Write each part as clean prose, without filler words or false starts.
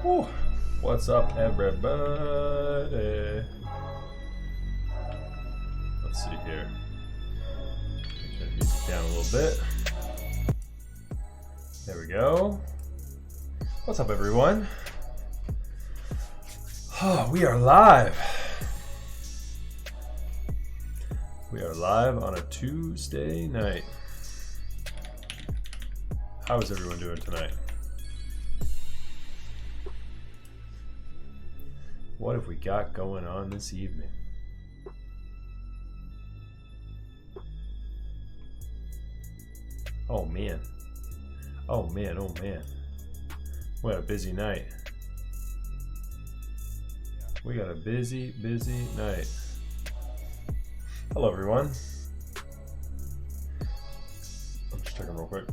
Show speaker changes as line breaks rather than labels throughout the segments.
Whew. What's up, everybody? Let's see here. Turn the music down a little bit. There we go. What's up, everyone? Oh, we are live. We are live on a Tuesday night. How is everyone doing tonight? What have we got going on this evening? Oh man. Oh man, oh man. What a busy night. We got a busy night. Hello everyone. I'm just checking real quick.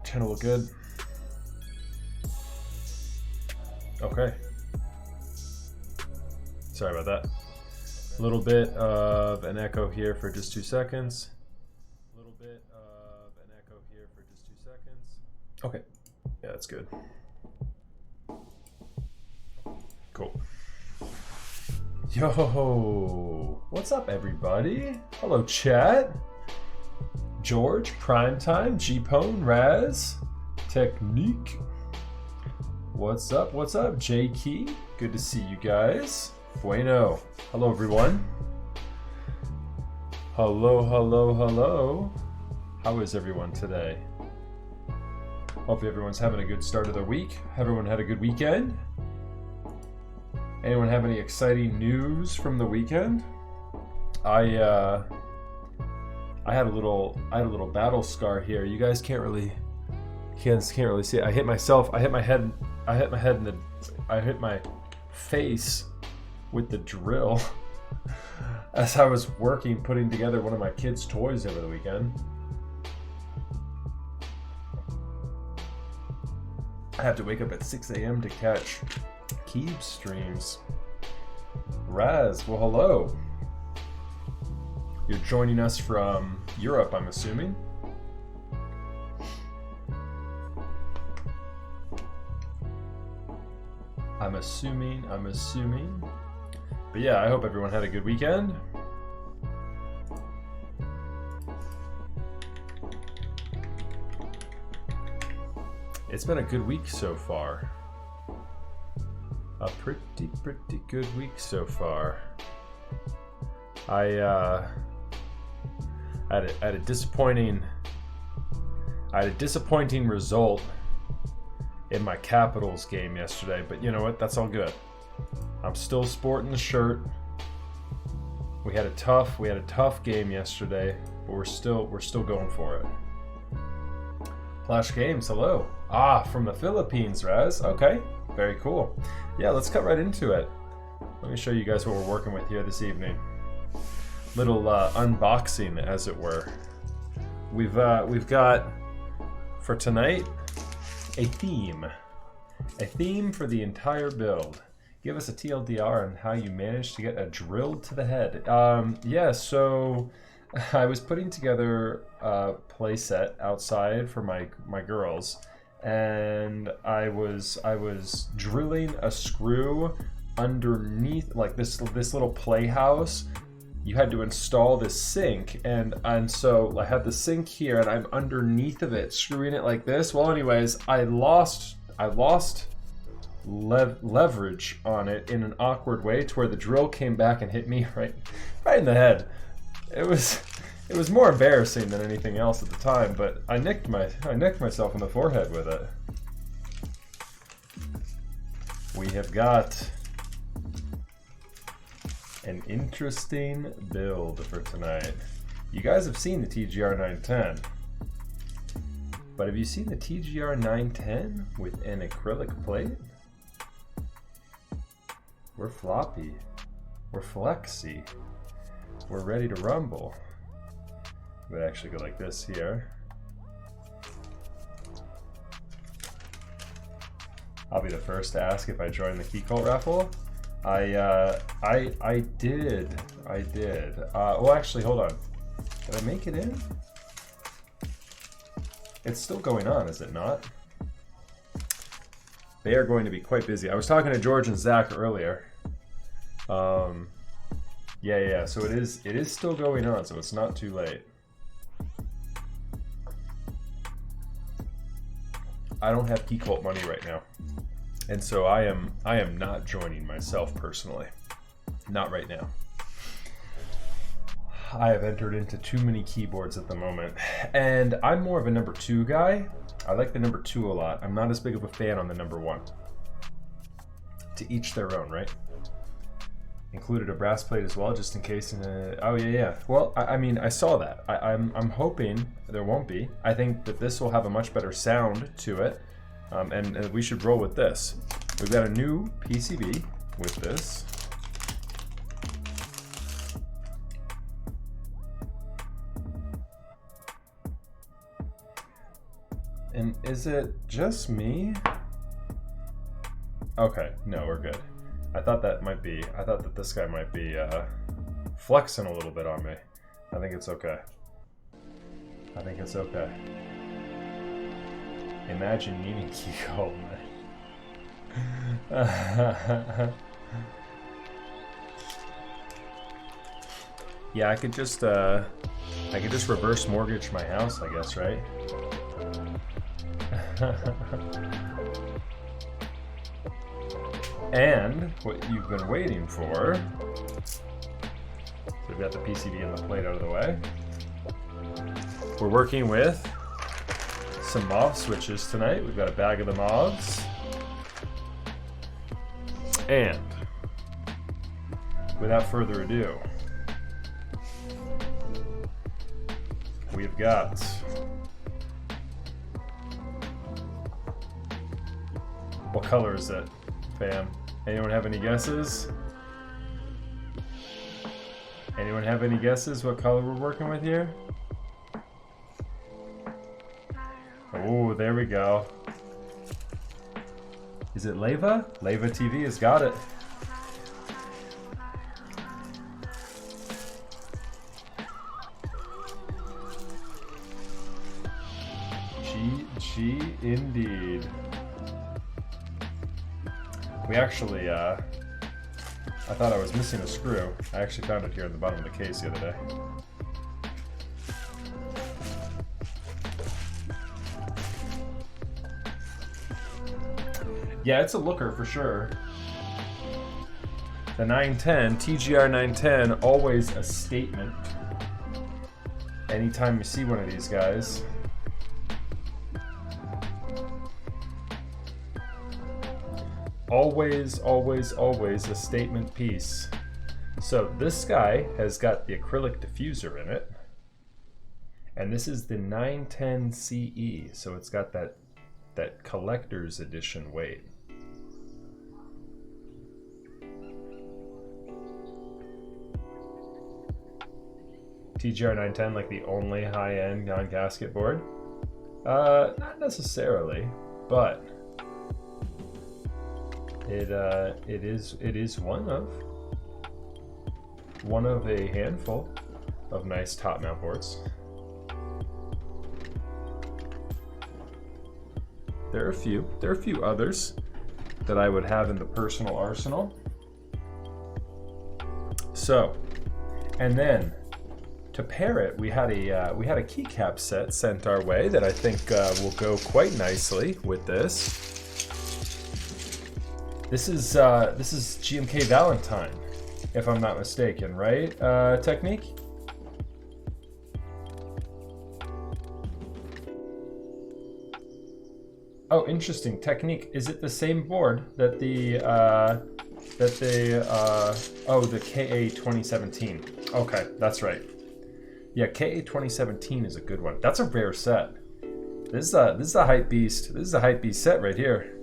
Channel look good? Okay. Sorry about that. A little bit of an echo here for just 2 seconds. Okay. Yeah, that's good. Cool. Yo! What's up, everybody? Hello, chat. George, Primetime, G-Pone, Raz, Technique. What's up? What's up? J-Key. Good to see you guys. Bueno. Hello, everyone. Hello, hello, hello. How is everyone today? Hopefully everyone's having a good start of their week. Everyone had a good weekend? Anyone have any exciting news from the weekend? I had a little battle scar here. You guys can't really see it. I hit my face with the drill as I was putting together one of my kids' toys over the weekend. I have to wake up at 6 a.m. to catch Keeb streams. Raz, well, hello. You're joining us from Europe, I'm assuming. I'm assuming. But yeah, I hope everyone had a good weekend. It's been a good week so far. A pretty good week so far. I had a disappointing result in my Capitals game yesterday, but you know what? That's all good. I'm still sporting the shirt. We had a tough game yesterday, but we're still going for it. Flash Games, hello. From the Philippines, Raz. Okay, very cool. Yeah, let's cut right into it. Let me show you guys what we're working with here this evening. Little unboxing, as it were. We've got for tonight a theme for the entire build. Give us a TLDR on how you managed to get a drill to the head. Yeah, so I was putting together a play set outside for my girls, and I was drilling a screw underneath, like this little playhouse. You had to install this sink, and so I had the sink here, and I'm underneath of it, screwing it like this. Well, anyways, I lost leverage on it in an awkward way, to where the drill came back and hit me right in the head. It was more embarrassing than anything else at the time, but I nicked myself in the forehead with it. We have got an interesting build for tonight. You guys have seen the TGR 910, but have you seen the TGR 910 with an acrylic plate? We're floppy. We're flexy. We're ready to rumble. Would actually go like this here. I'll be the first to ask if I joined the Key Cult raffle. I did. Well, actually, hold on. Did I make it in? It's still going on, is it not? They are going to be quite busy. I was talking to George and Zach earlier. Yeah. So it is still going on, so it's not too late. I don't have Key Cult money right now, and so I am not joining myself personally. Not right now. I have entered into too many keyboards at the moment, and I'm more of a number 2 guy. I like the number 2 a lot. I'm not as big of a fan on the number 1. To each their own, right? Included a brass plate as well, just in case. Oh yeah. Well, I mean, I saw that. I'm hoping there won't be. I think that this will have a much better sound to it, and we should roll with this. We've got a new PCB with this. And is it just me? Okay, no, we're good. I thought that this guy might be flexing a little bit on me. I think it's okay. Imagine needing Key Cult. Yeah, I could just reverse mortgage my house, I guess, right? And what you've been waiting for. So we've got the PCB and the plate out of the way. We're working with some Mauve switches tonight. We've got a bag of the Mauves. And without further ado, we've got what color is it, fam? Anyone have any guesses? Anyone have any guesses what color we're working with here? Oh, there we go. Is it Leva? Leva TV has got it. G indeed. We actually, I thought I was missing a screw. I actually found it here at the bottom of the case the other day. Yeah, it's a looker for sure. The 910, TGR 910, always a statement. Anytime you see one of these guys. Always, always, always a statement piece. So this guy has got the acrylic diffuser in it. And this is the 910 CE, so it's got that collector's edition weight. TGR 910, like the only high-end non-gasket board? Not necessarily, but it is one of a handful of nice top mount boards. There are a few others that I would have in the personal arsenal. So, and then to pair it, we had a keycap set sent our way that I think will go quite nicely with this. This is GMK Valentine, if I'm not mistaken, right? Technique? Oh, interesting. Technique. Is it the same board that the KA 2017? Okay, that's right. Yeah, KA 2017 is a good one. That's a rare set. This is a hype beast. This is a hype beast set right here.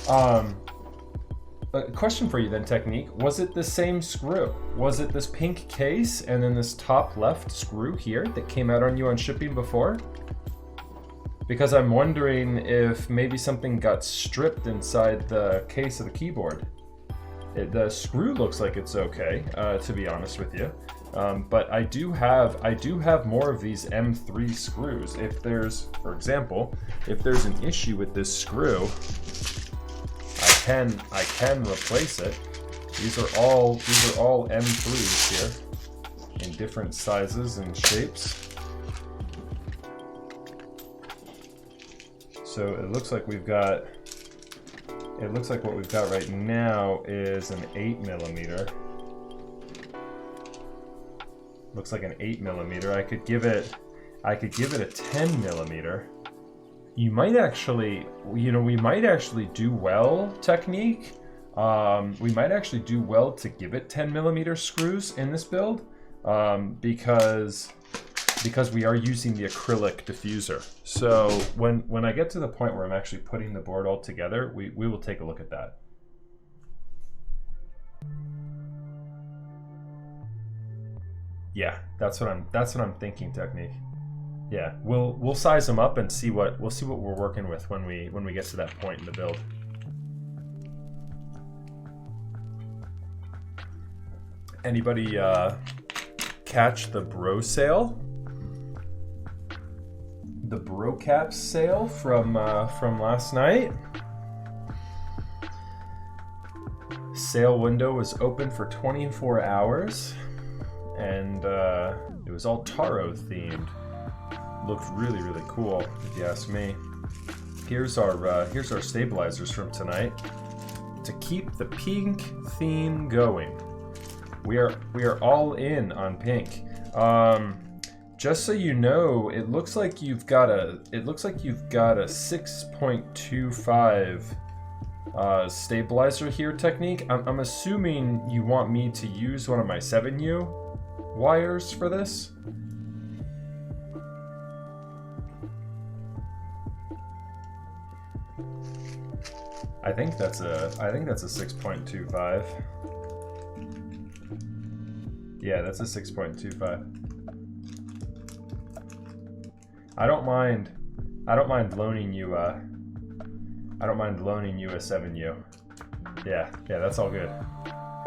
A question for you then, Technique. Was it the same screw? Was it this pink case and then this top left screw here that came out on you on shipping before? Because I'm wondering if maybe something got stripped inside the case of the keyboard. The screw looks like it's okay, to be honest with you. But I do have more of these M3 screws. If there's, for example, if there's an issue with this screw, I can replace it. These are all M3s here in different sizes and shapes. So it looks like what we've got right now is an 8mm. Looks like an 8mm. I could give it a 10mm. You might actually, we might actually do well, Technique. We might actually do well to give it 10mm screws in this build, because we are using the acrylic diffuser. So when I get to the point where I'm actually putting the board all together, we will take a look at that. Yeah, that's what I'm thinking, Technique. Yeah, we'll size them up and see what we're working with when we get to that point in the build. Anybody catch the bro sale? The bro caps sale from last night? Sale window was open for 24 hours, and it was all Taro themed. Looked really, really cool, if you ask me. Here's our stabilizers from tonight. To keep the pink theme going, we are all in on pink. Just so you know, it looks like you've got a 6.25 stabilizer here, Technique. I'm assuming you want me to use one of my 7U wires for this. I think that's a 6.25. Yeah, that's a 6.25. I don't mind loaning you a 7U. Yeah, that's all good.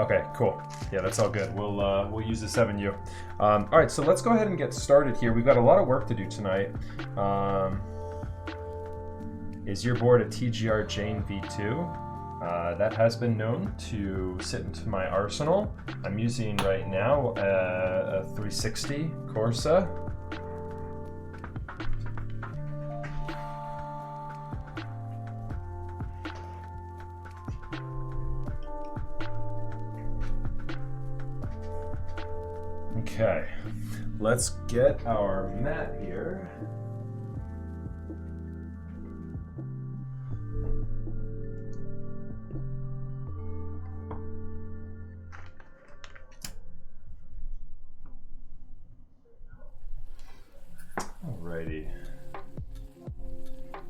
Okay, cool. Yeah, that's all good. We'll use the 7U. All right, so let's go ahead and get started here. We've got a lot of work to do tonight. Is your board a TGR Jane V2? That has been known to sit into my arsenal. I'm using right now a 360 Corsa. Okay, let's get our mat here. Alrighty.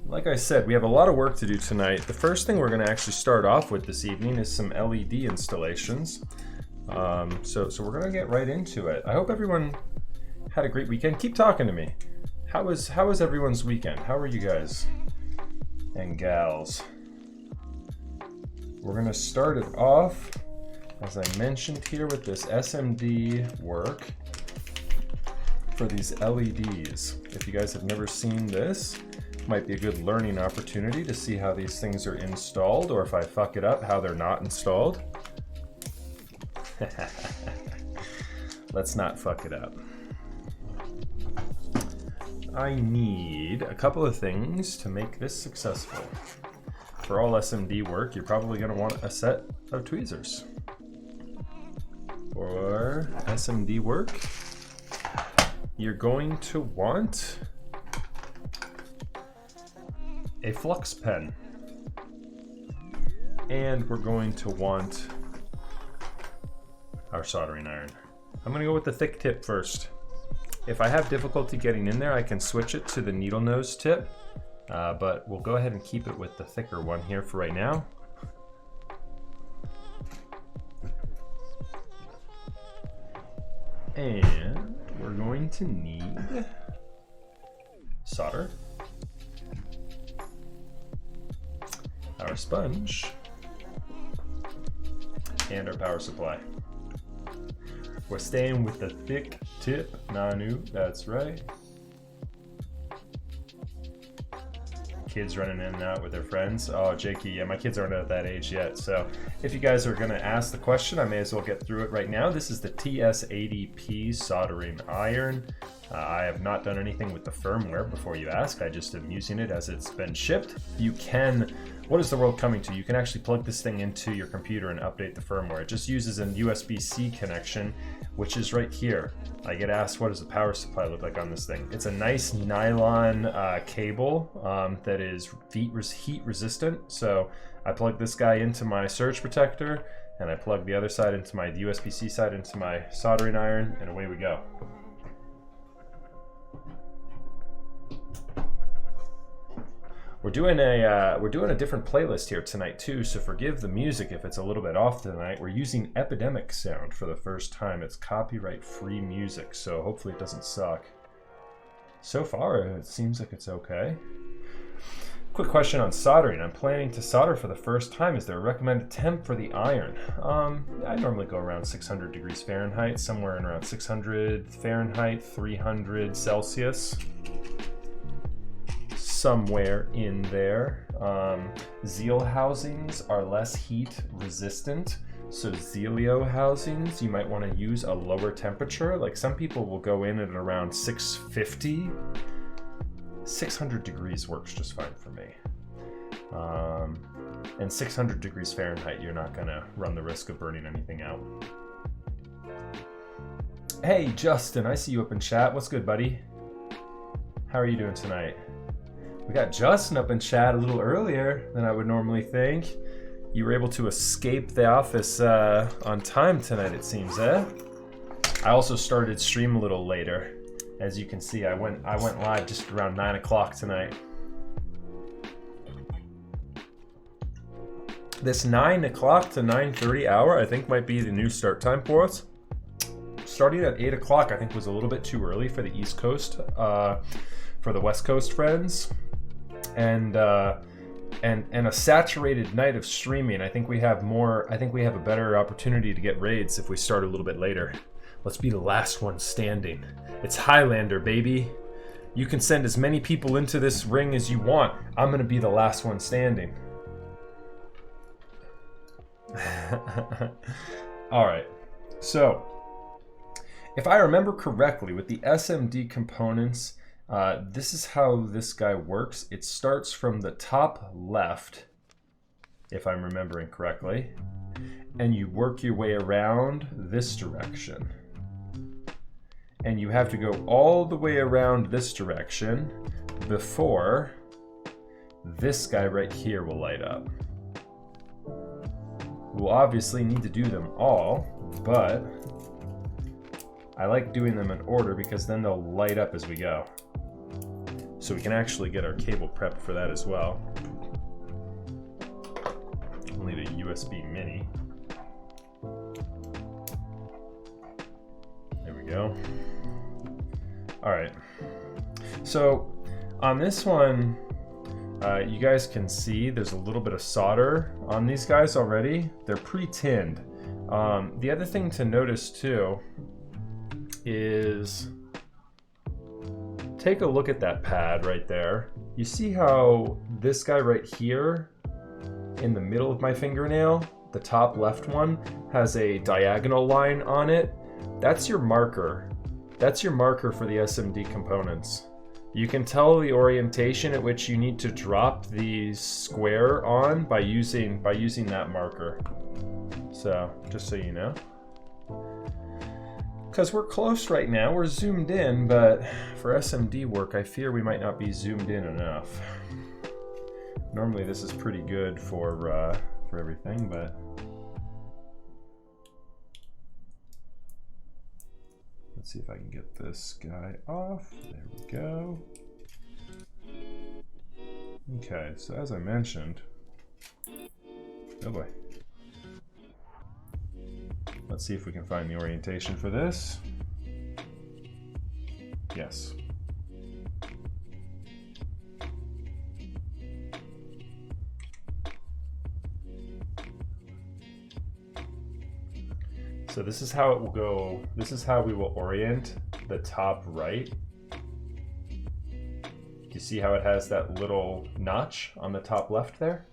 Like I said, we have a lot of work to do tonight. The first thing we're going to actually start off with this evening is some LED installations. So we're going to get right into it. I hope everyone had a great weekend. Keep talking to me. How was everyone's weekend? How are you guys and gals? We're going to start it off, as I mentioned here, with this SMD work for these LEDs. If you guys have never seen this, it might be a good learning opportunity to see how these things are installed, or if I fuck it up, how they're not installed. Let's not fuck it up. I need a couple of things to make this successful. For all SMD work, you're probably going to want a set of tweezers. For SMD work, you're going to want a flux pen. And we're going to want our soldering iron. I'm going to go with the thick tip first. If I have difficulty getting in there, I can switch it to the needle nose tip, but we'll go ahead and keep it with the thicker one here for right now. And we're going to need solder, our sponge, and our power supply. We're staying with the thick tip, Nanu. That's right. Kids running in and out with their friends. Oh, Jakey, yeah, my kids aren't at that age yet. So if you guys are gonna ask the question, I may as well get through it right now. This is the TS80P soldering iron. I have not done anything with the firmware before you ask. I just am using it as it's been shipped. You can, what is the world coming to? You can actually plug this thing into your computer and update the firmware. It just uses a USB-C connection, which is right here. I get asked, what does the power supply look like on this thing? It's a nice nylon cable that is heat resistant. So I plug this guy into my surge protector, and I plug the other side into my USB-C side into my soldering iron, and away we go. We're doing a different playlist here tonight too, so forgive the music if it's a little bit off tonight. We're using Epidemic Sound for the first time. It's copyright-free music, so hopefully it doesn't suck. So far, it seems like it's okay. Quick question on soldering. I'm planning to solder for the first time. Is there a recommended temp for the iron? I normally go around 600 degrees Fahrenheit, somewhere in around 600 Fahrenheit, 300 Celsius. Somewhere in there. Zeal housings are less heat resistant, so Zelio housings you might want to use a lower temperature. Like some people will go in at around 650. 600 degrees works just fine for me. And 600 degrees Fahrenheit, you're not gonna run the risk of burning anything out. Hey Justin, I see you up in chat. What's good, buddy? How are you doing tonight? We got Justin up in chat a little earlier than I would normally think. You were able to escape the office on time tonight, it seems, eh? I also started stream a little later. As you can see, I went live just around 9 o'clock tonight. This 9 o'clock to 9:30 hour, I think might be the new start time for us. Starting at 8 o'clock, I think was a little bit too early for the East Coast, for the West Coast friends. And a saturated night of streaming. I think we have a better opportunity to get raids if we start a little bit later. Let's be the last one standing. It's Highlander, baby. You can send as many people into this ring as you want. I'm gonna be the last one standing. All right, so if I remember correctly, with the SMD components, this is how this guy works. It starts from the top left, if I'm remembering correctly, and you work your way around this direction. And you have to go all the way around this direction before this guy right here will light up. We'll obviously need to do them all, but I like doing them in order because then they'll light up as we go. So we can actually get our cable prepped for that as well. We'll need a USB mini. There we go. All right. So on this one, you guys can see there's a little bit of solder on these guys already. They're pre-tinned. The other thing to notice too is take a look at that pad right there. You see how this guy right here in the middle of my fingernail, the top left one, has a diagonal line on it? That's your marker. That's your marker for the SMD components. You can tell the orientation at which you need to drop the square on by using that marker. So, just so you know. Because we're close right now, we're zoomed in, but for SMD work, I fear we might not be zoomed in enough. Normally this is pretty good for everything, but let's see if I can get this guy off. There we go. Okay, so as I mentioned, oh boy. Let's see if we can find the orientation for this. Yes. So this is how it will go. This is how we will orient the top right. You see how it has that little notch on the top left there?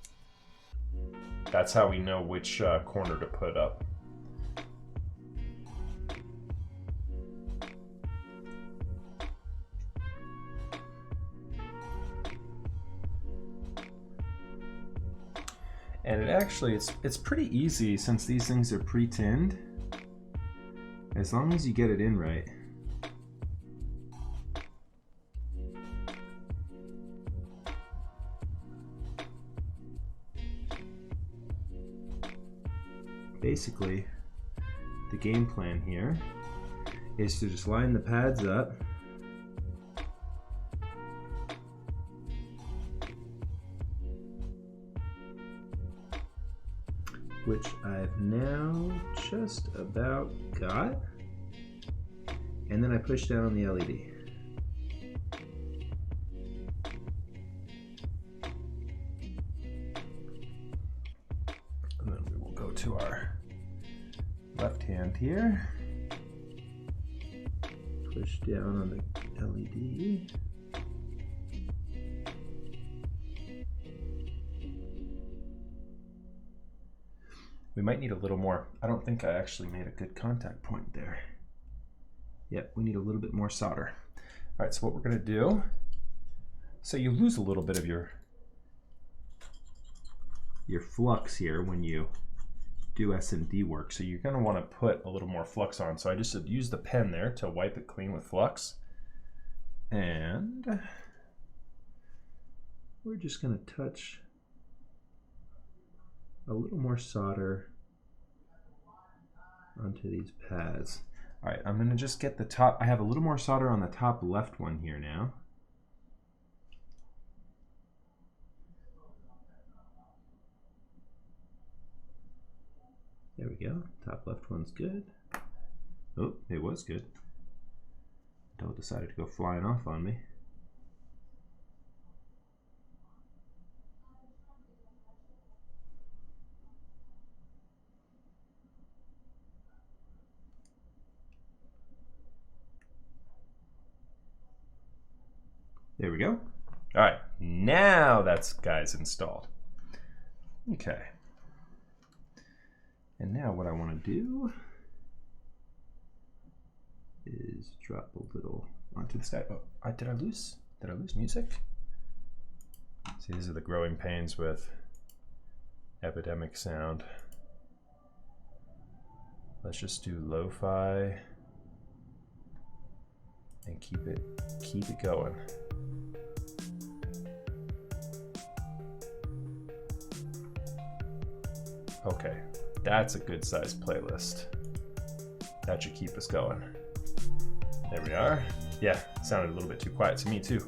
That's how we know which corner to put up. And it actually, it's pretty easy since these things are pre-tinned. As long as you get it in right. Basically, the game plan here is to just line the pads up. Which I've now just about got. And then I push down on the LED. And then we will go to our left hand here. Push down on the LED. We might need a little more. I don't think I actually made a good contact point there. Yep, we need a little bit more solder. All right, so what we're gonna do, so you lose a little bit of your flux here when you do SMD work. So you're gonna wanna put a little more flux on. So I just used the pen there to wipe it clean with flux. And we're just gonna touch a little more solder onto these pads. All right, I'm gonna just get the top. I have a little more solder on the top left one here now. There we go, top left one's good. Oh, it was good. Until it decided to go flying off on me. There we go. All right, now that's guys installed. Okay. And now what I want to do is drop a little onto the sky. Oh, did I lose music? See, these are the growing pains with epidemic sound. Let's just do lo-fi and keep it going. Okay, that's a good sized playlist. That should keep us going. There we are. Yeah, it sounded a little bit too quiet to me too.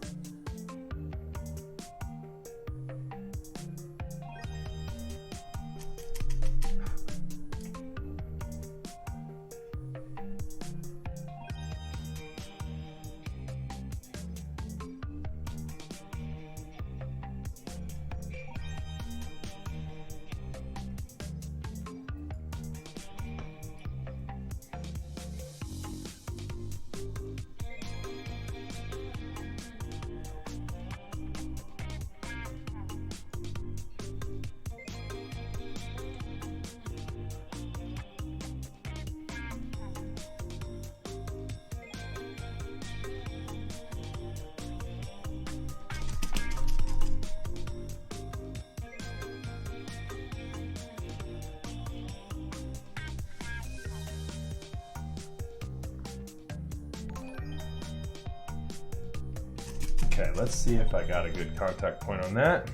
Okay, let's see if I got a good contact point on that.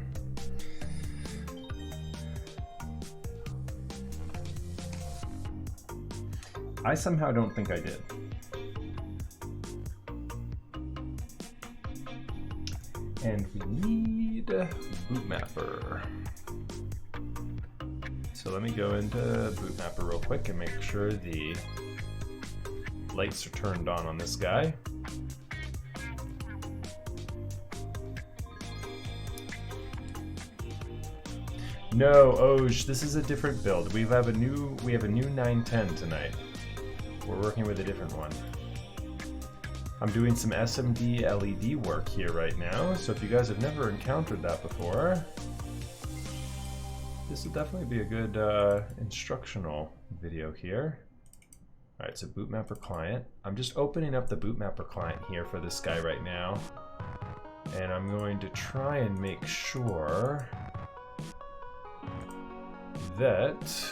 I somehow don't think I did. And we need Bootmapper. So let me go into Bootmapper real quick and make sure the lights are turned on this guy. No, Oj, this is a different build. We have a new 910 tonight. we're working with a different one. I'm doing some SMD LED work here right now, so if you guys have never encountered that before, this will definitely be a good instructional video here. All right, so bootmapper client. I'm just opening up the bootmapper client here for this guy right now. And I'm going to try and make sure that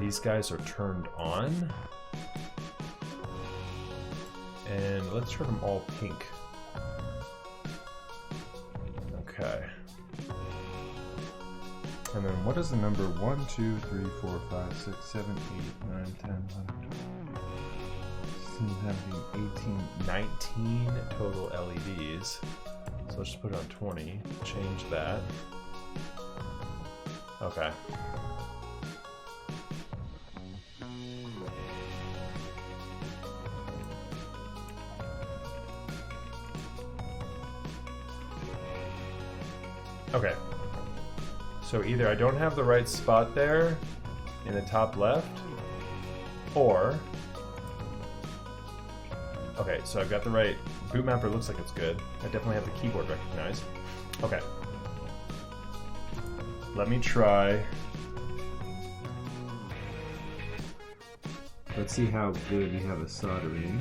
these guys are turned on. And let's turn them all pink. Okay. And then what is the number 1, 2, 3, 4, 5, 6, 7, 8, 9, 10, 11, 12, 18, 19 total LEDs. So let's just put it on 20, change that. Okay. Okay. So either I don't have the right spot there in the top left, or... Okay, so I've got the right... Bootmapper looks like it's good. I definitely have the keyboard recognized. Okay. Let me try... Let's see how good we have a soldering.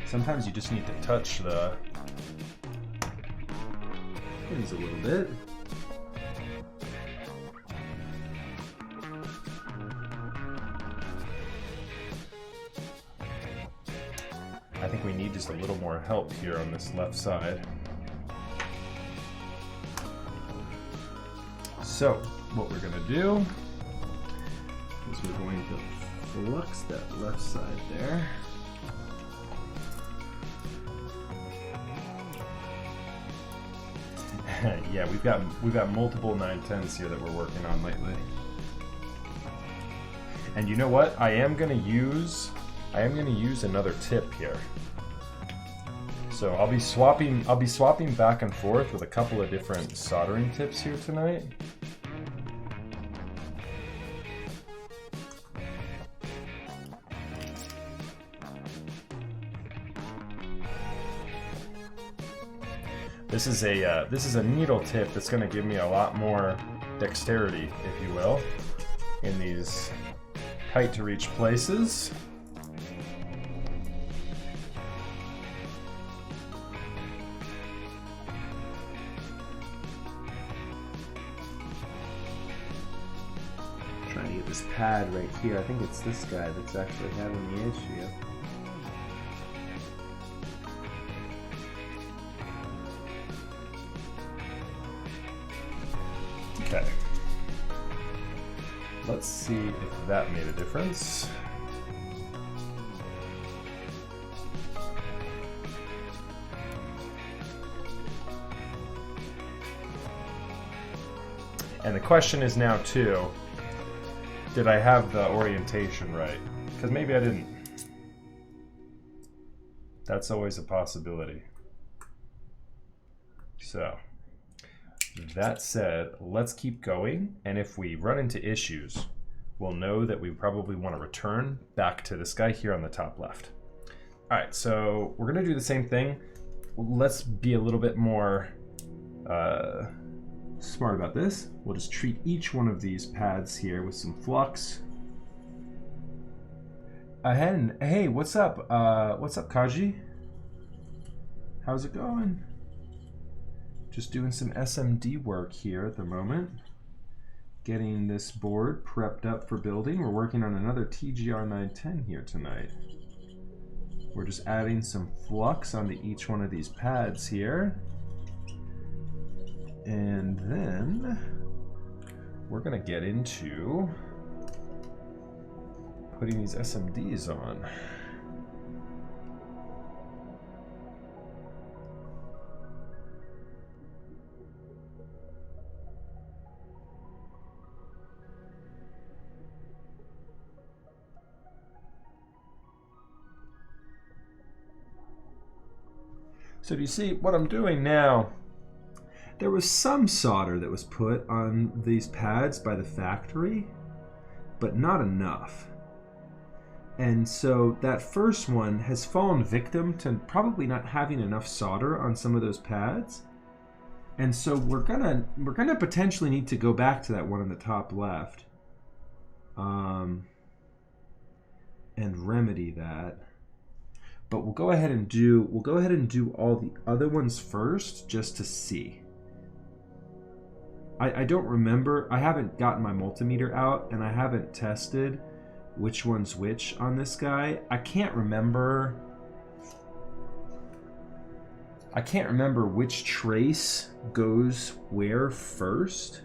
Sometimes you just need to touch the pins a little bit. I think we need just a little more help here on this left side. So, what we're going to do is we're going to flux that left side there. Yeah, we've got multiple 910s here that we're working on lately. And you know what? I am gonna use another tip here. So I'll be swapping back and forth with a couple of different soldering tips here tonight. This is a needle tip that's going to give me a lot more dexterity, if you will, in these tight to reach places. Trying to get this pad right here. I think it's this guy that's actually having the issue. Okay. Let's see if that made a difference. And the question is now too, did I have the orientation right? Because maybe I didn't. That's always a possibility. So, that said, let's keep going, and if we run into issues, we'll know that we probably want to return back to this guy here on the top left. All right, so we're gonna do the same thing. Let's be a little bit more smart about this. We'll just treat each one of these pads here with some flux. Hey, what's up? What's up, Kaji? How's it going? Just doing some SMD work here at the moment. Getting this board prepped up for building. We're working on another TGR 910 here tonight. We're just adding some flux onto each one of these pads here. And then we're gonna get into putting these SMDs on. So do you see what I'm doing now? There was some solder that was put on these pads by the factory, but not enough. And so that first one has fallen victim to probably not having enough solder on some of those pads. And so we're gonna potentially need to go back to that one on the top left, and remedy that. But we'll go ahead and do all the other ones first, just to see. I don't remember. I haven't gotten my multimeter out, and I haven't tested which one's which on this guy. I can't remember which trace goes where first.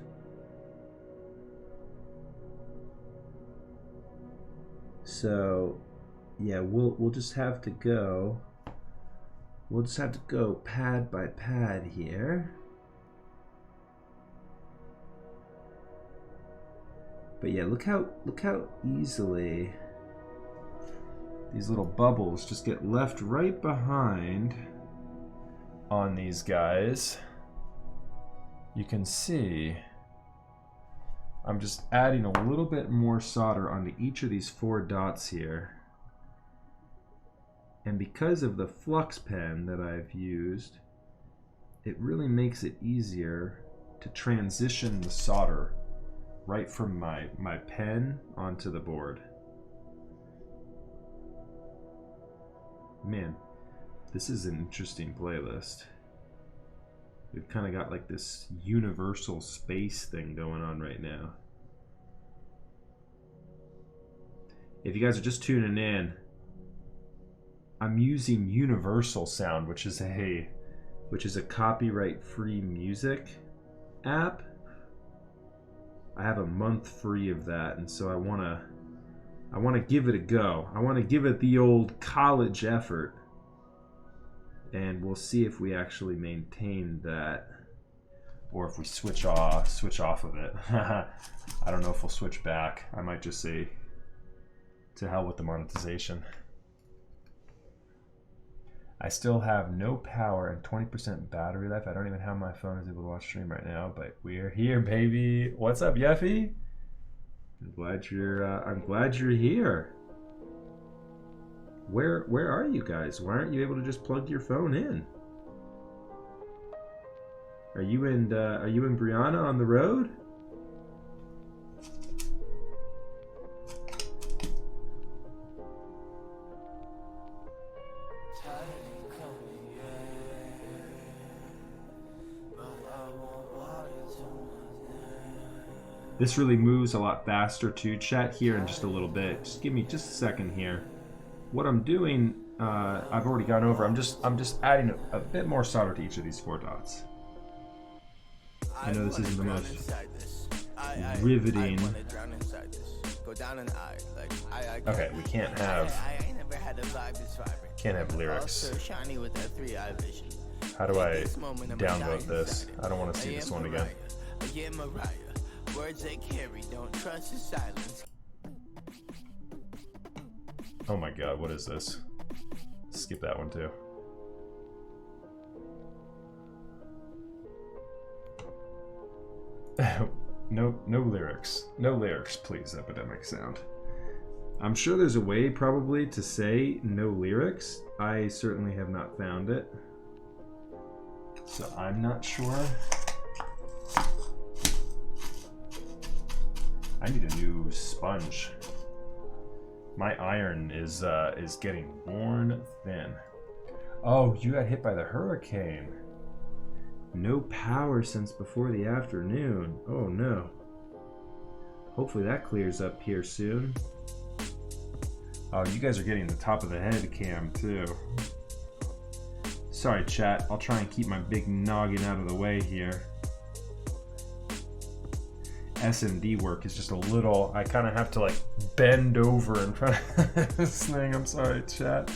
So yeah, we'll just have to go pad by pad here. But yeah, look how easily these little bubbles just get left right behind on these guys. You can see I'm just adding a little bit more solder onto each of these 4 dots here. And because of the flux pen that I've used, it really makes it easier to transition the solder right from my pen onto the board. Man, this is an interesting playlist. We've kind of got like this universal space thing going on right now. If you guys are just tuning in, I'm using Universal Sound, which is a copyright-free music app. I have a month free of that, and so I wanna give it a go. I want to give it the old college effort, and we'll see if we actually maintain that, or if we switch off of it. I don't know if we'll switch back. I might just say, to hell with the monetization. I still have no power and 20% battery life. I don't even have my phone is able to watch stream right now, but we're here, baby. What's up, Yeffy? I'm glad you're here. Where are you guys? Why aren't you able to just plug your phone in? Are you in Brianna on the road? This really moves a lot faster too, chat, here in just a little bit. Just give me just a second here. What I'm doing, I've already gone over. I'm just adding a bit more solder to each of these 4 dots. I know this isn't the most riveting. Okay, we can't have lyrics. How do I downvote this? I don't want to see this one again. Words they carry, don't trust his silence. Oh my god, what is this? Skip that one too. No lyrics. No lyrics, please, Epidemic Sound. I'm sure there's a way probably to say no lyrics. I certainly have not found it. So I'm not sure. I need a new sponge. My iron is getting worn thin. Oh, you got hit by the hurricane. No power since before the afternoon. Oh no. Hopefully that clears up here soon. Oh, you guys are getting the top of the head cam too. Sorry, chat. I'll try and keep my big noggin out of the way here. SMD work is just a little, I kind of have to like bend over in front of this thing. I'm sorry, chat.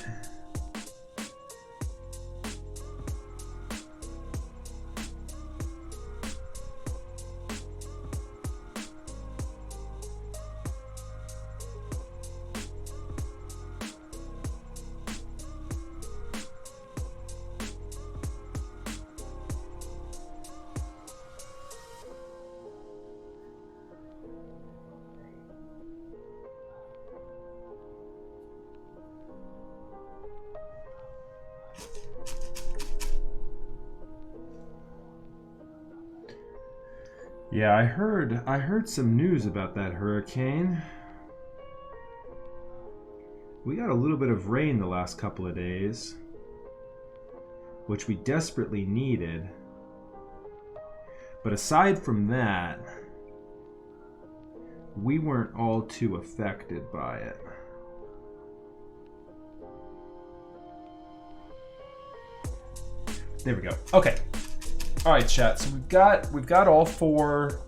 Yeah, I heard some news about that hurricane. We got a little bit of rain the last couple of days, which we desperately needed. But aside from that, we weren't all too affected by it. There we go. Okay. All right, chat. So we've got all 4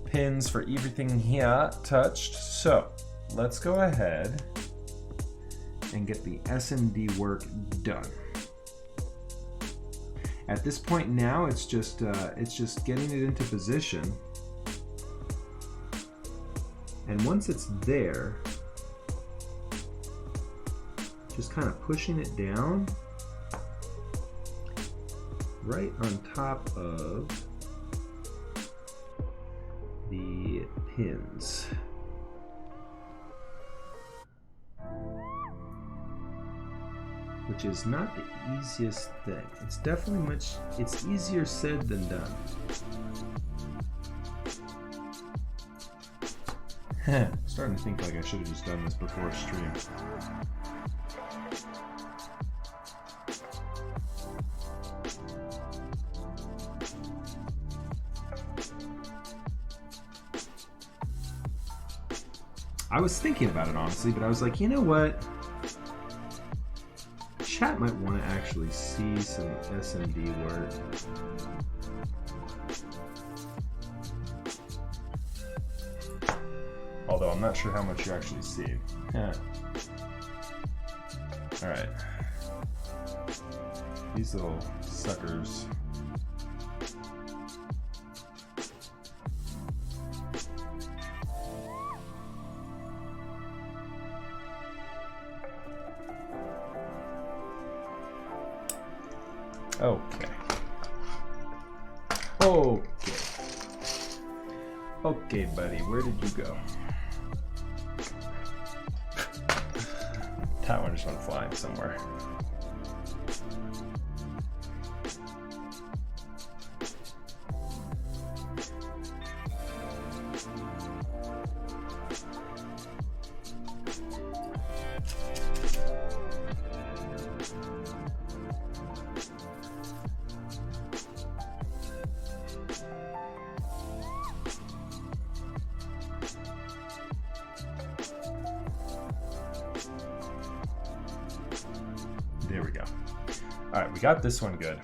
pins for everything here touched. So let's go ahead and get the SMD work done. At this point now, it's just getting it into position, and once it's there, just kind of pushing it down right on top of the pins. Which is not the easiest thing. It's definitely it's easier said than done. I'm starting to think like I should have just done this before stream. I was thinking about it honestly, but I was like, you know what? Chat might want to actually see some SMD work. Although I'm not sure how much you actually see. Yeah. Alright. These little suckers. Okay. Okay. Okay, buddy, where did you go? That one just went flying somewhere. There we go. All right, we got this one good.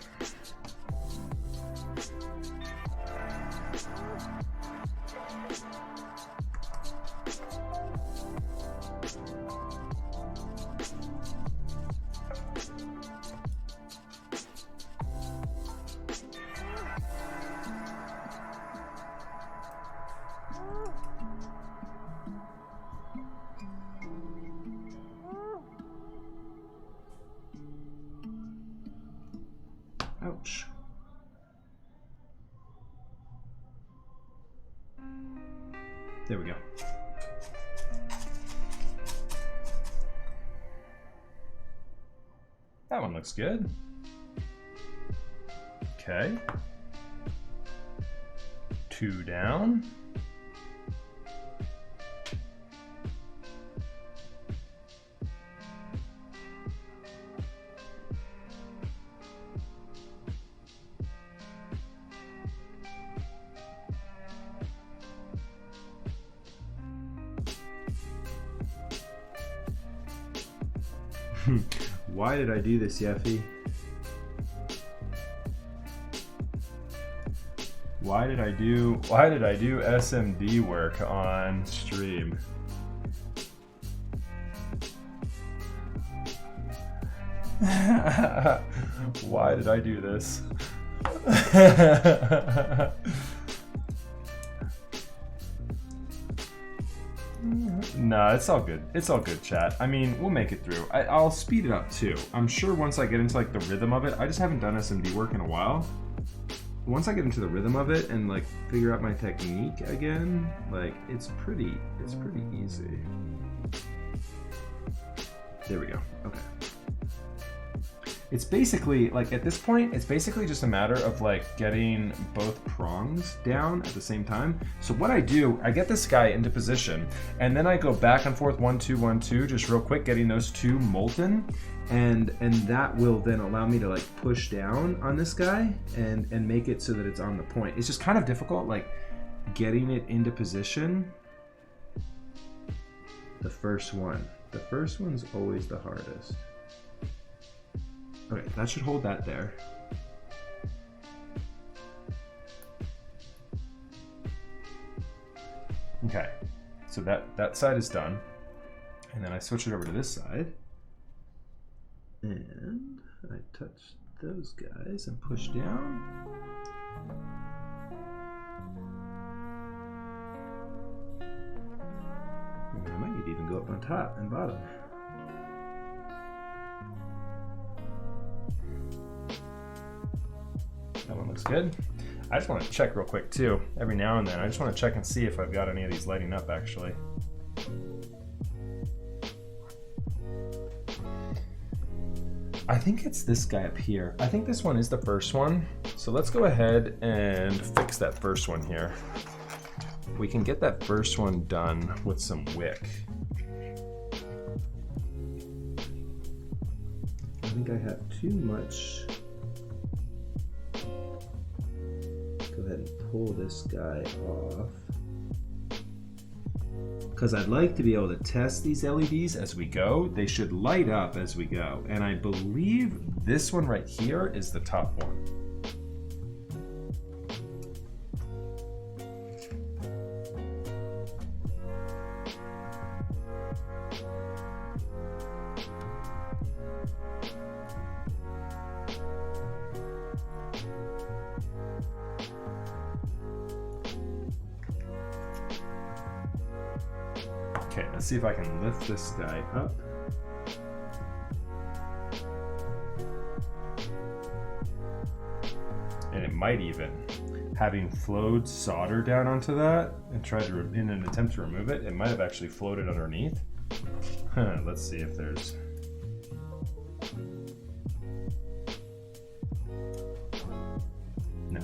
Ouch. There we go. That one looks good. Okay. 2 down. Why did I do this, Yeffy? Why did I do SMD work on stream? Why did I do this? Nah, it's all good. It's all good, chat. I mean, we'll make it through. I'll speed it up too. I'm sure once I get into like the rhythm of it, I just haven't done SMD work in a while. Once I get into the rhythm of it and like figure out my technique again, like it's pretty easy. There we go. Okay. It's basically, like at this point, it's basically just a matter of like getting both prongs down at the same time. So what I do, I get this guy into position and then I go back and forth, 1, 2, 1, 2, just real quick, getting those two molten. And that will then allow me to like push down on this guy and make it so that it's on the point. It's just kind of difficult, like getting it into position. The first one's always the hardest. Okay, that should hold that there. Okay, so that side is done. And then I switch it over to this side. And I touch those guys and push down. And I might even go up on top and bottom. That one looks good. I just want to check real quick too, every now and then. I just want to check and see if I've got any of these lighting up actually. I think it's this guy up here. I think this one is the first one. So let's go ahead and fix that first one here. We can get that first one done with some wick. I think I have too much. Go ahead and pull this guy off. Because I'd like to be able to test these LEDs as we go. They should light up as we go. And I believe this one right here is the top one. Okay, let's see if I can lift this guy up. And it might even, having flowed solder down onto that and tried to, in an attempt to remove it, it might have actually floated underneath. Let's see if there's... No.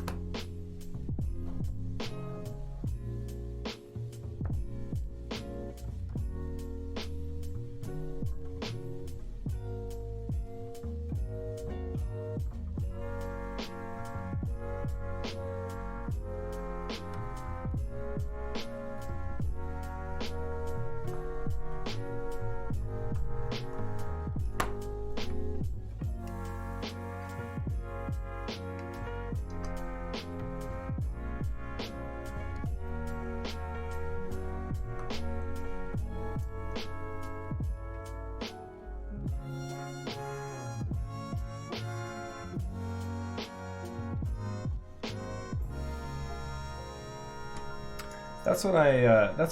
That's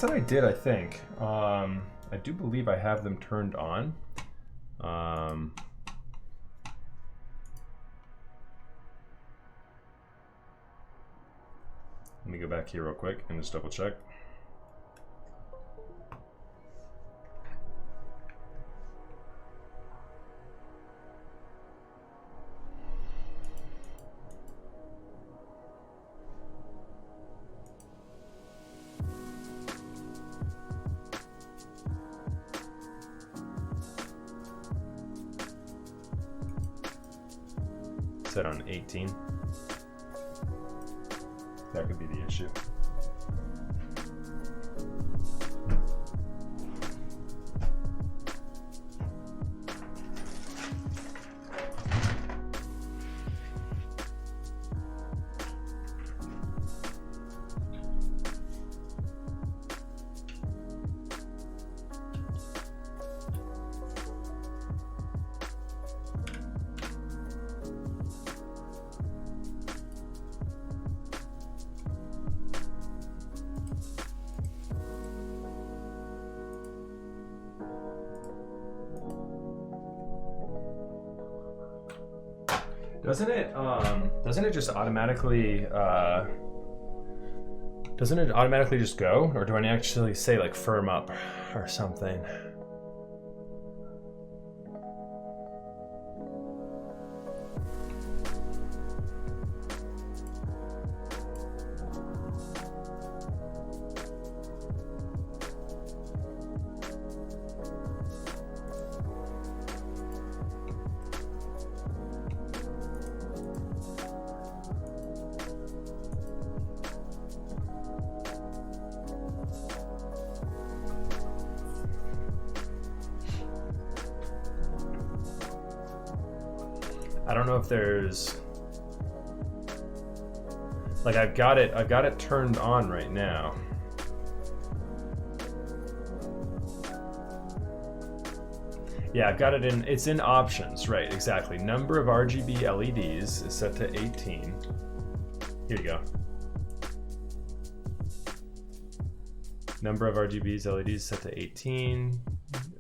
what I did, I think. I do believe I have them turned on. Let me go back here real quick and just double check. Set on 18. That could be the issue. Doesn't it just automatically just go, or do I actually say like firm up or something? I don't know if there's like I've got it turned on right now. Yeah, I've got it in, it's in options, right, exactly. Number of RGB LEDs is set to 18. Here you go. Number of RGBs LEDs set to 18,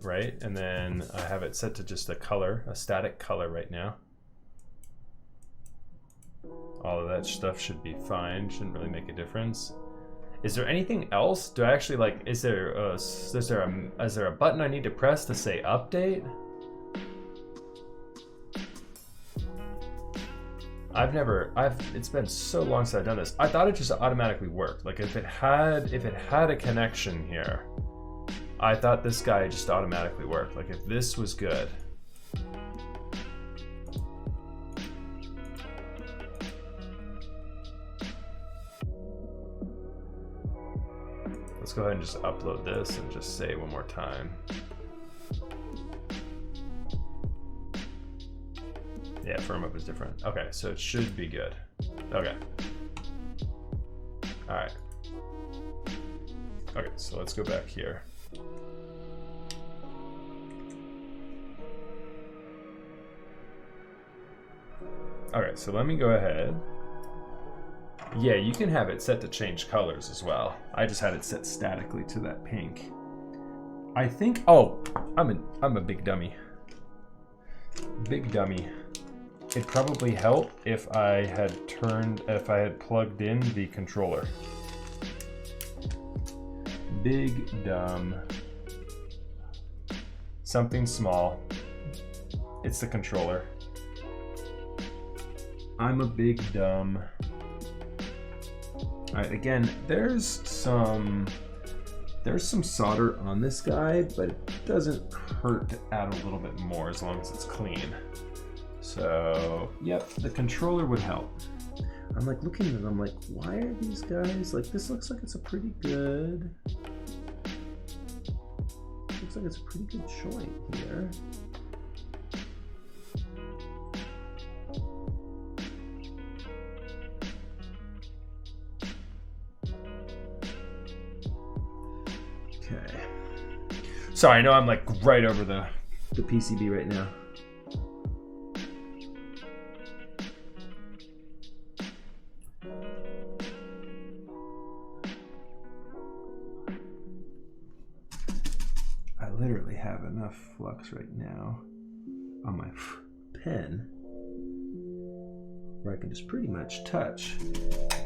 right? And then I have it set to just a color, a static color right now. All of that stuff should be fine, shouldn't really make a difference. Is there anything else? Do I actually like, is there a button I need to press to say update? It's been so long since I've done this. I thought it just automatically worked. Like if it had a connection here, I thought this guy just automatically worked. Like if this was good. Let's go ahead and just upload this and just say it one more time. Yeah, firm up is different. Okay, so it should be good. Okay. All right. Okay, so let's go back here. Okay, so let me go ahead. Yeah, you can have it set to change colors as well. I just had it set statically to that pink. I think, oh, I'm a big dummy. Big dummy. It'd probably help if I had plugged in the controller. Big dumb. Something small. It's the controller. I'm a big dumb. All right, again, there's some solder on this guy, but it doesn't hurt to add a little bit more as long as it's clean. So, yep, the controller would help. I'm like looking at it, I'm like, why are these guys, like this looks like it's a pretty good, joint here. Sorry, I know I'm like right over the PCB right now. I literally have enough flux right now on my pen where I can just pretty much touch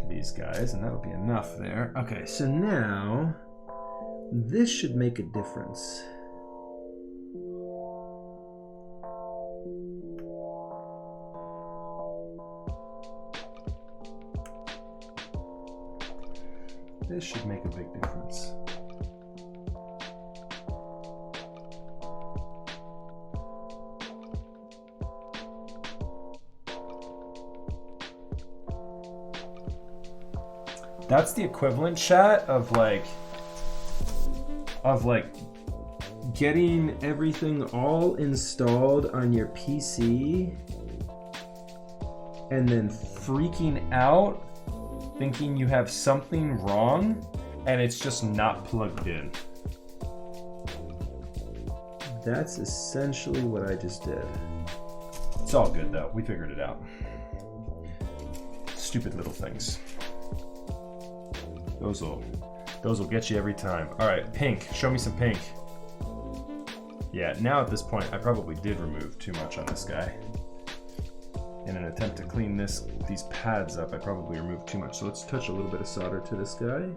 these guys and that'll be enough there. Okay, so now this should make a difference. This should make a big difference. That's the equivalent, chat, of like getting everything all installed on your PC and then freaking out thinking you have something wrong and it's just not plugged in. That's essentially what I just did. It's all good though, we figured it out. Stupid little things. Those will get you every time. All right, pink, show me some pink. Yeah, now at this point, I probably did remove too much on this guy. In an attempt to clean these pads up, I probably removed too much. So let's touch a little bit of solder to this guy.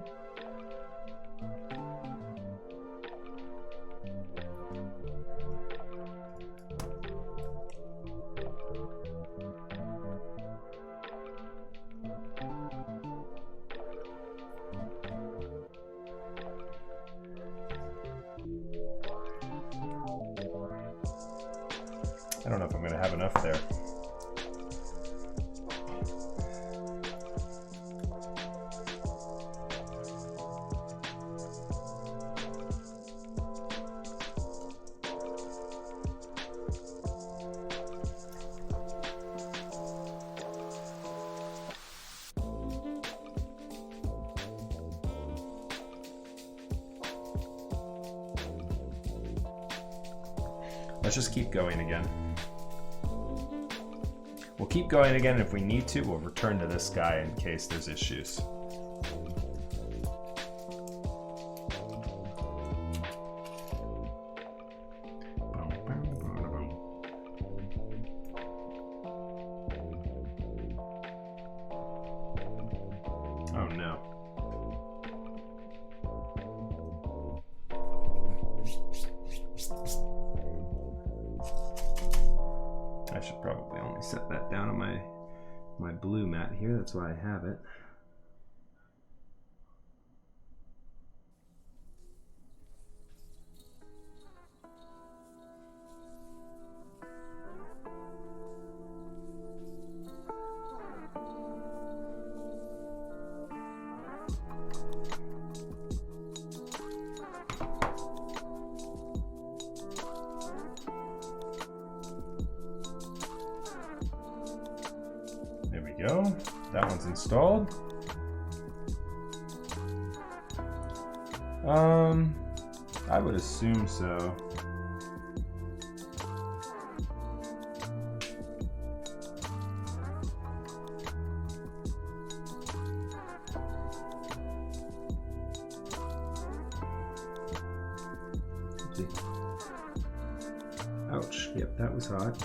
I don't know if I'm going to have enough there. Let's just keep going again. We'll keep going again, and if we need to, we'll return to this guy in case there's issues. Oh no. I should probably only set that down on my blue mat here. That's why I have it. Go. That one's installed. I would assume so. Ouch. Yep, that was hot.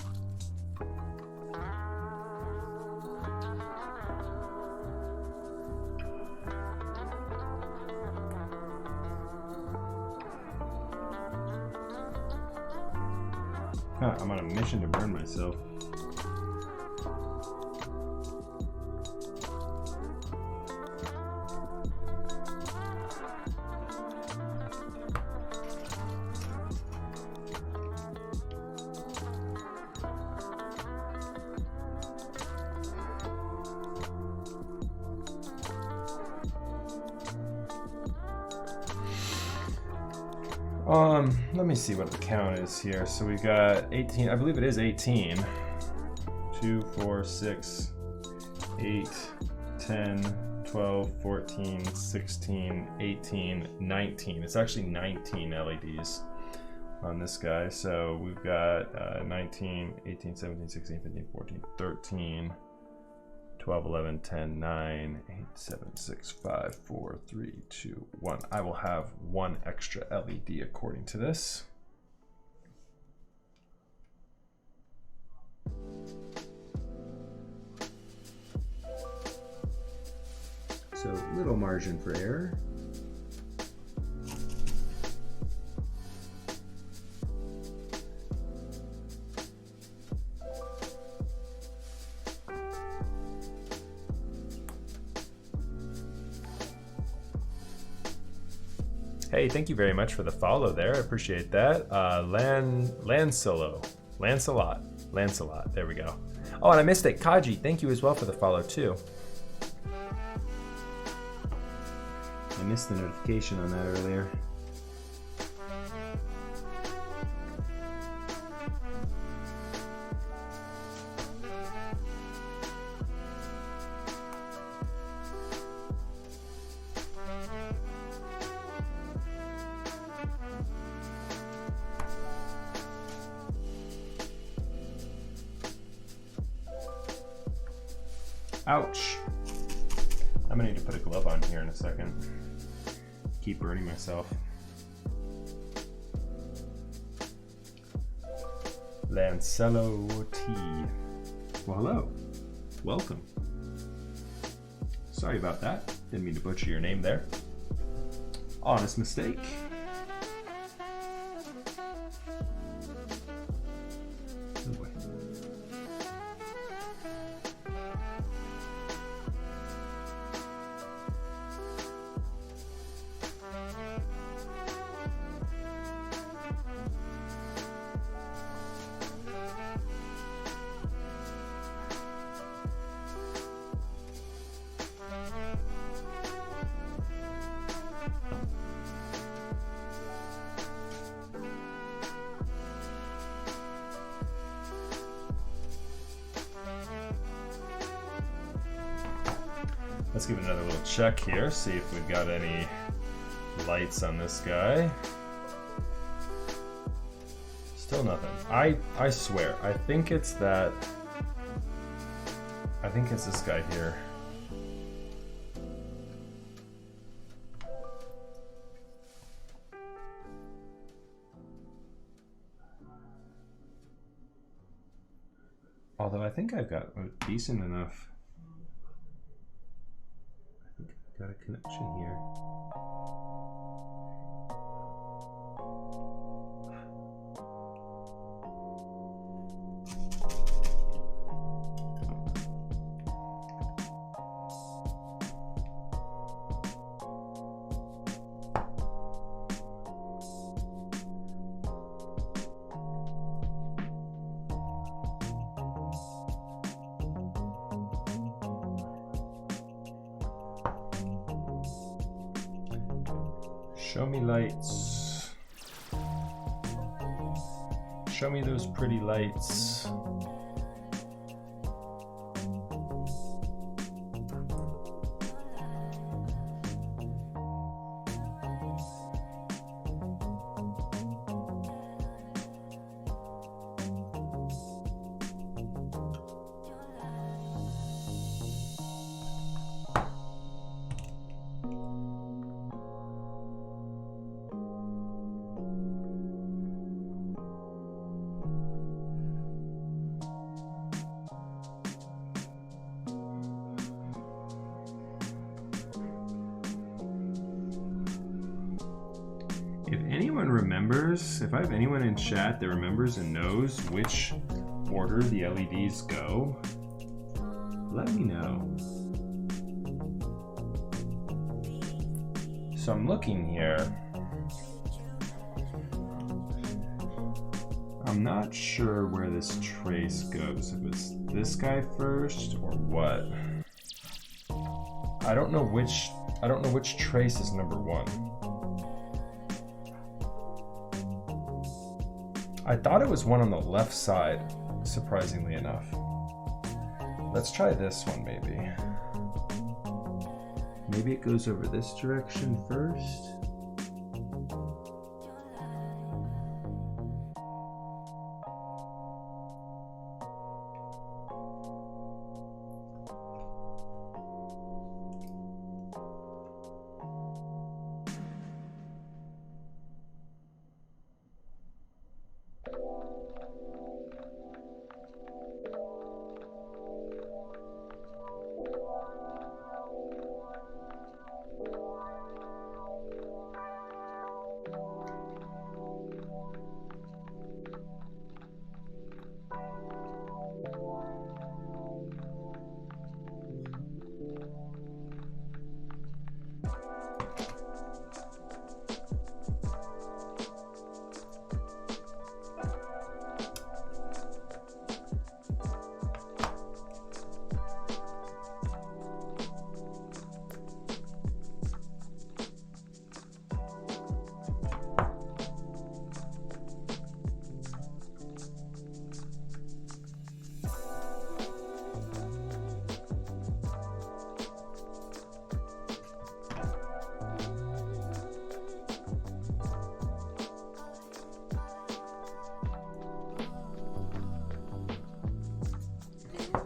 I'm on a mission to burn myself. Let me see what the count is here. So we got 18, I believe it is 18. 2, 4, 6, 8, 10, 12, 14, 16, 18, 19. It's actually 19 LEDs on this guy. So we've got 19, 18, 17, 16, 15, 14, 13, 12, 11, 10, 9, 8, 7, 6, 5, 4, 3, 2, 1. I will have one extra LED according to this. So little margin for error. Hey, thank you very much for the follow there. I appreciate that. Lancelot. There we go. Oh, and I missed it. Kaji, thank you as well for the follow too. I missed the notification on that earlier. Ouch. I'm gonna need to put a glove on here in a second. Keep burning myself. Lancelot T. Well, hello. Welcome. Sorry about that. Didn't mean to butcher your name there. Honest mistake. Oh boy. Let's give it another little check here, see if we've got any lights on this guy. Still Still nothing. I swear. I think it's that. I think it's this guy here. Although I think I've got a decent enough. I think I've got a connection here. Show me lights. Show me those pretty lights. If anyone remembers, if I have anyone in chat that remembers and knows which order the LEDs go, let me know. So I'm looking here. I'm not sure where this trace goes, if it's this guy first or what. I don't know which trace is number one. I thought it was one on the left side, surprisingly enough. Let's try this one maybe. Maybe it goes over this direction first.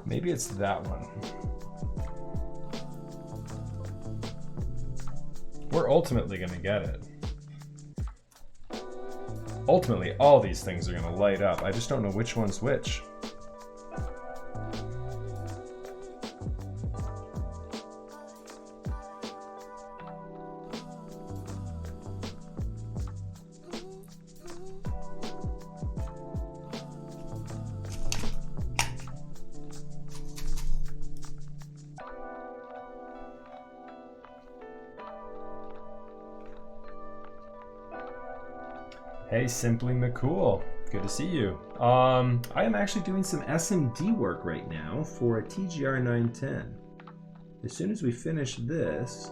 Maybe it's that one. We're ultimately going to get it. Ultimately, all these things are going to light up. I just don't know which one's which. Hey, Simply McCool. Good to see you. I am actually doing some SMD work right now for a TGR 910. As soon as we finish this,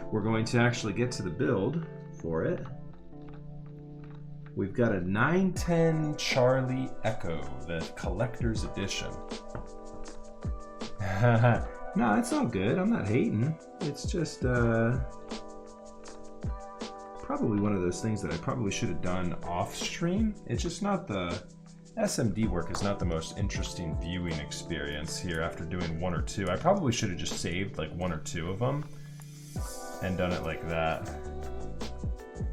we're going to actually get to the build for it. We've got a 910 Charlie Echo, the collector's edition. No, it's all good. I'm not hating. It's just probably one of those things that I probably should have done off stream. It's just not the SMD work is not the most interesting viewing experience here after doing one or two. I probably should have just saved like one or two of them and done it like that.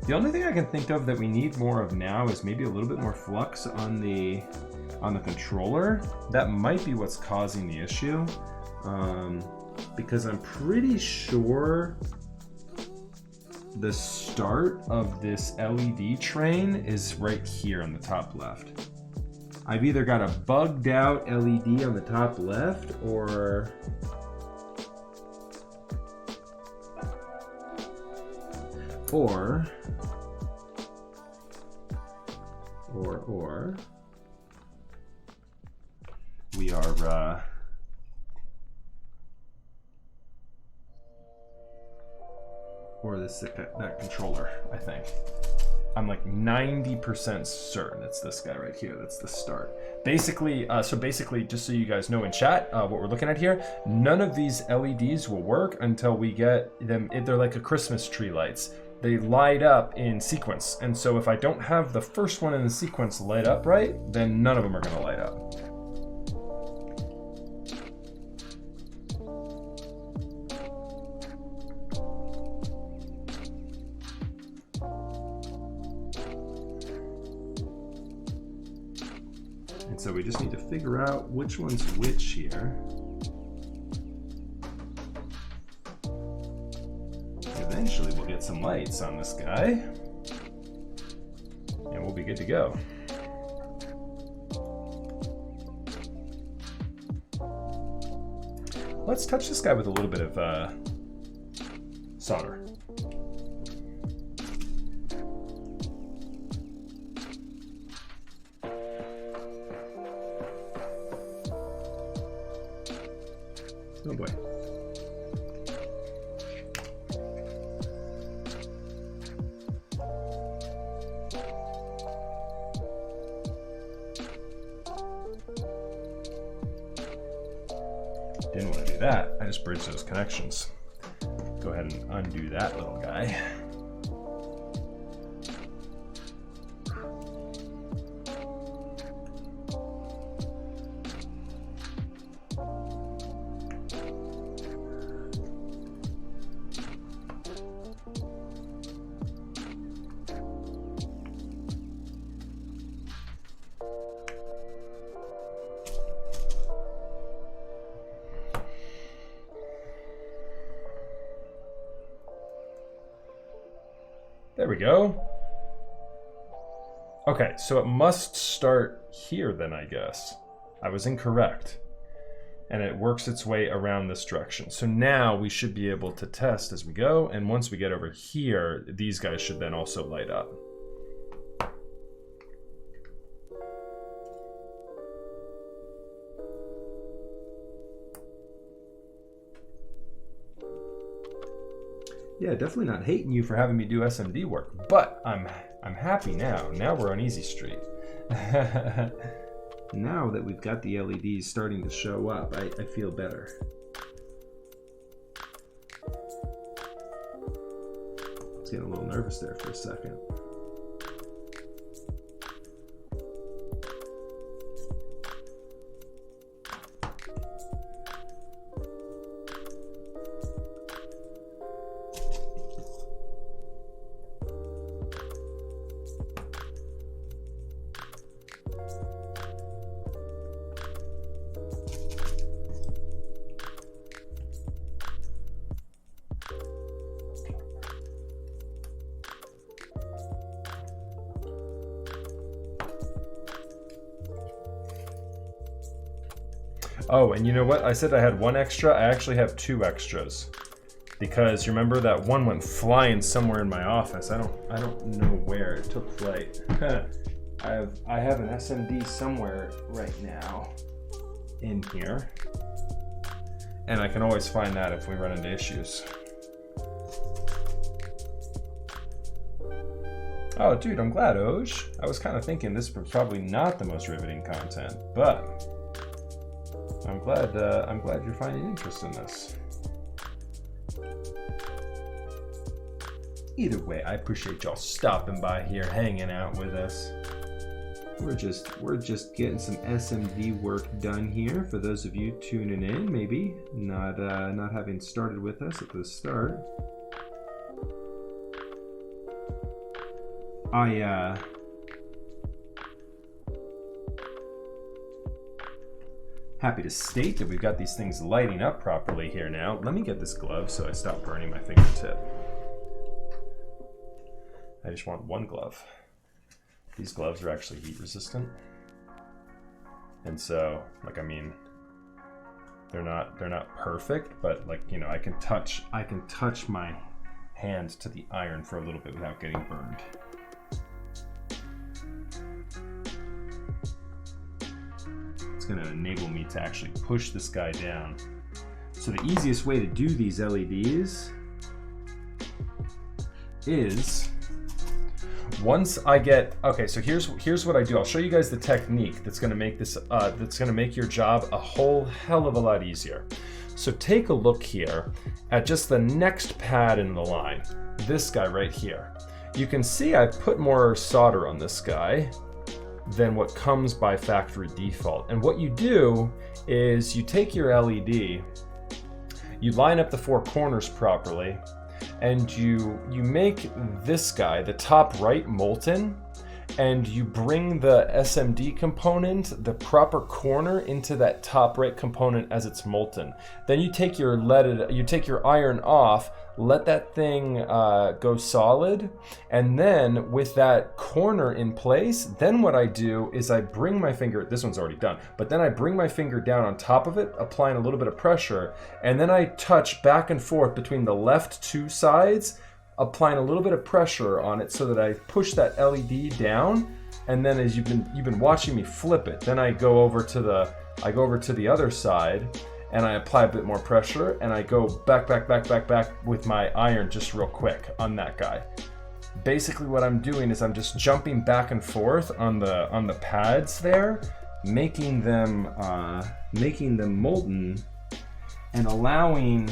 The only thing I can think of that we need more of now is maybe a little bit more flux on the controller. That might be what's causing the issue, because I'm pretty sure the start of this LED train is right here on the top left. I've either got a bugged out LED on the top left or we are or that controller, I think. I'm like 90% certain it's this guy right here. That's the start. Basically, so basically, just so you guys know in chat, what we're looking at here, none of these LEDs will work until we get them. They're like a Christmas tree lights. They light up in sequence. And so if I don't have the first one in the sequence light up right, then none of them are gonna light up. And so we just need to figure out which one's which here. Eventually we'll get some lights on this guy and we'll be good to go. Let's touch this guy with a little bit of solder. Oh boy. Didn't want to do that. I just bridged those connections. Go ahead and undo that little guy. There we go. Okay, so it must start here then, I guess. I was incorrect. And it works its way around this direction. So now we should be able to test as we go, and once we get over here, these guys should then also light up. Yeah, definitely not hating you for having me do SMD work, but I'm happy now. Now we're on easy street. Now that we've got the LEDs starting to show up, I feel better. I was getting a little nervous there for a second. Oh, and you know what? I said I had one extra. I actually have two extras. Because you remember that one went flying somewhere in my office. I don't know where it took flight. I have an SMD somewhere right now in here. And I can always find that if we run into issues. Oh, dude, I'm glad, Oj. I was kind of thinking this was probably not the most riveting content, but I'm glad you're finding interest in this. Either way, I appreciate y'all stopping by here, hanging out with us. We're just getting some SMD work done here. For those of you tuning in, maybe not having started with us at the start. Happy to state that we've got these things lighting up properly here now. Let me get this glove so I stop burning my fingertip. I just want one glove. These gloves are actually heat resistant. And so, like, I mean, they're not perfect, but like, you know, I can touch my hand to the iron for a little bit without getting burned. It's going to enable me to actually push this guy down. So the easiest way to do these LEDs is once I get, okay, so here's what I do. I'll show you guys the technique that's going to make this that's going to make your job a whole hell of a lot easier. So take a look here at just the next pad in the line, this guy right here. You can see I've put more solder on this guy than what comes by factory default. And what you do is you take your LED, you line up the four corners properly, and you make this guy, the top right, molten, and you bring the SMD component, the proper corner, into that top right component as it's molten. Then you take your iron off, let that thing go solid, and then with that corner in place, then what I do is I bring my finger, this one's already done, but then I bring my finger down on top of it, applying a little bit of pressure, and then I touch back and forth between the left two sides, applying a little bit of pressure on it so that I push that LED down, and then as you've been watching me flip it, then I go over to the other side, and I apply a bit more pressure, and I go back with my iron just real quick on that guy. Basically what I'm doing is I'm just jumping back and forth on the pads there, making them molten, and allowing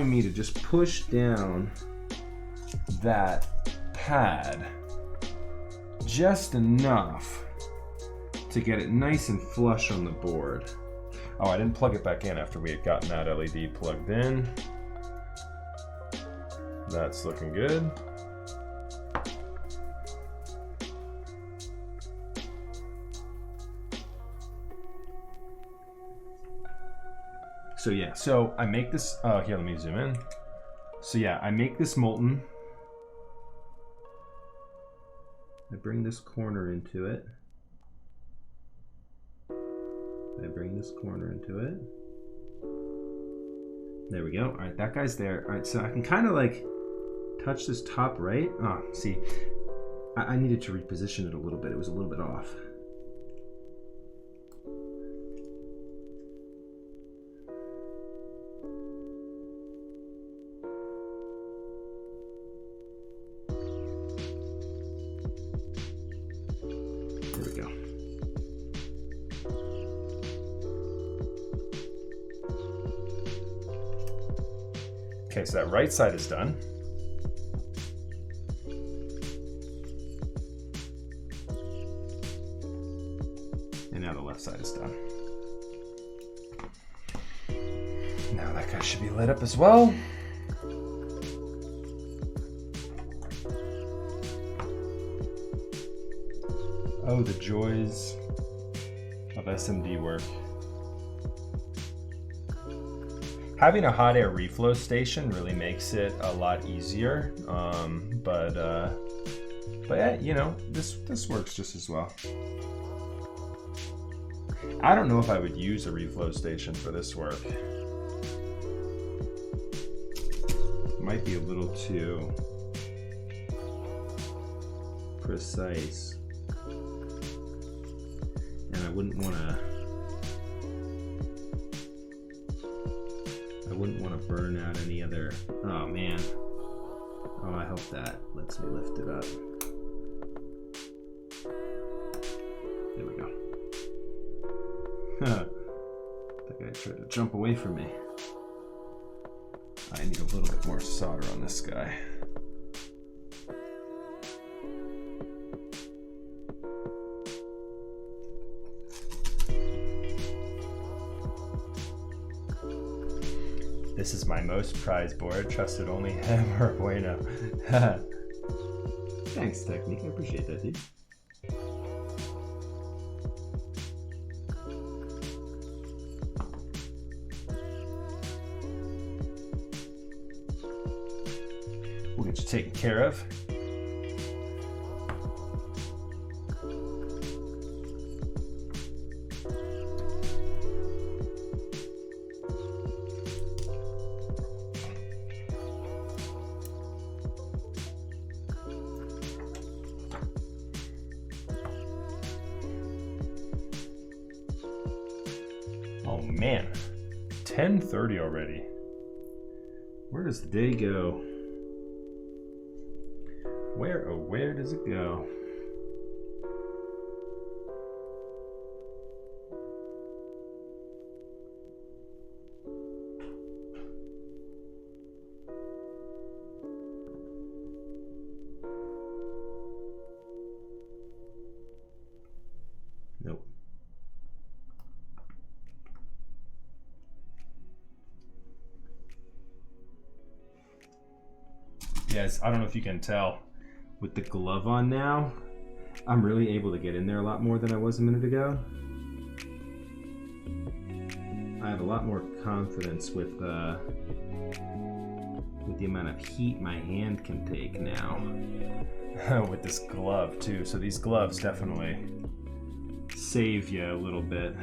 me to just push down that pad just enough to get it nice and flush on the board. Oh, I didn't plug it back in after we had gotten that LED plugged in. That's looking good. So yeah, so I make this, here, let me zoom in. So yeah, I make this molten. I bring this corner into it. I bring this corner into it. There we go. All right, that guy's there. All right, so I can kind of like touch this top right. Oh, see, I needed to reposition it a little bit. It was a little bit off. There we go. Okay, so that right side is done. And now the left side is done. Now that guy should be lit up as well. Oh, the joys of SMD work. Having a hot air reflow station really makes it a lot easier, but yeah, you know, this works just as well. I don't know if I would use a reflow station for this work. It might be a little too precise, and I wouldn't want to burn out any other. Oh man. Oh, I hope that lets me lift it up. There we go. That guy tried to jump away from me. I need a little bit more solder on this guy. This is my most prized board. Trusted only him or bueno.
Thanks, Technique. I appreciate that, dude.
We'll get you taken care of. Oh man, 10:30 already. Where does the day go? Where, oh where does it go? Nope. Yes, I don't know if you can tell. With the glove on now, I'm really able to get in there a lot more than I was a minute ago. I have a lot more confidence with the amount of heat my hand can take now. With this glove too, so these gloves definitely save you a little bit.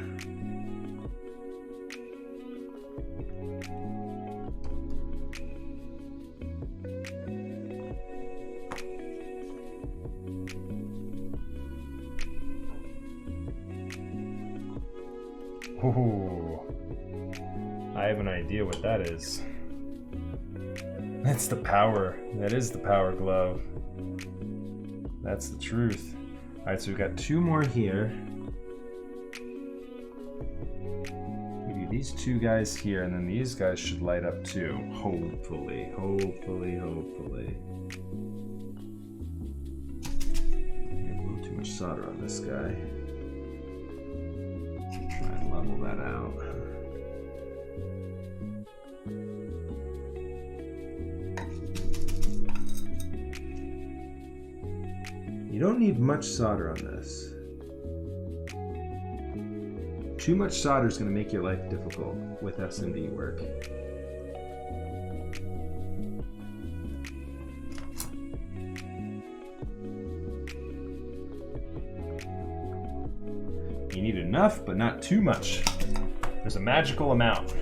Ooh, I have an idea what that is. That's the power. That is the power glove. That's the truth. All right, so we've got two more here. We do these two guys here, and then these guys should light up too. Hopefully, hopefully, hopefully. We have a little too much solder on this guy. Try and level that out. You don't need much solder on this. Too much solder is going to make your life difficult with SMD work. You need enough, but not too much. There's a magical amount.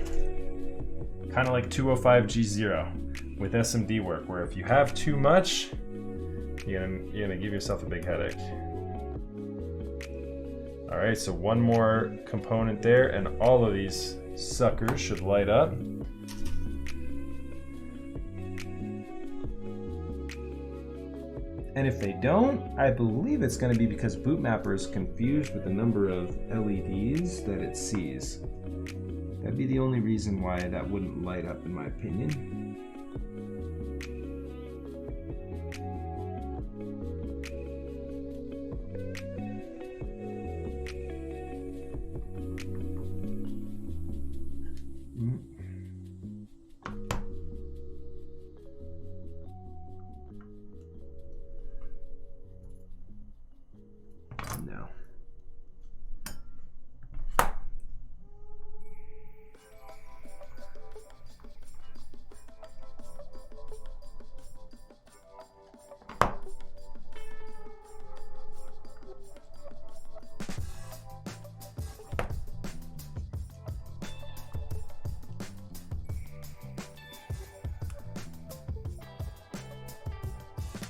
Kind of like 205G0 with SMD work, where if you have too much, you're gonna give yourself a big headache. All right, so one more component there, and all of these suckers should light up. And if they don't, I believe it's going to be because Bootmapper is confused with the number of LEDs that it sees. That'd be the only reason why that wouldn't light up, in my opinion. No.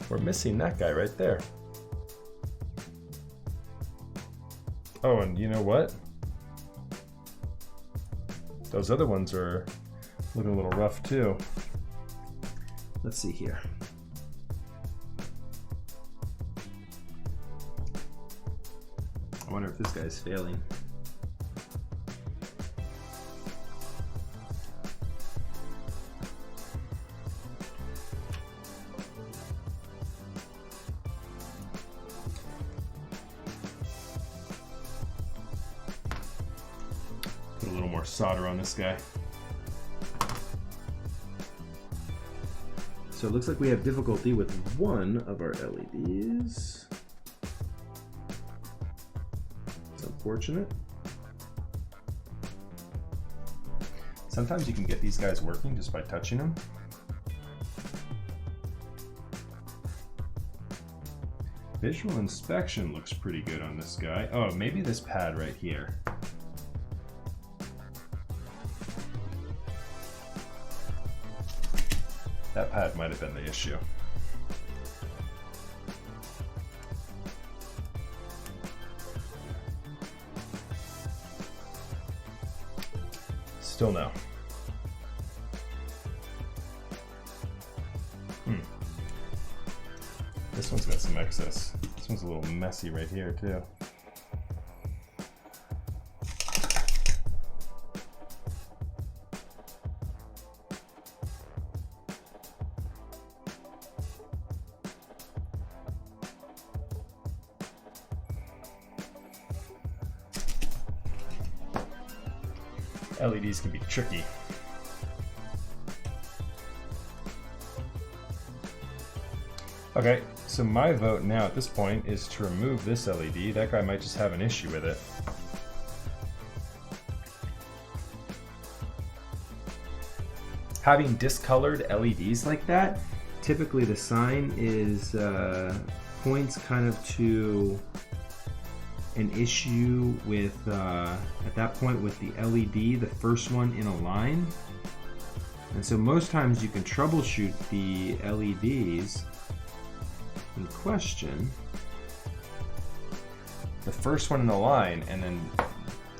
We're missing that guy right there. Oh, and you know what? Those other ones are looking a little rough too. Let's see here. I wonder if this guy's failing. Put a little more solder on this guy.
So it looks like we have difficulty with one of our LEDs. It's unfortunate.
Sometimes you can get these guys working just by touching them. Visual inspection looks pretty good on this guy. Oh, maybe this pad right here. That pad might have been the issue. Still no. This one's got some excess. This one's a little messy right here too. LEDs can be tricky. Okay, so my vote now at this point is to remove this LED. That guy might just have an issue with it.
Having discolored LEDs like that, typically the sign is points kind of to an issue with, at that point with the LED, the first one in a line. And so most times you can troubleshoot the LEDs in question.
The first one in the line, and then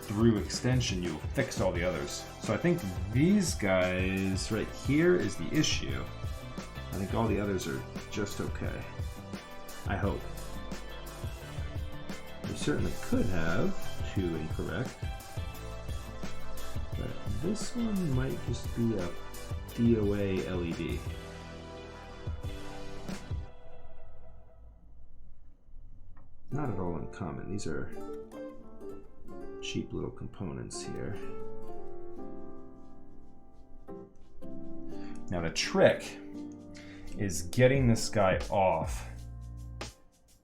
through extension you'll fix all the others.
So I think these guys right here is the issue. I think all the others are just okay. I hope. We certainly could have two incorrect. But this one might just be a DOA LED. Not at all uncommon. These are cheap little components here.
Now the trick is getting this guy off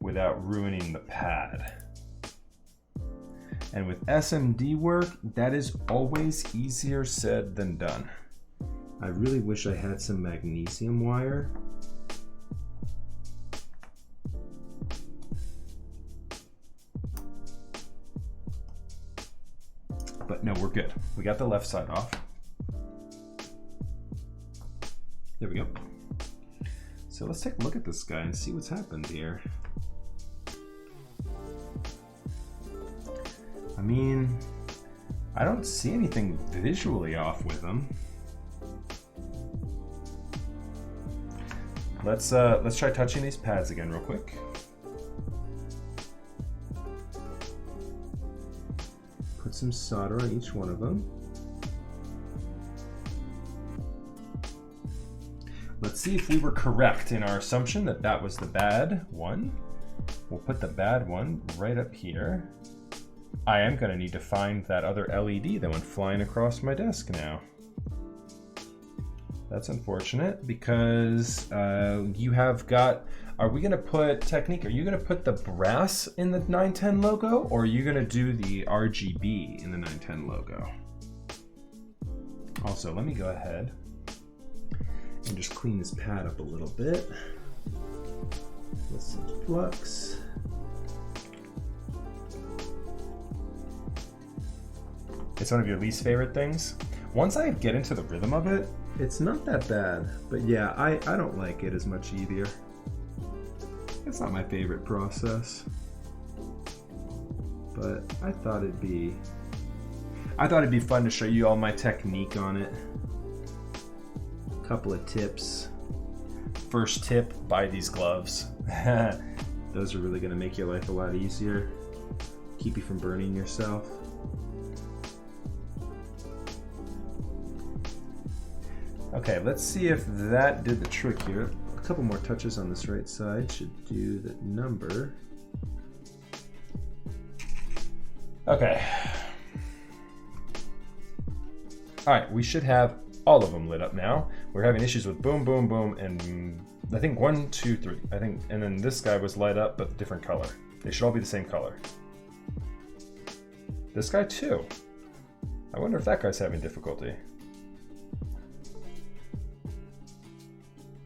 without ruining the pad. And with SMD work, that is always easier said than done.
I really wish I had some magnesium wire.
But no, we're good. We got the left side off.
There we go.
So let's take a look at this guy and see what's happened here. I mean, I don't see anything visually off with him. Let's try touching these pads again real quick.
Put some solder on each one of them.
Let's see if we were correct in our assumption that that was the bad one. We'll put the bad one right up here. I am going to need to find that other LED that went flying across my desk now. That's unfortunate because you have got... Are we going to put, Technique, are you going to put the brass in the 910 logo, or are you going to do the RGB in the 910 logo? Also, let me go ahead
and just clean this pad up a little bit with some flux.
It's one of your least favorite things. Once I get into the rhythm of it,
it's not that bad, but yeah, I don't like it as much either. It's not my favorite process, but I thought it'd be fun to show you all my technique on it. A couple of tips.
First tip, buy these gloves.
Those are really going to make your life a lot easier. Keep you from burning yourself. Okay, let's see if that did the trick here. A couple more touches on this right side should do the number.
Okay. All right, we should have all of them lit up now. We're having issues with boom, boom, boom, and I think 1, 2, 3. I think, and then this guy was light up, but different color. They should all be the same color. This guy too. I wonder if that guy's having difficulty.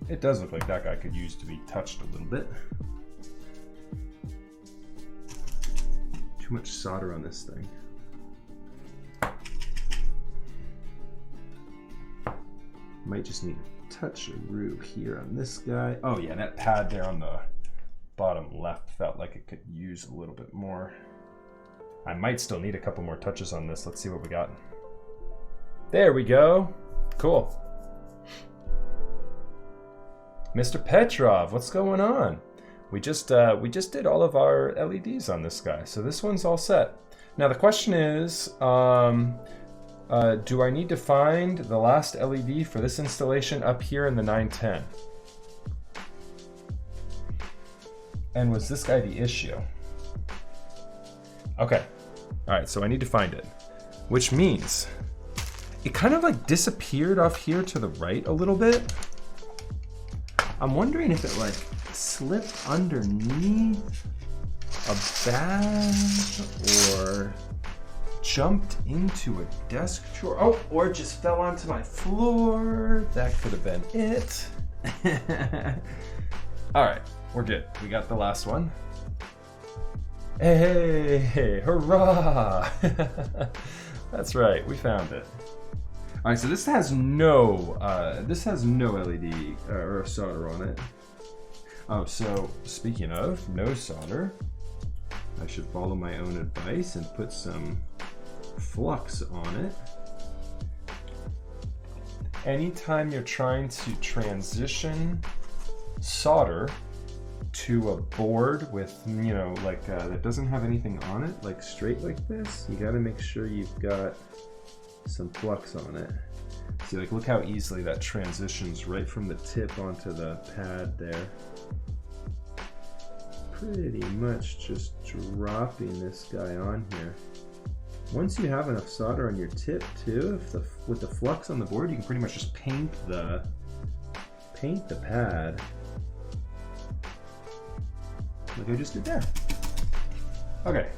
It does look like that guy could use to be touched a little bit. Too much solder on this thing. Might just need a touch of roux here on this guy. Oh yeah, that pad there on the bottom left felt like it could use a little bit more. I might still need a couple more touches on this. Let's see what we got. There we go. Cool. Mr. Petrov, what's going on? We just did all of our LEDs on this guy, so this one's all set. Now the question is, do I need to find the last LED for this installation up here in the 910? And was this guy the issue? Okay, all right, so I need to find it, which means it kind of like disappeared off here to the right a little bit. I'm wondering if it like slipped underneath a bag or jumped into a desk drawer. Oh, or just fell onto my floor. That could have been it. All right, we're good. We got the last one. Hey, hurrah! That's right, we found it. All right, so this has no LED or solder on it. Oh, so speaking of no solder, I should follow my own advice and put some flux on it. Anytime you're trying to transition solder to a board with, you know, like that doesn't have anything on it, like straight like this, you got to make sure you've got some flux on it. See, like, look how easily that transitions right from the tip onto the pad there. Pretty much just dropping this guy on here. Once you have enough solder on your tip too, with the flux on the board, you can pretty much just paint the pad. Like I just did there. Okay.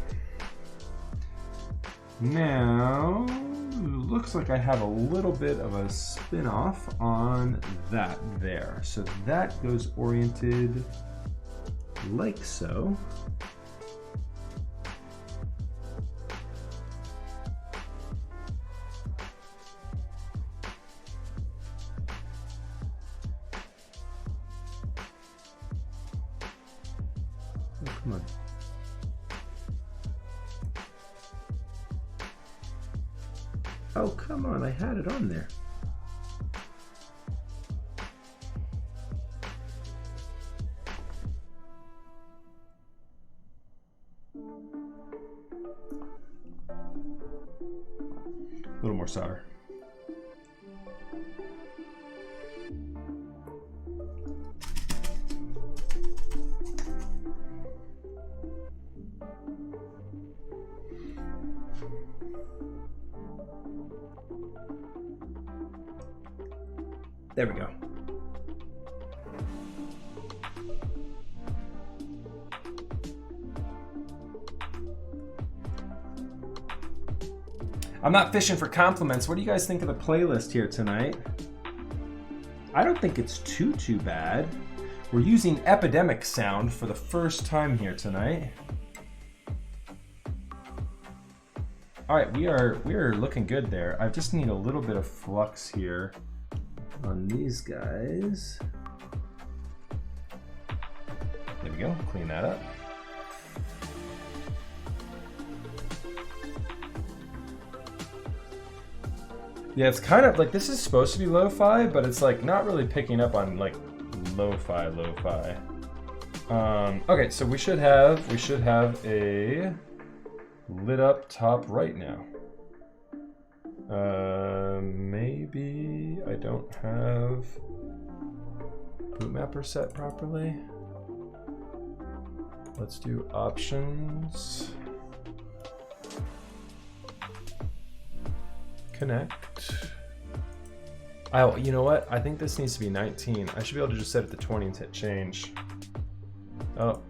Now, looks like I have a little bit of a spin off on that there. So that goes oriented like so. Oh, come on. Oh, come on, I had it on there. A little more solder. There we go. I'm not fishing for compliments. What do you guys think of the playlist here tonight? I don't think it's too bad. We're using Epidemic sound for the first time here tonight. All right, we are looking good there. I just need a little bit of flux here on these guys. There we go, clean that up. Yeah, it's kind of like, this is supposed to be lo-fi, but it's like not really picking up on like lo-fi. Okay, so we should have a lit up top right now. Maybe I don't have boot mapper set properly. Let's do options. Connect. Oh, you know what? I think this needs to be 19. I should be able to just set it to 20 and hit change. Oh,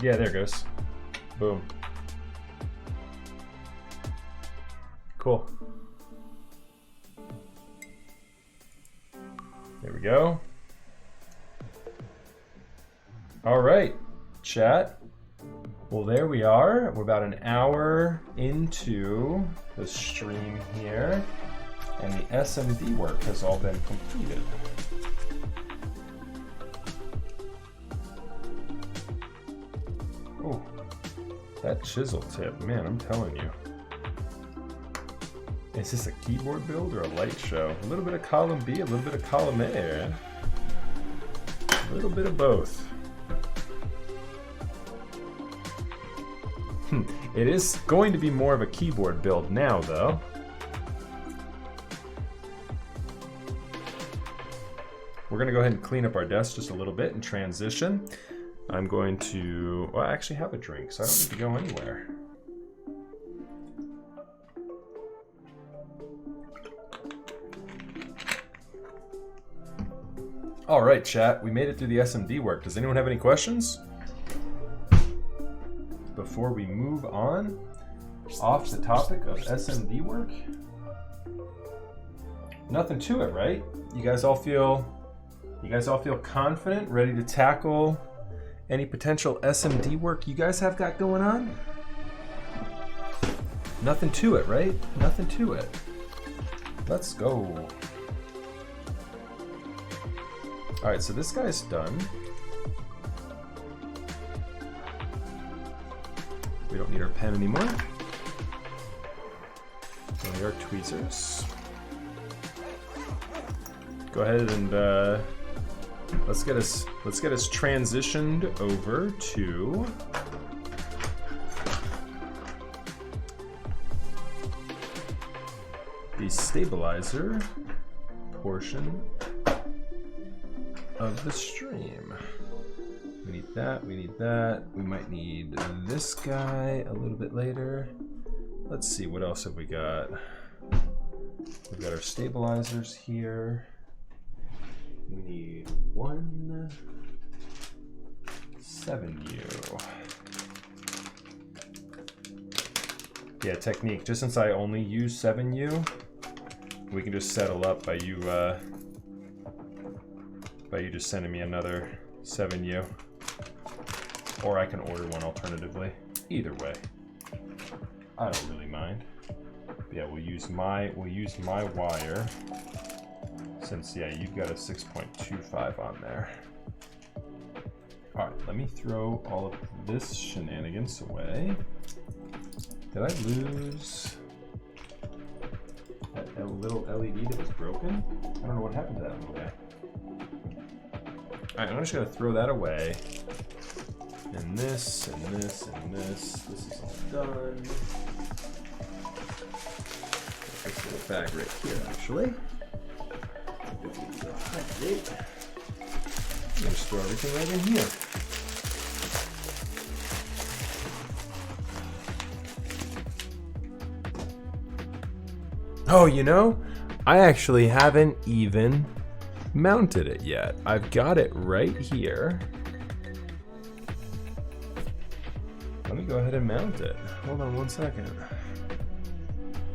yeah, there it goes. Boom. Cool. There we go. All right, chat. Well, there we are. We're about an hour into the stream here, and the SMD work has all been completed. Oh, that chisel tip, man, I'm telling you. Is this a keyboard build or a light show? A little bit of column B, a little bit of column A, man. A little bit of both. It is going to be more of a keyboard build now, though. We're going to go ahead and clean up our desk just a little bit and transition. I'm going to, well, I actually have a drink, so I don't need to go anywhere. All right, chat, we made it through the SMD work. Does anyone have any questions? Before we move on off the topic of SMD work? Nothing to it, right? You guys all feel confident, ready to tackle any potential SMD work you guys have got going on? Nothing to it, right? Nothing to it. Let's go. All right, so this guy's done. We don't need our pen anymore. Only our tweezers. Go ahead and let's get us transitioned over to the stabilizer portion of the stream. We need that, we need that. We might need this guy a little bit later. Let's see, what else have we got? We've got our stabilizers here. We need one 7U. Yeah, technique. Just since I only use 7U, we can just settle up by you just sending me another 7U. Or I can order one alternatively. Either way, I don't really mind. But yeah, we'll use my wire. Since yeah, you've got a 6.25 on there. All right, let me throw all of this shenanigans away. Did I lose that little LED that was broken? I don't know what happened to that little guy. All right, I'm just gonna throw that away. And this, and this, and this. This is all done. Fix the bag right here, actually. Just throw everything right in here. Oh, you know, I actually haven't even mounted it yet. I've got it right here. Let me go ahead and mount it. Hold on one second.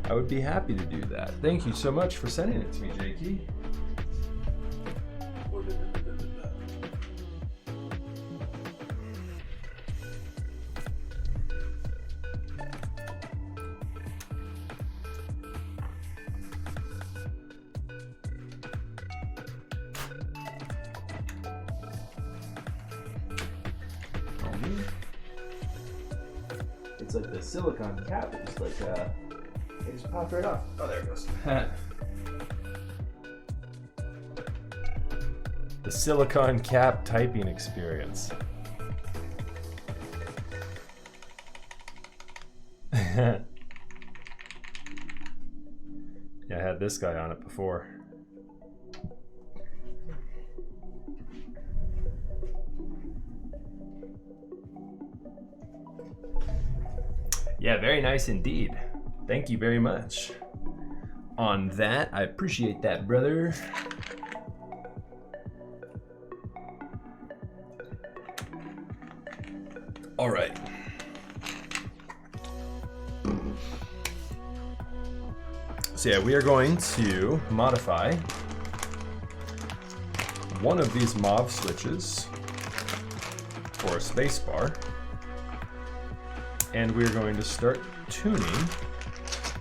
I would be happy to do that. Thank you so much for sending it to me, Jakey.
It's like the silicone cap. It's like it just popped right off. Oh, there it goes.
The silicone cap typing experience. Yeah, I had this guy on it before. Yeah, very nice indeed. Thank you very much. on that. I appreciate that, brother. All right. So yeah, we are going to modify one of these Mauve switches for a spacebar, and we're going to start tuning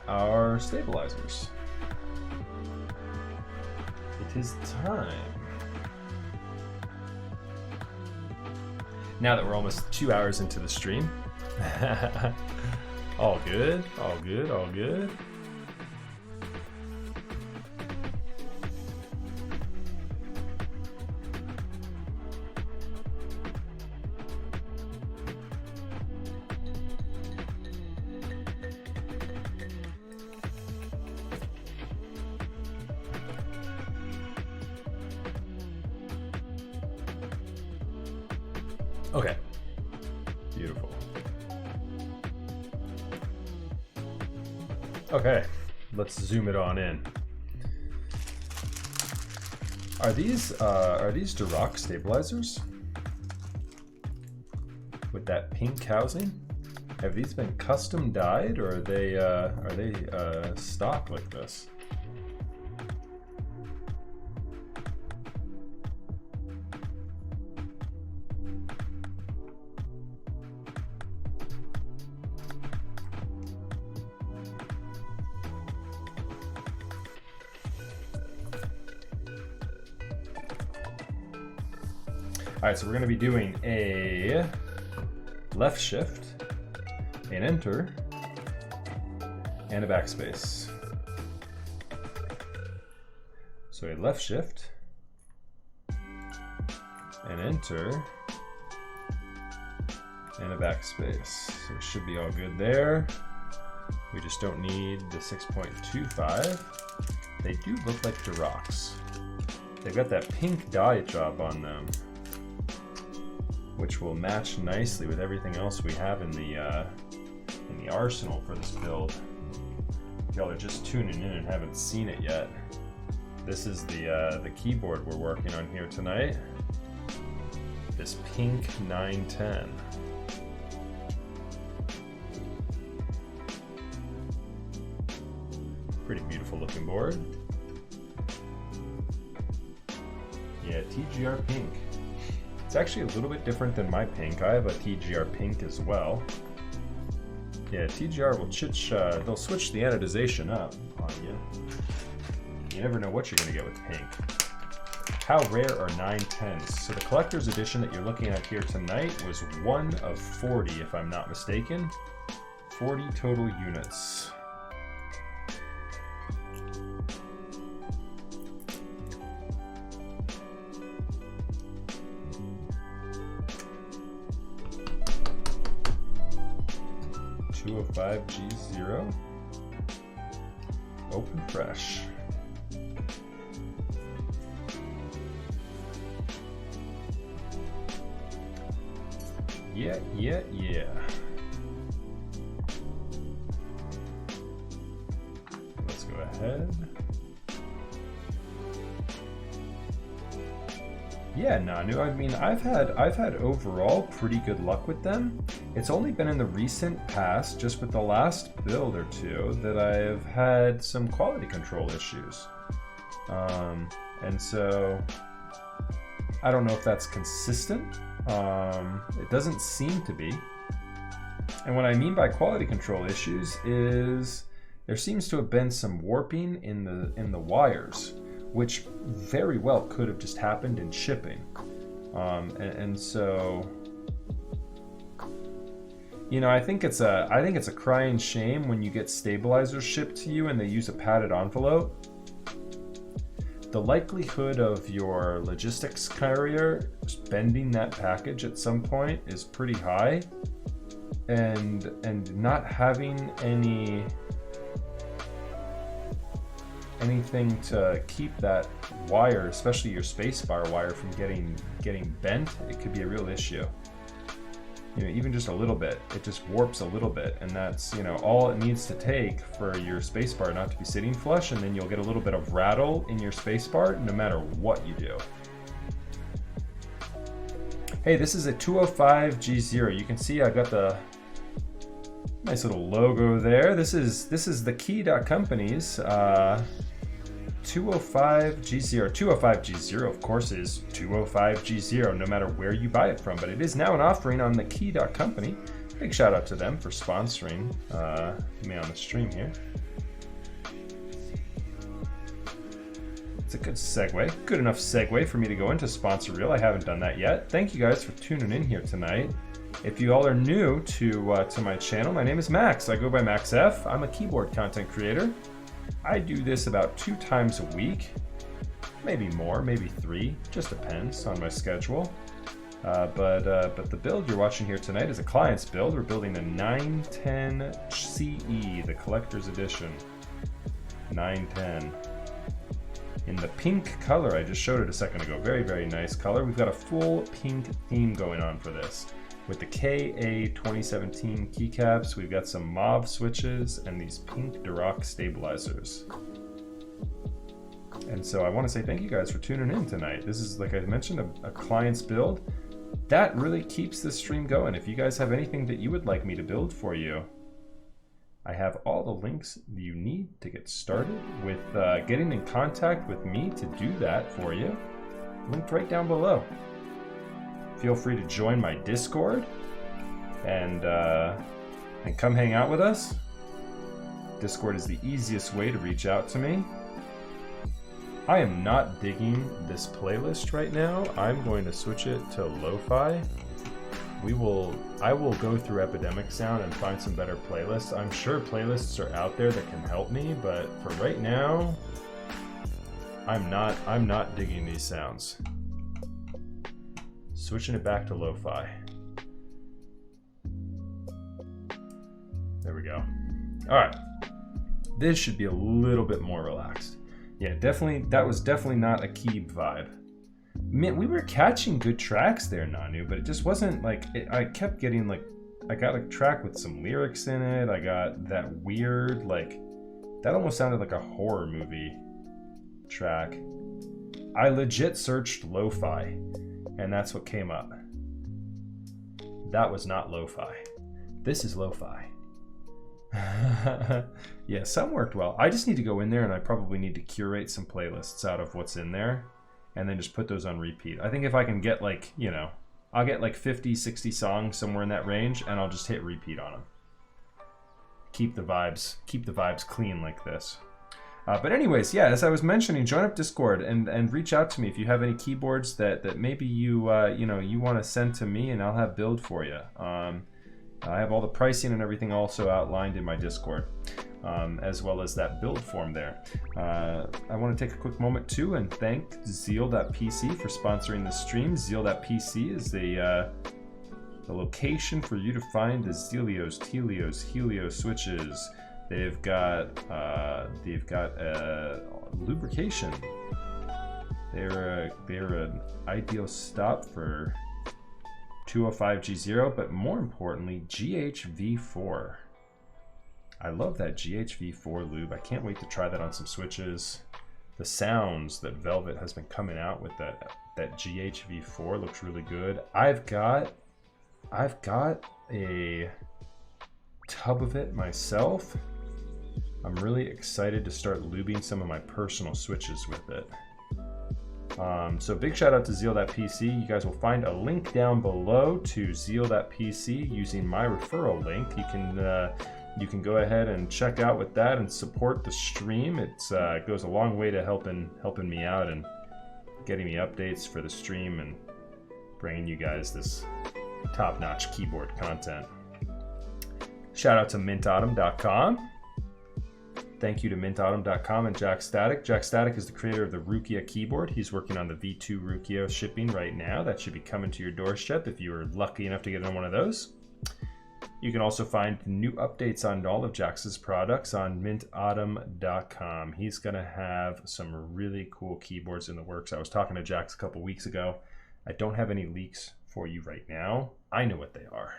our stabilizers. It is time. Now that we're almost 2 hours into the stream. All good, all good, all good. Okay. Beautiful. Okay, let's zoom it on in. Are these Duroc stabilizers? With that pink housing? Have these been custom dyed, or are they stock like this? All right, so we're going to be doing a left shift, an enter, and a backspace. So a left shift, an enter, and a backspace. So it should be all good there. We just don't need the 6.25. They do look like Durocs. They've got that pink dye job on them, which will match nicely with everything else we have in the arsenal for this build. If y'all are just tuning in and haven't seen it yet, this is the keyboard we're working on here tonight. This pink 910. Pretty beautiful looking board. Yeah, TGR pink. It's actually a little bit different than my pink. I have a TGR pink as well. Yeah, TGR will they'll switch the anodization up on you. You never know what you're gonna get with pink. How rare are 910s? So the collector's edition that you're looking at here tonight was 1 of 40, if I'm not mistaken. 40 total units. G0 open fresh. Yeah. Let's go ahead. Yeah, Nanu, I mean, I've had overall pretty good luck with them. It's only been in the recent past, just with the last build or two, that I've had some quality control issues. And so I don't know if that's consistent. It doesn't seem to be. And what I mean by quality control issues is there seems to have been some warping in the wires, which very well could have just happened in shipping. And so, you know, I think it's a crying shame when you get stabilizers shipped to you and they use a padded envelope. The likelihood of your logistics carrier bending that package at some point is pretty high, and not having anything to keep that wire, especially your spacebar wire, from getting bent, it could be a real issue. you know, even just a little bit, it just warps a little bit, and that's, you know, all it needs to take for your spacebar not to be sitting flush, and then you'll get a little bit of rattle in your spacebar no matter what you do. Hey, this is a 205 G0. You can see I got the nice little logo there. This is the Key.Company's 205 G0. 205 G0, of course, is 205 G0 no matter where you buy it from, but it is now an offering on the Key.Company. Big shout out to them for sponsoring me on the stream here. It's a good segue, good enough segue for me to go into sponsor reel. I haven't done that yet. Thank you guys for tuning in here tonight. If you all are new to my channel, my name is Max. I go by Max F. I'm a keyboard content creator. I do this about 2 times a week, maybe more, maybe 3, just depends on my schedule. But the build you're watching here tonight is a client's build. We're building a 910 CE, the collector's edition. 910. In the pink color, I just showed it a second ago. Very, very nice color. We've got a full pink theme going on for this. With the KA 2017 keycaps, we've got some Mauve switches and these pink Duroc stabilizers. And so I want to say thank you guys for tuning in tonight. This is, like I mentioned, a client's build. That really keeps the stream going. If you guys have anything that you would like me to build for you, I have all the links you need to get started with getting in contact with me to do that for you. Linked right down below. Feel free to join my Discord and come hang out with us. Discord is the easiest way to reach out to me. I am not digging this playlist right now. I'm going to switch it to lo-fi. I will go through Epidemic Sound and find some better playlists. I'm sure playlists are out there that can help me, but for right now, I'm not digging these sounds. Switching it back to lo-fi. There we go. All right. This should be a little bit more relaxed. Yeah, definitely. That was definitely not a key vibe. Man, we were catching good tracks there, Nanu, but it just wasn't like, I kept getting like, I got a track with some lyrics in it. I got that weird, like, that almost sounded like a horror movie track. I legit searched lo-fi, and that's what came up. That was not lo-fi. This is lo-fi. Yeah, some worked well. I just need to go in there and I probably need to curate some playlists out of what's in there and then just put those on repeat. I think if I can get like, you know, I'll get like 50, 60 songs somewhere in that range and I'll just hit repeat on them. Keep the vibes clean like this. But anyways, yeah, as I was mentioning, join up Discord and reach out to me if you have any keyboards that maybe you want to send to me, and I'll have build for you. I have all the pricing and everything also outlined in my Discord, as well as that build form there. I want to take a quick moment too and thank Zeal.pc for sponsoring the stream. Zeal.pc is the location for you to find the Zelios, Telios, Helios switches. They've got lubrication. They're an ideal stop for 205 G0, but more importantly, GHV4. I love that GHV4 lube. I can't wait to try that on some switches. The sounds that Velvet has been coming out with that GHV4 looks really good. I've got a tub of it myself. I'm really excited to start lubing some of my personal switches with it. So big shout out to Zeal.pc. You guys will find a link down below to Zeal.pc using my referral link. You can go ahead and check out with that and support the stream. It goes a long way to helping me out and getting me updates for the stream and bringing you guys this top-notch keyboard content. Shout out to mintautumn.com. Thank you to mintautumn.com and Jack Static. Jack Static is the creator of the Rukia keyboard. He's working on the V2 Rukia shipping right now. That should be coming to your doorstep if you were lucky enough to get on one of those. You can also find new updates on all of Jax's products on mintautumn.com. He's going to have some really cool keyboards in the works. I was talking to Jax a couple weeks ago. I don't have any leaks for you right now. I know what they are.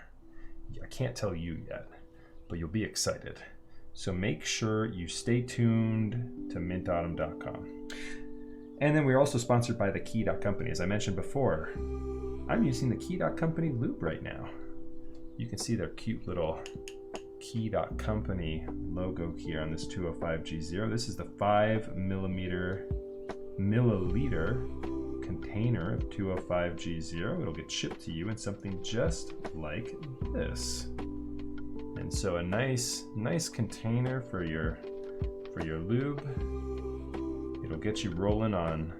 I can't tell you yet, but you'll be excited. So make sure you stay tuned to mintautumn.com. And then we're also sponsored by the Key.company. As I mentioned before, I'm using the Key.company lube right now. You can see their cute little Key.company logo here on this 205G0. This is the 5 milliliter container of 205G0. It'll get shipped to you in something just like this. And so a nice container for your lube. It'll get you rolling on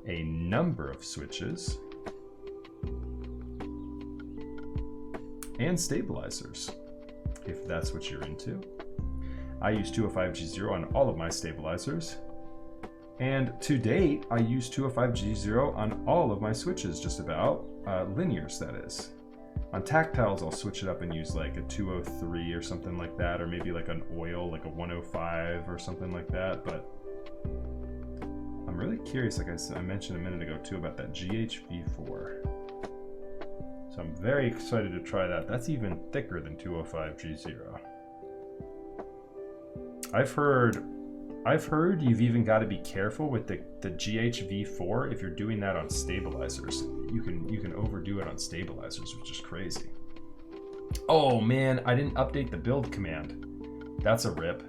a number of switches and stabilizers, if that's what you're into. I use 205G0 on all of my stabilizers. And to date, I use 205G0 on all of my switches, just about, linears that is. On tactiles, I'll switch it up and use like a 203 or something like that, or maybe like an oil, like a 105 or something like that. But I'm really curious, like I mentioned a minute ago too, about that GHV4. So I'm very excited to try that. That's even thicker than 205G0. I've heard you've even got to be careful with the GHV4 if you're doing that on stabilizers. You can overdo it on stabilizers, which is crazy. Oh man, I didn't update the build command. That's a rip.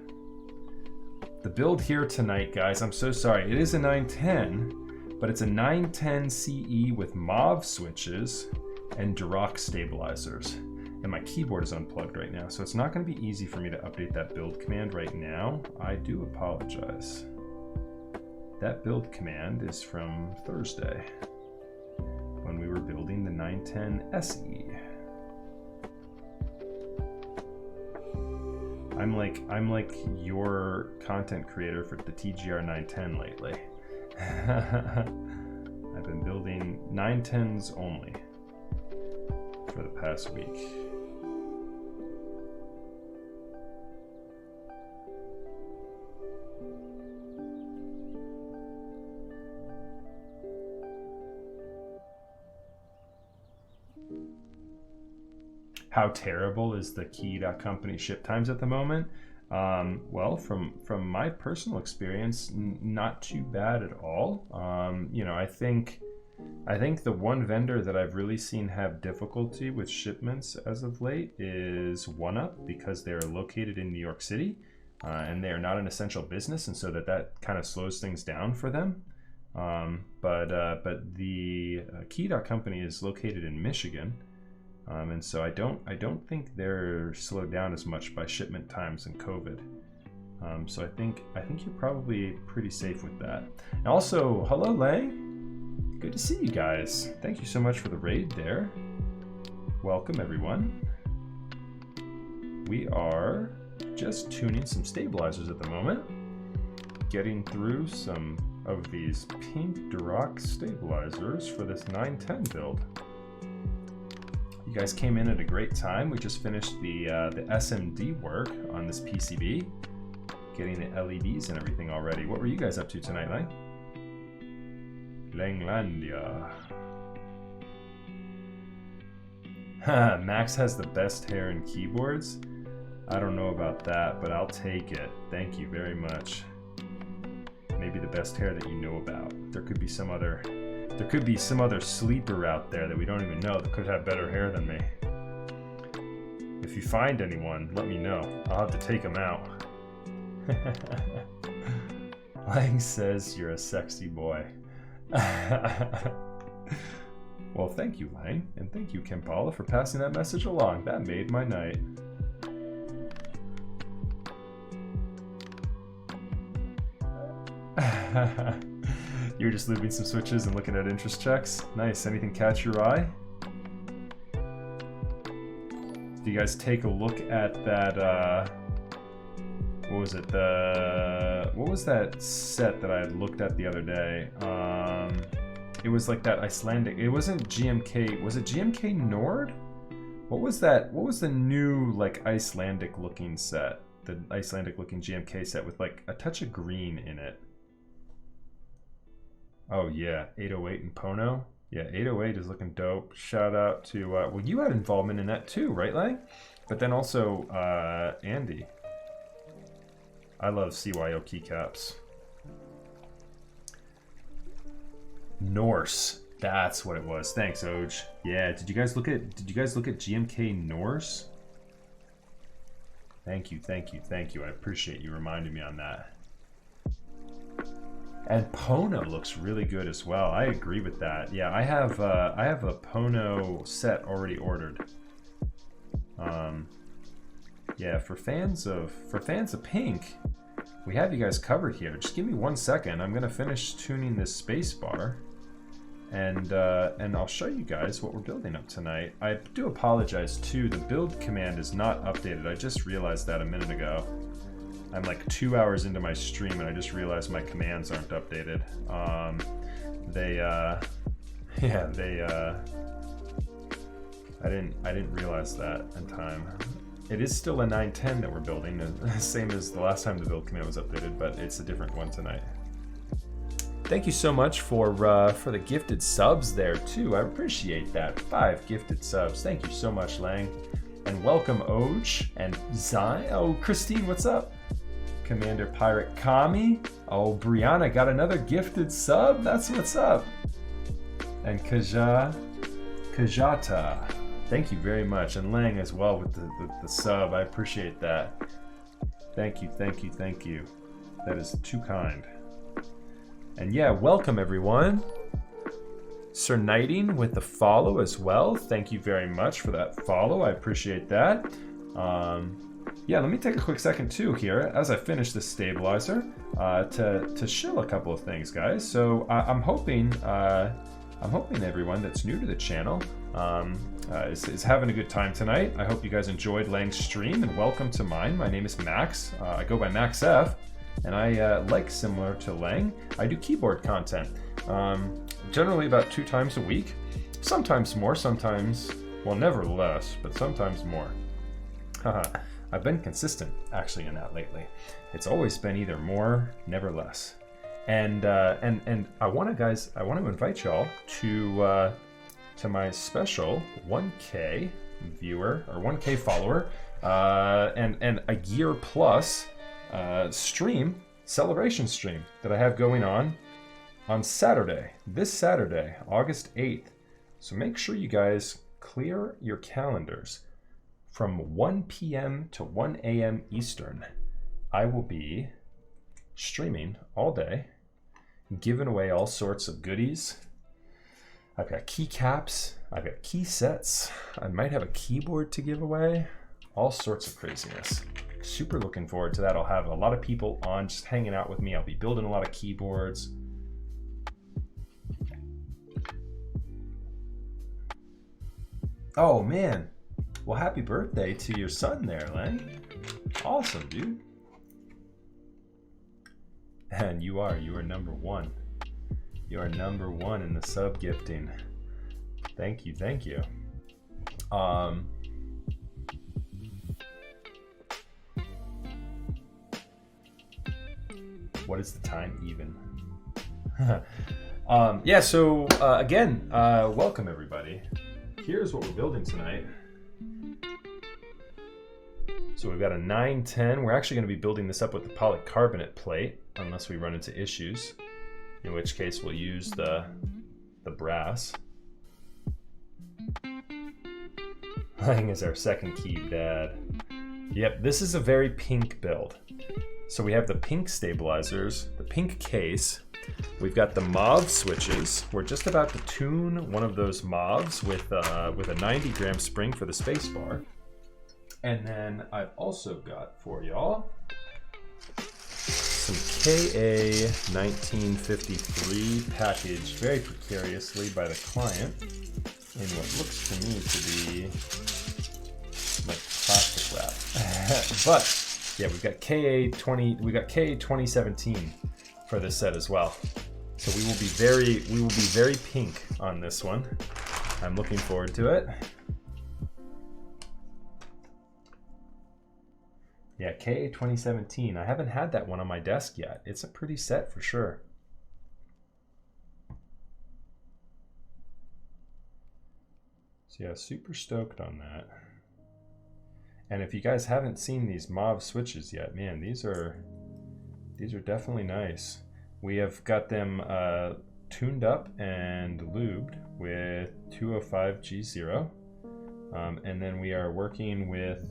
The build here tonight, guys, I'm so sorry. It is a 910, but it's a 910 CE with Mauve switches and Duroc stabilizers. And my keyboard is unplugged right now, so it's not going to be easy for me to update that build command right now. I do apologize. That build command is from Thursday when we were building the 910 SE. I'm like your content creator for the TGR 910 lately. I've been building 910s only for the past week. How terrible is the Key.company ship times at the moment? Well, from my personal experience, not too bad at all. You know, I think the one vendor that I've really seen have difficulty with shipments as of late is OneUp, because they're located in New York City and they are not an essential business, and so that kind of slows things down for them. But the Key.company is located in Michigan. And so I don't think they're slowed down as much by shipment times and COVID. So I think you're probably pretty safe with that. And also, hello Lang, good to see you guys. Thank you so much for the raid there. Welcome everyone. We are just tuning some stabilizers at the moment, getting through some of these pink Duroc stabilizers for this 910 build. You guys came in at a great time. We just finished the SMD work on this PCB, getting the LEDs and everything already. What were you guys up to tonight, Lang? Langlandia. Max has the best hair in keyboards. I don't know about that, but I'll take it. Thank you very much. Maybe the best hair that you know about. There could be some other sleeper out there that we don't even know that could have better hair than me. If you find anyone, let me know. I'll have to take them out. Lang says you're a sexy boy. Well, thank you, Lang, and thank you, Kimpala, for passing that message along. That made my night. You're just lubing some switches and looking at interest checks. Nice. Anything catch your eye? Do you guys take a look at that? What was it? What was that set that I had looked at the other day? It was like that Icelandic. It wasn't GMK. Was it GMK Nord? What was that? What was the new like Icelandic looking set? The Icelandic looking GMK set with like a touch of green in it. Oh yeah, 808 and Pono. Yeah, 808 is looking dope. Shout out to, well, you had involvement in that too, right, Lang? But then also, Andy. I love CYO keycaps. Norse. That's what it was. Thanks, Oj. Yeah, did you guys look at GMK Norse? Thank you, thank you, thank you. I appreciate you reminding me on that. And Pono looks really good as well. I agree with that. Yeah, I have a Pono set already ordered. Yeah, for fans of Pink, we have you guys covered here. Just give me 1 second. I'm gonna finish tuning this space bar, and I'll show you guys what we're building up tonight. I do apologize too. The build command is not updated. I just realized that a minute ago. I'm like 2 hours into my stream and I just realized my commands aren't updated. I didn't realize that in time. It is still a 910 that we're building, same as the last time the build command was updated, but it's a different one tonight. Thank you so much for the gifted subs there too. I appreciate that. 5 gifted subs. Thank you so much, Lang. And welcome, Oj and Zai. Oh, Christine, what's up? Commander Pirate Kami. Oh, Brianna got another gifted sub. That's what's up. And Kajata. Thank you very much. And Lang as well with the sub. I appreciate that. Thank you, thank you, thank you. That is too kind. And yeah, welcome everyone. Sir Knighting with the follow as well. Thank you very much for that follow. I appreciate that. Yeah, let me take a quick second too here as I finish this stabilizer to shill a couple of things, guys. So I'm hoping everyone that's new to the channel is having a good time tonight. I hope you guys enjoyed Lang's stream, and welcome to mine. My name is Max. I go by Max F, and I like, similar to Lang, I do keyboard content. Generally about 2 times a week, sometimes more, sometimes, well, never less, but sometimes more. Haha. I've been consistent actually in that lately. It's always been either more, never less. And I want to invite y'all to my special 1K viewer or 1K follower and a year plus celebration stream that I have going on Saturday, this Saturday, August 8th. So make sure you guys clear your calendars. From 1 p.m. to 1 a.m. Eastern, I will be streaming all day, giving away all sorts of goodies. I've got keycaps, I've got key sets, I might have a keyboard to give away, all sorts of craziness. Super looking forward to that. I'll have a lot of people on just hanging out with me. I'll be building a lot of keyboards. Oh man. Well, happy birthday to your son there, Lang. Awesome, dude. And you are number 1. You are number 1 in the sub gifting. Thank you, thank you. What is the time even? Yeah, so again, welcome everybody. Here's what we're building tonight. So we've got a 910. We're actually going to be building this up with the polycarbonate plate, unless we run into issues, in which case we'll use the brass. Lang is our second key dad. Yep, this is a very pink build. So we have the pink stabilizers, the pink case. We've got the Mauve switches. We're just about to tune one of those Mauves with a 90 gram spring for the space bar. And then I've also got for y'all some KA 1953 packaged very precariously by the client in what looks to me to be like plastic wrap. But yeah, we've got KA 2017 for this set as well. So we will be very pink on this one. I'm looking forward to it. Yeah, KA 2017. I haven't had that one on my desk yet. It's a pretty set for sure. So yeah, super stoked on that. And if you guys haven't seen these Mauve switches yet, man, these are definitely nice. We have got them tuned up and lubed with 205 G0. And then we are working with,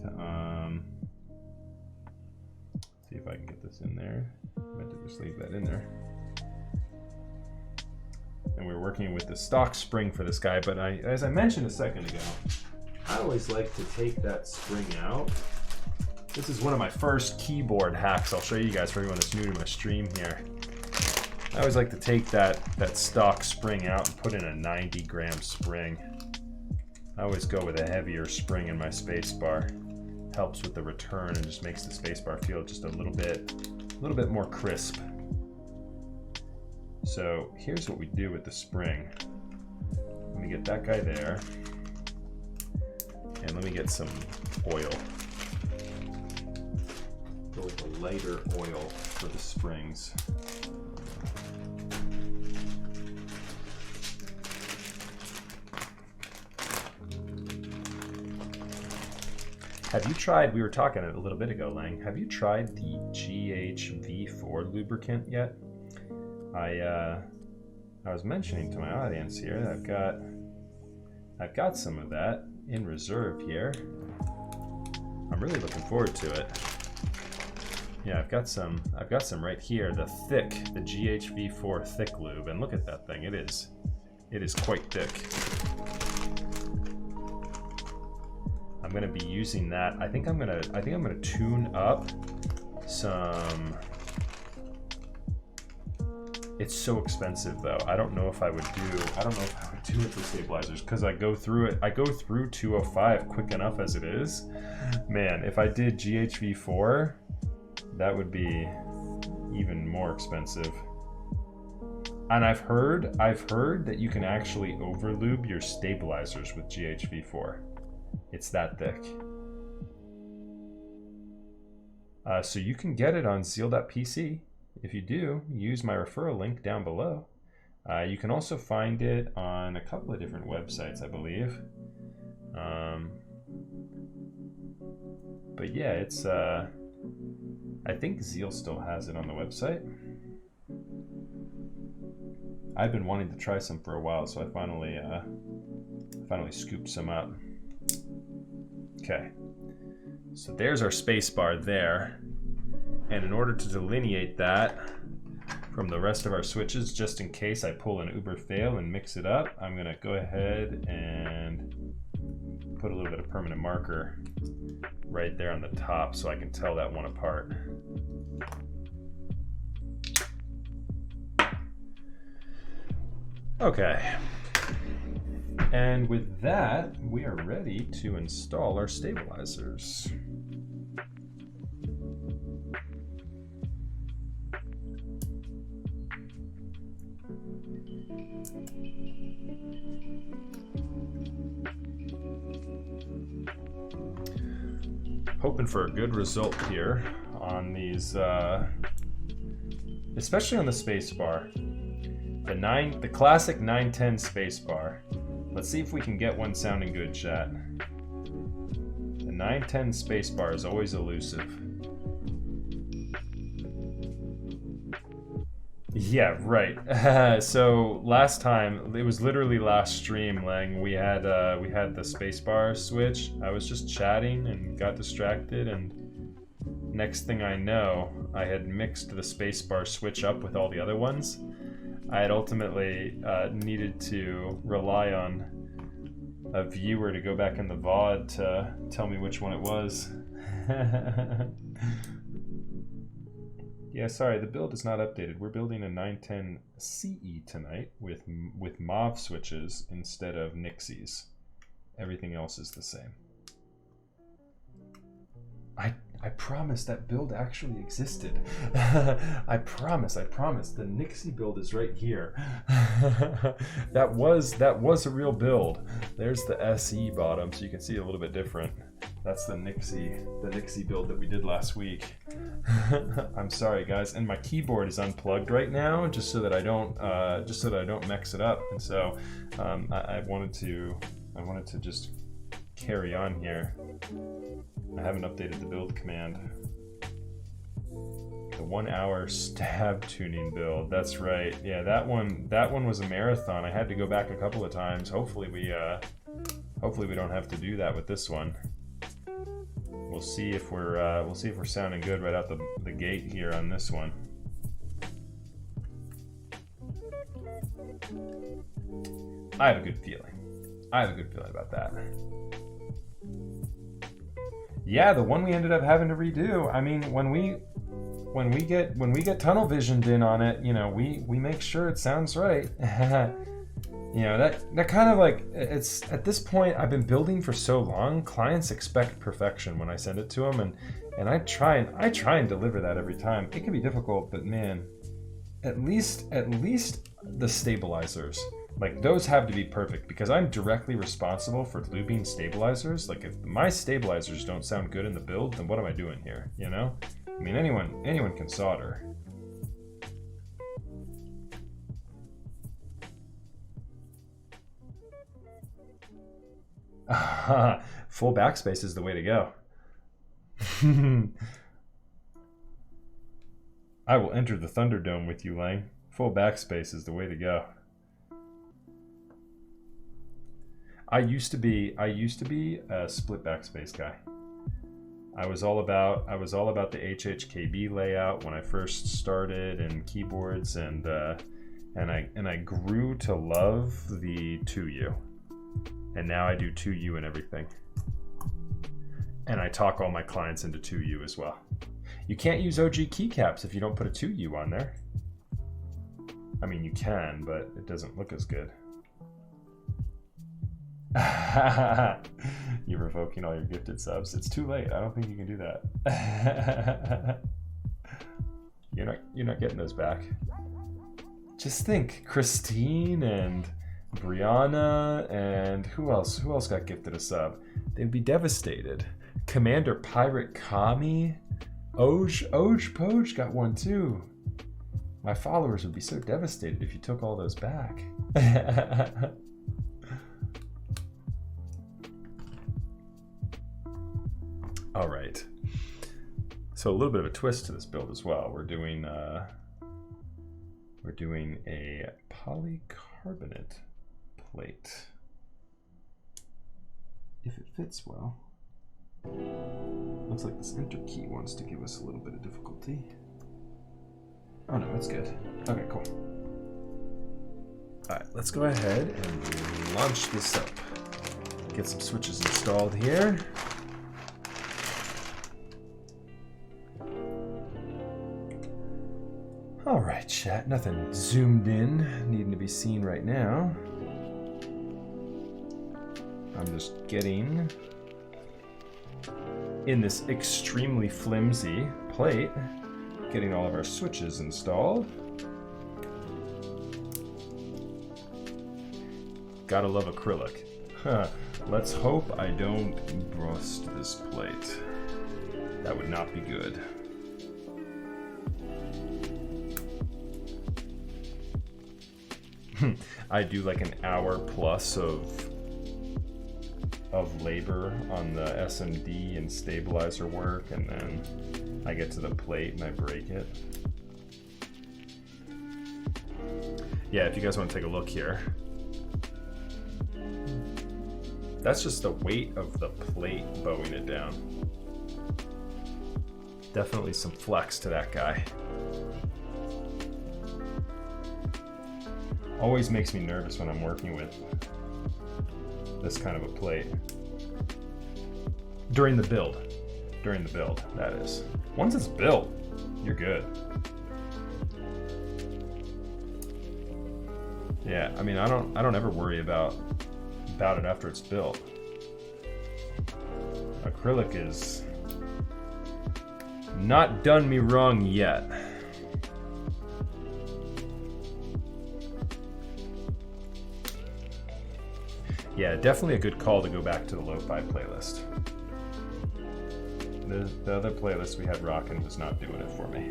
see if I can get this in there. I meant to just leave that in there. And we're working with the stock spring for this guy, but as I mentioned a second ago, I always like to take that spring out. This is one of my first keyboard hacks. I'll show you guys for everyone that's new to my stream here. I always like to take that stock spring out and put in a 90-gram spring. I always go with a heavier spring in my spacebar. Helps with the return and just makes the spacebar feel just a little bit more crisp. So here's what we do with the spring. Let me get that guy there. And let me get some oil. Go with a lighter oil for the springs. Have you tried, we were talking a little bit ago, Lang, have you tried the GHV4 lubricant yet? I was mentioning to my audience here that I've got some of that in reserve here. I'm really looking forward to it. Yeah, I've got some right here, the GHV4 thick lube, and look at that thing. It is quite thick. I'm gonna be using that. I think I'm gonna tune up some. It's so expensive though. I don't know if I would do it for stabilizers because I go through 205 quick enough as it is. Man, if I did GHV4, that would be even more expensive. And I've heard that you can actually overlube your stabilizers with GHV4. It's that thick. So you can get it on zeal.pc. If you do, use my referral link down below. You can also find it on a couple of different websites, I believe. But yeah, it's I think Zeal still has it on the website. I've been wanting to try some for a while, so I finally scooped some up. Okay, so there's our space bar there. And in order to delineate that from the rest of our switches, just in case I pull an uber fail and mix it up, I'm gonna go ahead and put a little bit of permanent marker right there on the top so I can tell that one apart. Okay. And with that, we are ready to install our stabilizers. Hoping for a good result here on these, especially on the space bar. The classic 910 space bar. Let's see if we can get one sounding good, chat. The 910 space bar is always elusive. Yeah, right. So last time, it was literally last stream, Lang, we had the spacebar switch. I was just chatting and got distracted, and next thing I know, I had mixed the spacebar switch up with all the other ones. I had ultimately needed to rely on a viewer to go back in the VOD to tell me which one it was. Yeah, sorry, the build is not updated. We're building a 910 CE tonight with Mauve switches instead of Nixies. Everything else is the same. I promise that build actually existed. I promise. The Nixie build is right here. That was a real build. There's the SE bottom, so you can see a little bit different. That's the Nixie build that we did last week. I'm sorry, guys, and my keyboard is unplugged right now, just so that I don't mix it up. And so I wanted to I wanted to just carry on here. I haven't updated the build command. The 1 hour stab tuning build. That's right. Yeah, that one was a marathon. I had to go back a couple of times. Hopefully we don't have to do that with this one. We'll see if we're sounding good right out the gate here on this one. I have a good feeling. About that. Yeah, the one we ended up having to redo. I mean, when we get tunnel visioned in on it, you know, we make sure it sounds right. You know, that kind of like, it's at this point I've been building for so long, clients expect perfection when I send it to them, and I try and deliver that every time. It can be difficult, but man, at least the stabilizers, like those have to be perfect, because I'm directly responsible for lubing stabilizers. Like if my stabilizers don't sound good in the build, then what am I doing here, you know? I mean, anyone can solder. Full backspace is the way to go. I will enter the Thunderdome with you, Lang. Full backspace is the way to go. I used to be a split backspace guy. I was all about the HHKB layout when I first started in keyboards, and I grew to love the 2U. And now I do 2U and everything. And I talk all my clients into 2U as well. You can't use OG keycaps if you don't put a 2U on there. I mean, you can, but it doesn't look as good. You're revoking all your gifted subs. It's too late. I don't think you can do that. You're not getting those back. Just think, Christine and Brianna and who else got gifted a sub? They'd be devastated. Commander Pirate Kami, Oj Poj got one too. My followers would be so devastated if you took all those back. All right. So a little bit of a twist to this build as well. We're doing a polycarbonate plate. If it fits well. Looks like this enter key wants to give us a little bit of difficulty. Oh no, it's good. Okay, cool. All right, let's go ahead and launch this up. Get some switches installed here. All right, chat, nothing zoomed in, needing to be seen right now. I'm just getting in this extremely flimsy plate, getting all of our switches installed. Gotta love acrylic. Let's hope I don't rust this plate. That would not be good. I do like an hour plus of labor on the SMD and stabilizer work, and then I get to the plate and I break it. Yeah, if you guys want to take a look here, that's just the weight of the plate bowing it down. Definitely some flex to that guy. Always makes me nervous when I'm working with this kind of a plate. During the build, that is. Once it's built, you're good. Yeah, I mean, I don't ever worry about it after it's built. Acrylic is not done me wrong yet. Yeah, definitely a good call to go back to the lo-fi playlist. The other playlist we had rockin' was not doing it for me.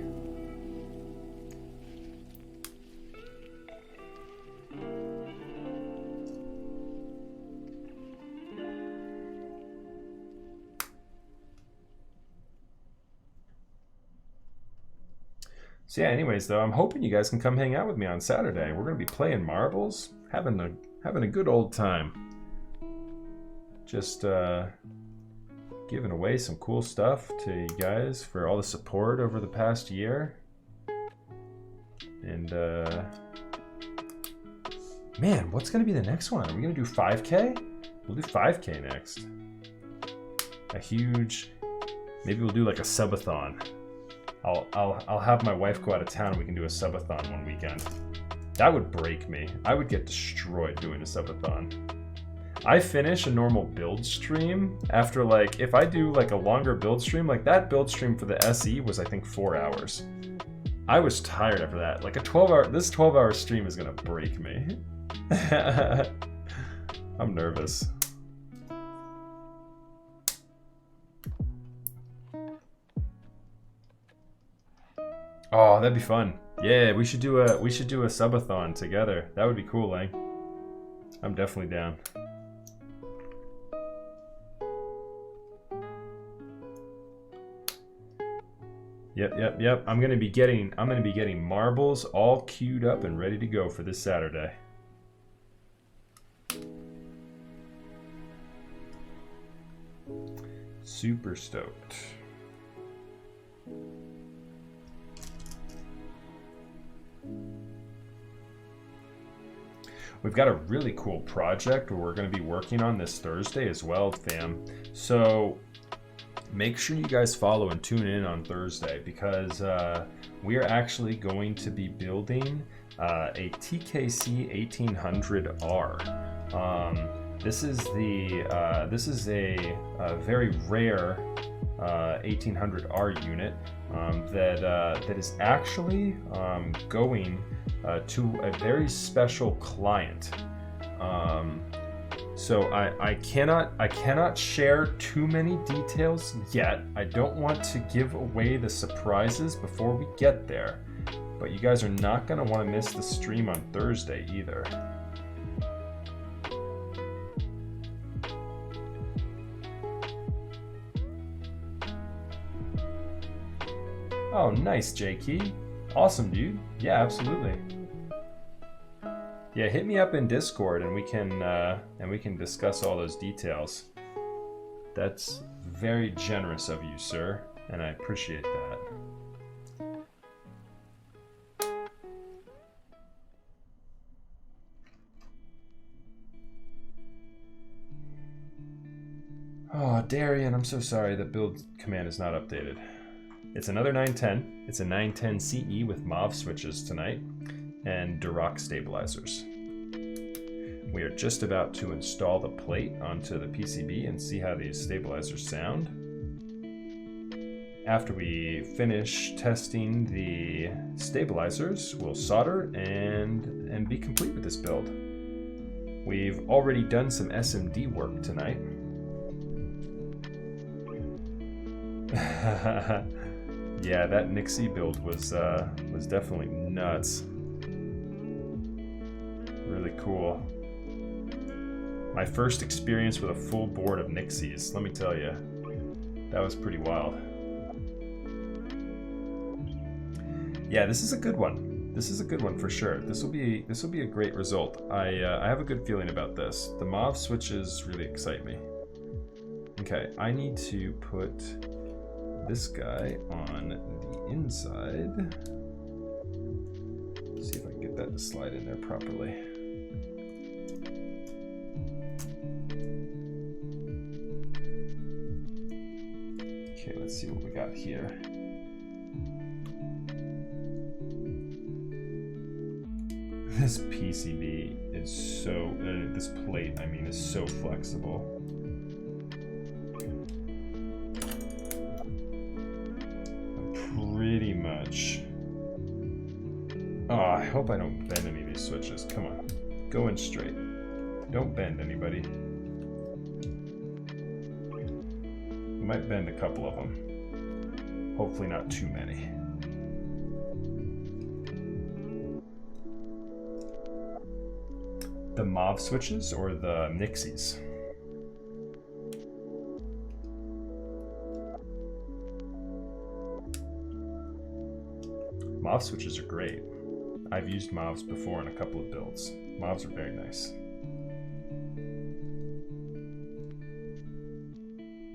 So yeah, anyways, though, I'm hoping you guys can come hang out with me on Saturday. We're gonna be playing marbles, having a good old time. Just giving away some cool stuff to you guys for all the support over the past year. And man, what's gonna be the next one? Are we gonna do 5K? We'll do 5K next. A huge, maybe we'll do like a subathon. I'll have my wife go out of town and we can do a subathon one weekend. That would break me. I would get destroyed doing a subathon. I finish a normal build stream after like, if I do like a longer build stream, like that build stream for the SE was I think 4 hours. I was tired after that. Like this 12-hour stream is gonna break me. I'm nervous. Oh, that'd be fun. Yeah, we should do a subathon together. That would be cool, Lang. I'm definitely down. Yep. I'm gonna be getting marbles all queued up and ready to go for this Saturday. Super stoked. We've got a really cool project we're going to be working on this Thursday as well, fam. So make sure you guys follow and tune in on Thursday because we are actually going to be building a TKC 1800R. This is a very rare 1800R unit that is actually going to a very special client. So I cannot share too many details yet. I don't want to give away the surprises before we get there. But you guys are not going to want to miss the stream on Thursday either. Oh, nice, J-Key. Awesome, dude. Yeah, absolutely. Yeah, hit me up in Discord and we can discuss all those details. That's very generous of you, sir, and I appreciate that. Oh, Darian, I'm so sorry the build command is not updated. It's another 910. It's a 910 CE with Mauve switches tonight and Duroc stabilizers. We are just about to install the plate onto the PCB and see how these stabilizers sound. After we finish testing the stabilizers, we'll solder and be complete with this build. We've already done some SMD work tonight. Yeah, that Nixie build was definitely nuts. Really cool. My first experience with a full board of Nixies, let me tell you, that was pretty wild. Yeah, this is a good one. This is a good one for sure. This will be a great result. I have a good feeling about this. The Mauve switches really excite me. Okay, I need to put this guy on the inside. See if I can get that to slide in there properly. Okay, let's see what we got here. This PCB is so, this plate, I mean, is so flexible. Pretty much. Oh, I hope I don't bend any of these switches. Come on. Go in straight. Don't bend anybody. We might bend a couple of them. Hopefully not too many. The Mauve switches or the Nixies? Mauve switches are great. I've used Mauves before in a couple of builds. Mauves are very nice.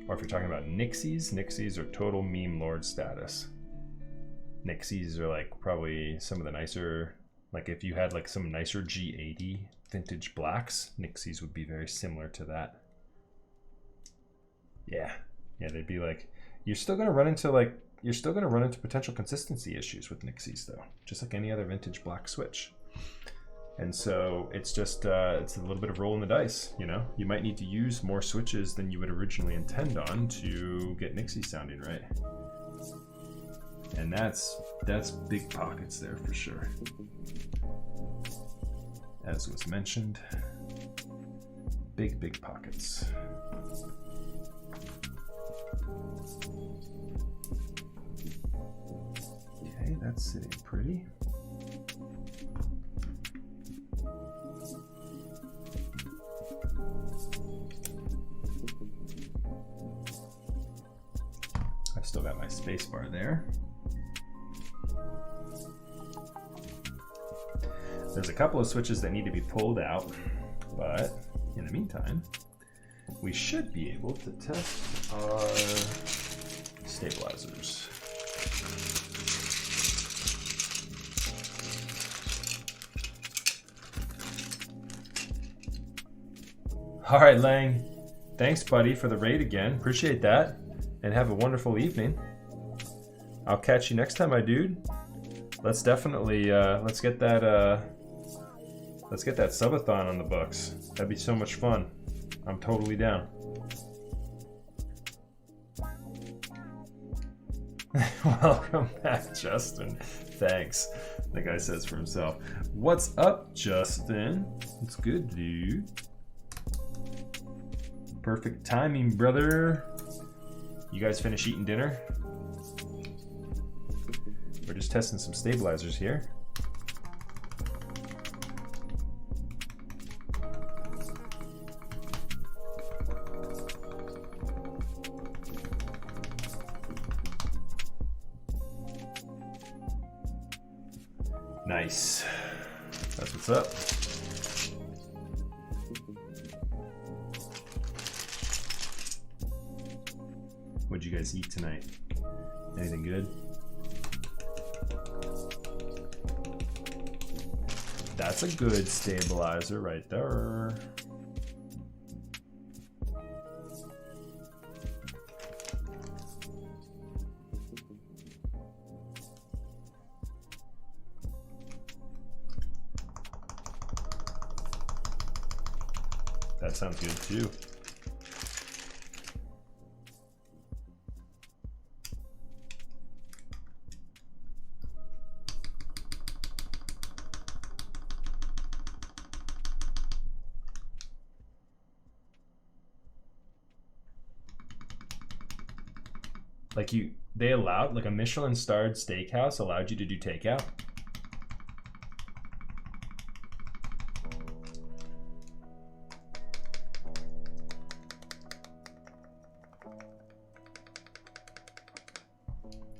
Or if you're talking about Nixies, Nixies are total meme lord status. Nixies are like probably some of the nicer, like if you had like some nicer G80 vintage blacks, Nixies would be very similar to that. Yeah, they'd be like, you're still gonna run into potential consistency issues with Nixies though, just like any other vintage black switch. And so it's just it's a little bit of rolling the dice, you know. You might need to use more switches than you would originally intend on to get Nixie sounding right. And that's big pockets there for sure. As was mentioned, big pockets. Okay, that's sitting pretty. I've still got my space bar there. There's a couple of switches that need to be pulled out, but in the meantime, we should be able to test our stabilizers. All right, Lang. Thanks, buddy, for the raid again. Appreciate that. And have a wonderful evening. I'll catch you next time, my dude. Let's definitely let's get that subathon on the books. That'd be so much fun. I'm totally down. Welcome back, Justin. Thanks. The guy says for himself. What's up, Justin? It's good, dude. Perfect timing, brother. You guys finish eating dinner? We're just testing some stabilizers here. Nice. That's what's up. What'd you guys eat tonight? Anything good? That's a good stabilizer right there. That sounds good too. Like they allowed, like a Michelin starred steakhouse allowed you to do takeout.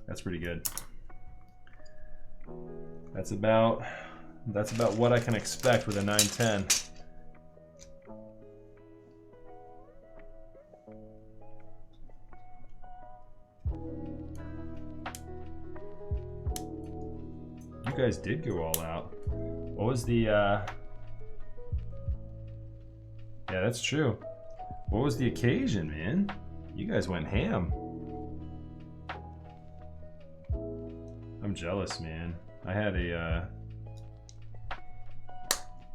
That's pretty good. That's about what I can expect with a 910. You guys did go all out. What was the yeah, that's true. What was the occasion, man? You guys went ham. I'm jealous, man. I had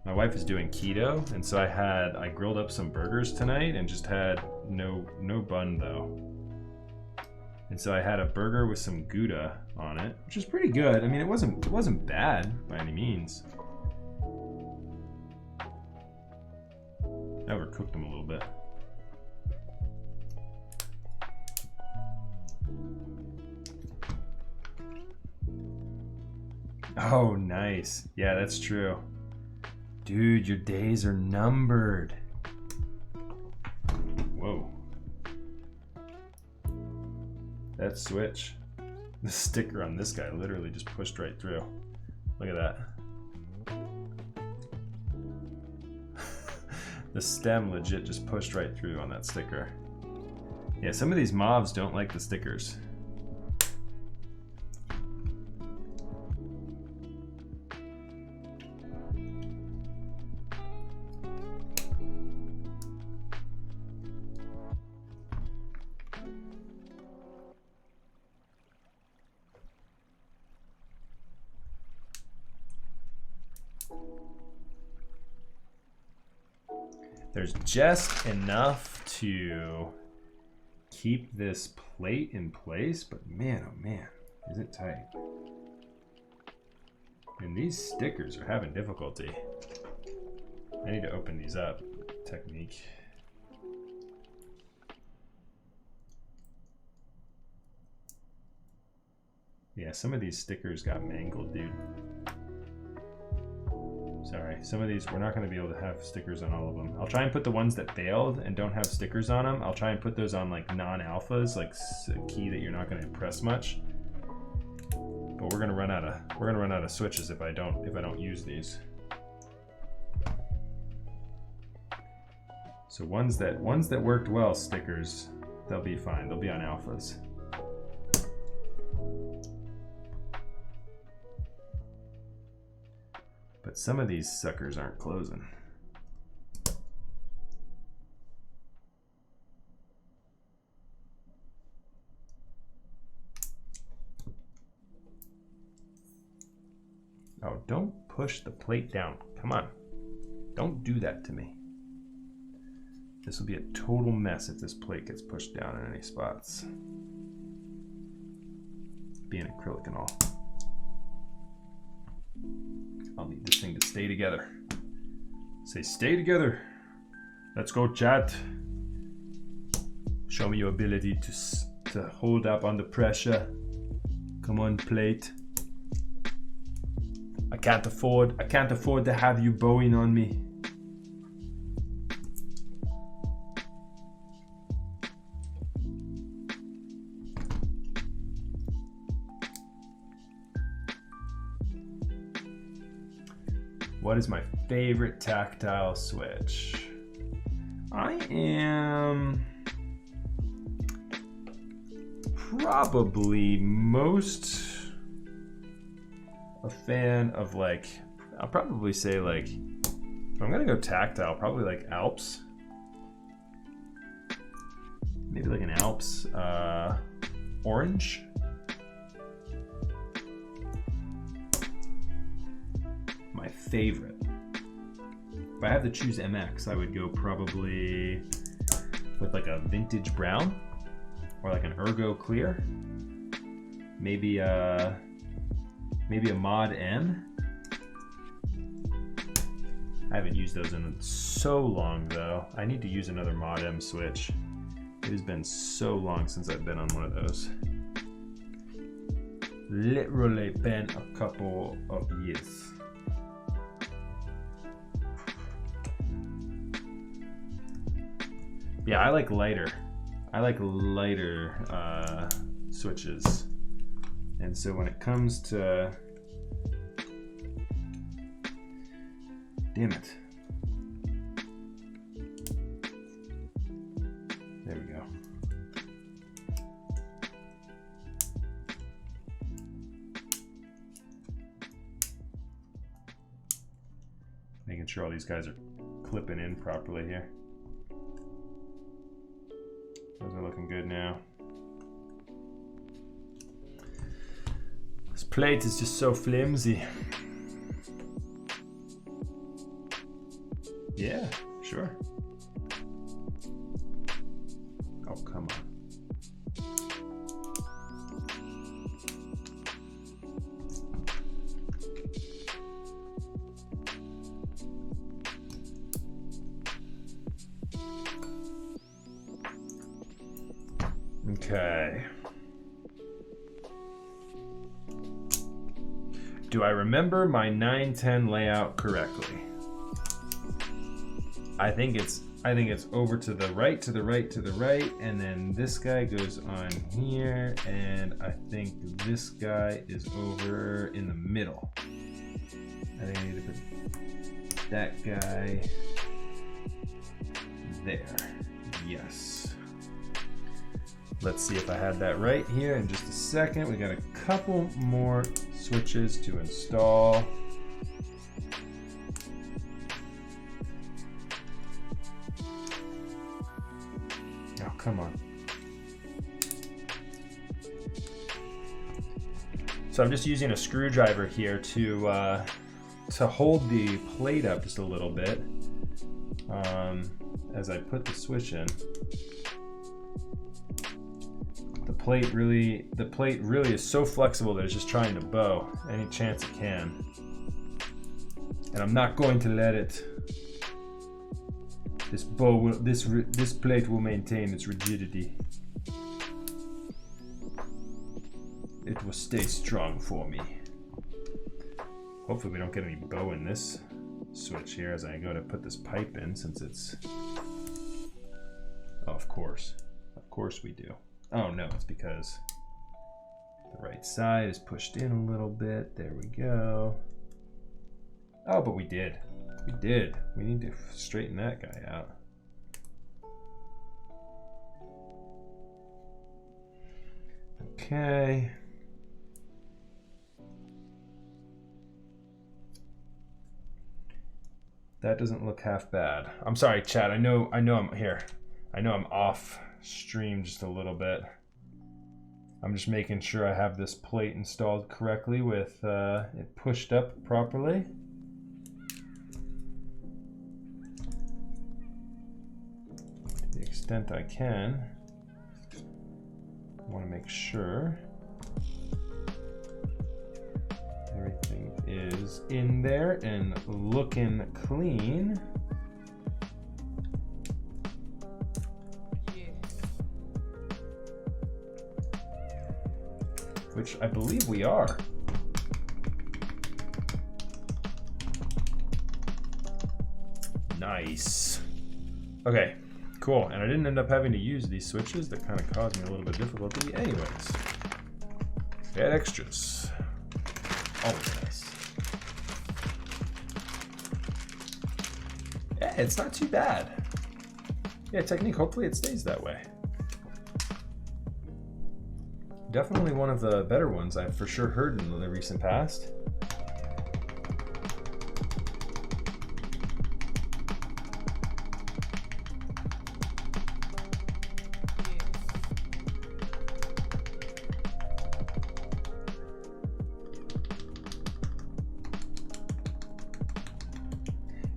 my wife is doing keto, and so I grilled up some burgers tonight and just had no bun though. And so I had a burger with some Gouda on it, which is pretty good. I mean, it wasn't bad by any means. I overcooked them a little bit. Oh, nice. Yeah, that's true. Dude, your days are numbered. Whoa. That switch. The sticker on this guy literally just pushed right through. Look at that. The stem legit just pushed right through on that sticker. Yeah, some of these mobs don't like the stickers. There's just enough to keep this plate in place, but man, oh man, is it tight. And these stickers are having difficulty. I need to open these up. Technique. Yeah, some of these stickers got mangled, dude. Sorry, some of these, we're not going to be able to have stickers on all of them. I'll try and put the ones that failed and don't have stickers on them. I'll try and put those on like non-alphas, like a key that you're not going to impress much. But we're going to run out of switches if I don't use these. So ones that worked well, stickers, they'll be fine. They'll be on alphas. But some of these suckers aren't closing. Oh, don't push the plate down. Come on. Don't do that to me. This will be a total mess if this plate gets pushed down in any spots. Being acrylic and all. I'll need this thing to stay together. Say stay together. Let's go, chat. Show me your ability to hold up under pressure. Come on, plate. I can't afford to have you bowing on me. What is my favorite tactile switch? I am probably most a fan of like, I'll probably say like, if I'm gonna go tactile, probably like Alps. Maybe like an Alps orange. My favorite. If I have to choose MX, I would go probably with like a vintage brown or like an Ergo clear. Maybe a Mod M. I haven't used those in so long though. I need to use another Mod M switch. It has been so long since I've been on one of those. Literally been a couple of years. Yeah, I like lighter. Switches. And so when it comes to, damn it. There we go. Making sure all these guys are clipping in properly here. Those are looking good now. This plate is just so flimsy. Yeah, sure. Oh, come on. Okay. Do I remember my 910 layout correctly? I think it's I think it's over to the right, to the right, to the right, and then this guy goes on here, and I think this guy is over in the middle. I think I need to put that guy there. Yes. Let's see if I had that right here in just a second. We got a couple more switches to install. Oh, come on. So I'm just using a screwdriver here to hold the plate up just a little bit as I put the switch in. The plate really is so flexible that it's just trying to bow any chance it can, and I'm not going to let it. This plate will maintain its rigidity. It will stay strong for me. Hopefully we don't get any bow in this switch here as I go to put this pipe in, since it's... Oh, of course we do. Oh no, it's because the right side is pushed in a little bit. There we go. Oh, but we did. We need to straighten that guy out. Okay. That doesn't look half bad. I'm sorry, chat. I know I'm here. I know I'm off stream just a little bit. I'm just making sure I have this plate installed correctly with it pushed up properly. To the extent I can. I want to make sure everything is in there and looking clean. Which I believe we are. Nice. Okay, cool. And I didn't end up having to use these switches. That kind of caused me a little bit of difficulty. Anyways, we had extras. Always nice. Yeah, it's not too bad. Yeah, technique, hopefully it stays that way. Definitely one of the better ones I've for sure heard in the recent past.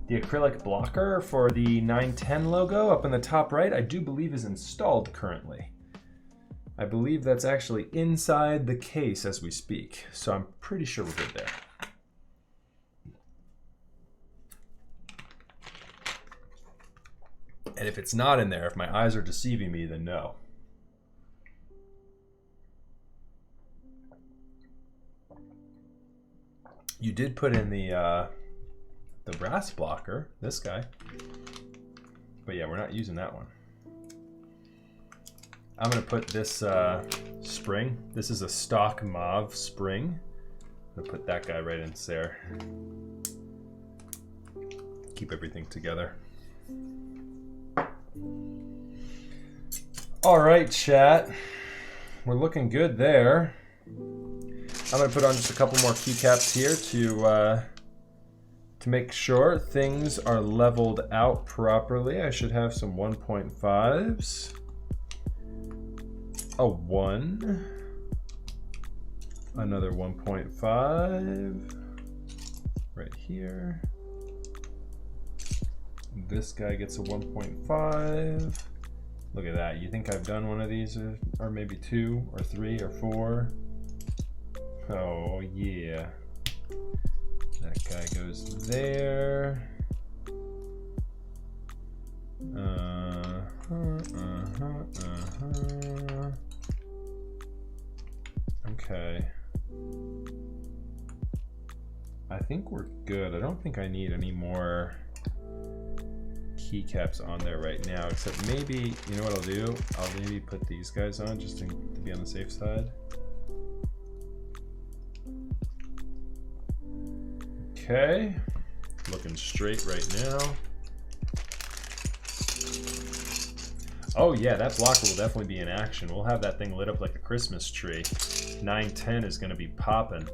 The acrylic blocker for the 910 logo up in the top right, I do believe is installed currently. I believe that's actually inside the case as we speak, so I'm pretty sure we're good there. And if it's not in there, if my eyes are deceiving me, then no. You did put in the brass blocker, this guy. But yeah, we're not using that one. I'm gonna put this spring. This is a stock Mauve spring. I'm gonna put that guy right in there. Keep everything together. All right, chat. We're looking good there. I'm gonna put on just a couple more keycaps here to make sure things are leveled out properly. I should have some 1.5s. A 1, another 1.5 right here. This guy gets a 1.5. Look at that. You think I've done one of these, or maybe 2 or 3 or 4? Oh yeah. That guy goes there. Okay. I think we're good. I don't think I need any more keycaps on there right now, except maybe, you know what I'll do? I'll maybe put these guys on just to be on the safe side. Okay, looking straight right now. Oh yeah, that blocker will definitely be in action. We'll have that thing lit up like a Christmas tree. 910 is gonna be popping.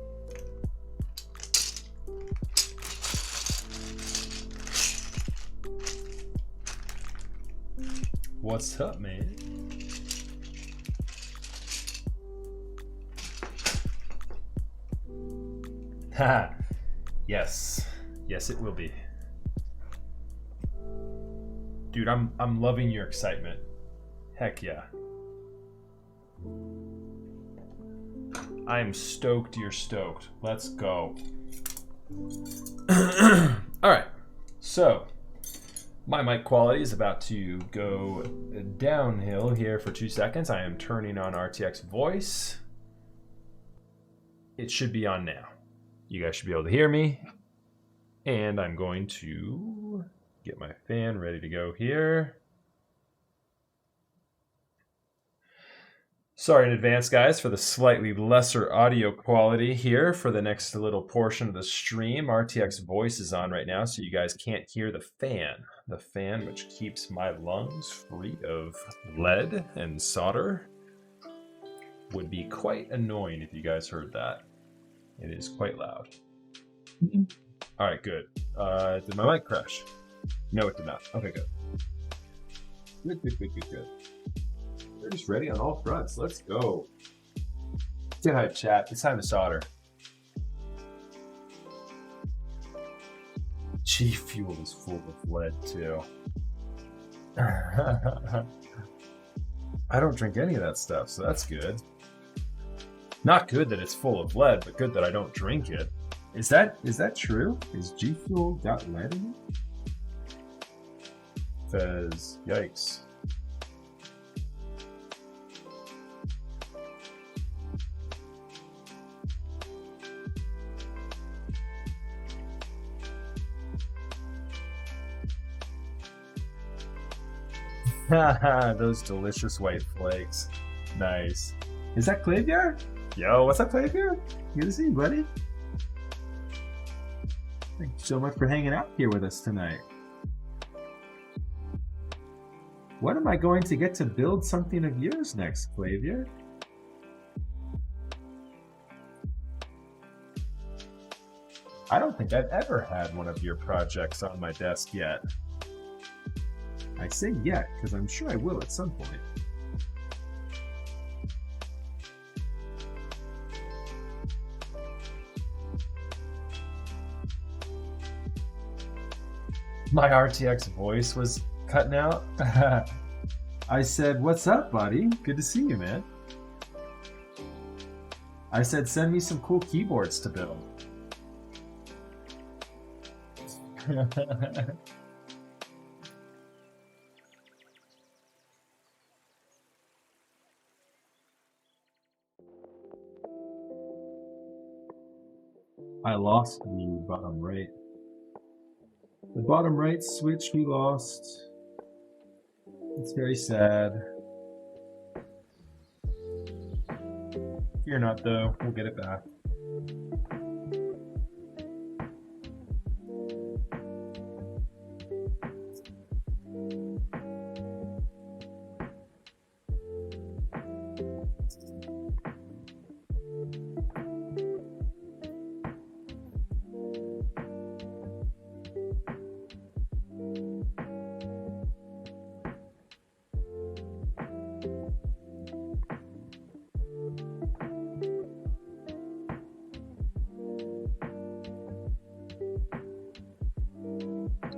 What's up, man? Haha. Yes. Yes, it will be. Dude, I'm loving your excitement. Heck yeah. I am stoked you're stoked. Let's go. Alright. So my mic quality is about to go downhill here for 2 seconds. I am turning on RTX voice. It should be on now. You guys should be able to hear me. And I'm going to get my fan ready to go here. Sorry in advance, guys, for the slightly lesser audio quality here for the next little portion of the stream. RTX voice is on right now, so you guys can't hear the fan. The fan, which keeps my lungs free of lead and solder, would be quite annoying if you guys heard that. It is quite loud. All right, good. Did my mic crash? No, it did not. Okay, good. Good. We're just ready on all fronts. Let's go. Say hi, chat. It's time to solder. G Fuel is full of lead, too. I don't drink any of that stuff, so that's good. Not good that it's full of lead, but good that I don't drink it. Is that true? Is G Fuel got lead in it? Says, yikes. Those delicious white flakes. Nice. Is that Clavier? Yo, what's up, Clavier? Good to see you, buddy. Thank you so much for hanging out here with us tonight. When am I going to get to build something of yours next, Clavier? I don't think I've ever had one of your projects on my desk yet. I say yet, because I'm sure I will at some point. My RTX voice was cutting out. I said, what's up, buddy? Good to see you, man. I said, send me some cool keyboards to build. I lost the bottom right. The bottom right switch we lost. It's very sad. Fear not, though. We'll get it back.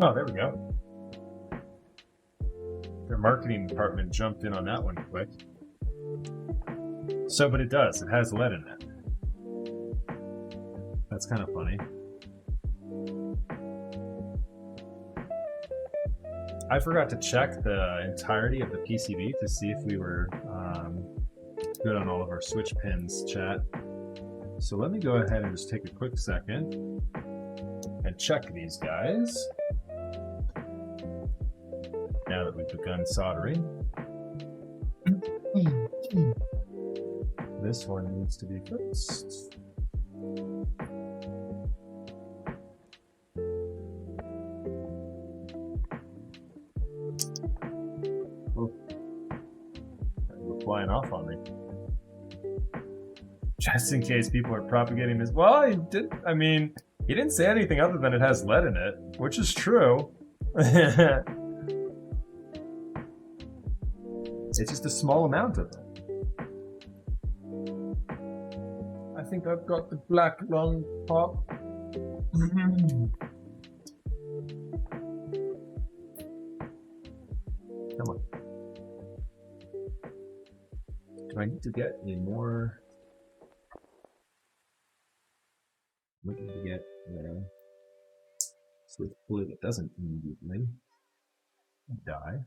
Oh, there we go. Their marketing department jumped in on that one quick. So, but it does. It has lead in it. That's kind of funny. I forgot to check the entirety of the PCB to see if we were good on all of our switch pins, chat. So let me go ahead and just take a quick second and check these guys. Now that we've begun soldering, this one needs to be fixed. Oh, you're flying off on me. Just in case people are propagating this. Well, he did. I mean, he didn't say anything other than it has lead in it, which is true. It's just a small amount of it. I think I've got the black lung pop. Come on. Do I need to get any more? I'm looking to get switch blue that doesn't immediately die.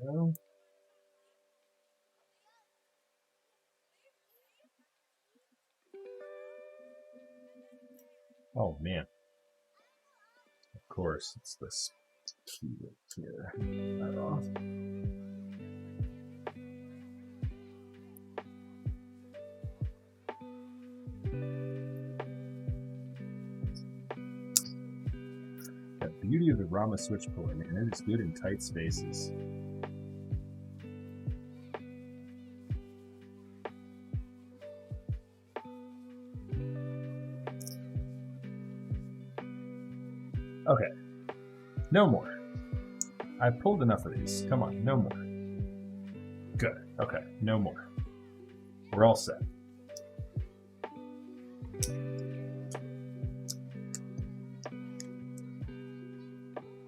No. Oh man. Of course, it's this key right here. That off. The beauty of the Rama switch puller, man, it is good in tight spaces. Okay, no more. I've pulled enough of these. Come on, no more. Good. Okay, no more. We're all set.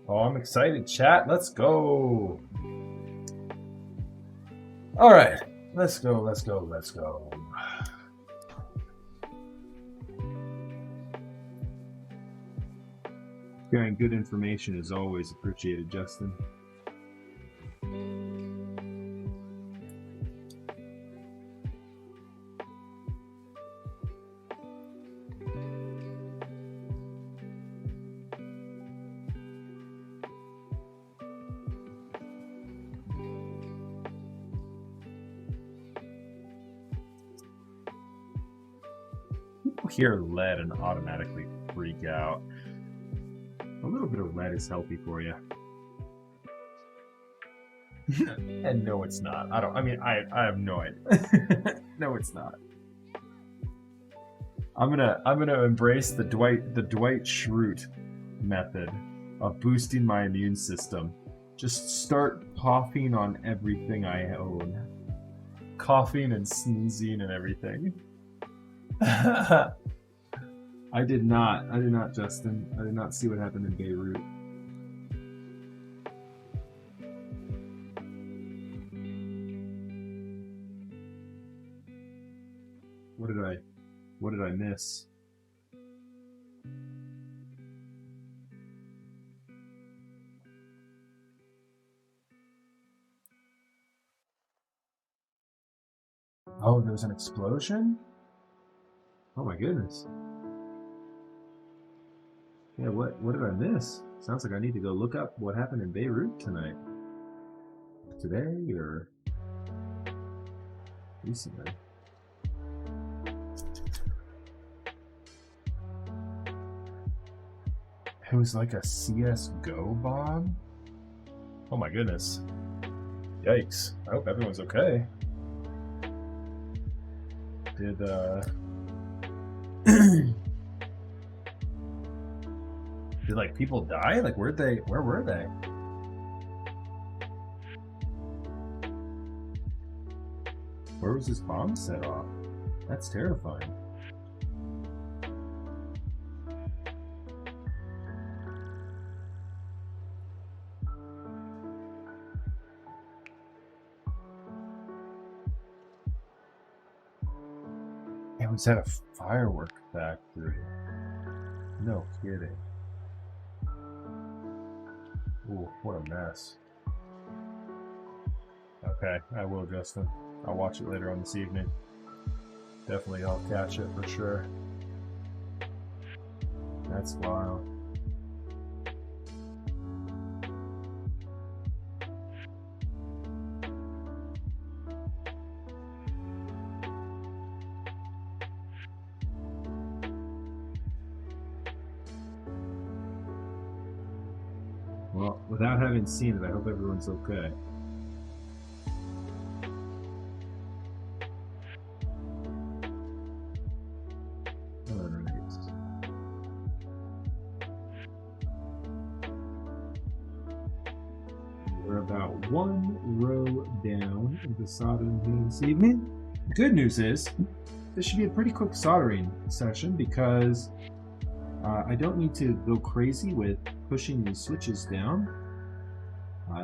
Oh, I'm excited, chat. Let's go. All right, let's go, let's go, let's go.
Sharing good information is always appreciated, Justin.
People hear lead and automatically freak out.
A little bit of lead is healthy for you.
And no, it's not. I have no idea. No, it's not. I'm gonna embrace the Dwight Schrute method of boosting my immune system. Just start coughing on everything I own. Coughing and sneezing and everything.
I did not, Justin. I did not see what happened in Beirut. What did I miss?
Oh, there's an explosion?
Oh my goodness. Yeah, what did I miss? Sounds like I need to go look up what happened in Beirut tonight. Today or recently.
It was like a CS:GO bomb? Oh my goodness. Yikes. I hope everyone's okay. Did did like people die? Like where were they? Where was this bomb set off? That's terrifying. It was at a firework factory. No kidding. Ooh, what a mess. Okay, I will, Justin. I'll watch it later on this evening. Definitely I'll catch it for sure. That's wild.
Well, without having seen it, I hope everyone's okay. Alright. We're about one row down into soldering here this evening. The good news is, this should be a pretty quick soldering session because I don't need to go crazy with pushing these switches down.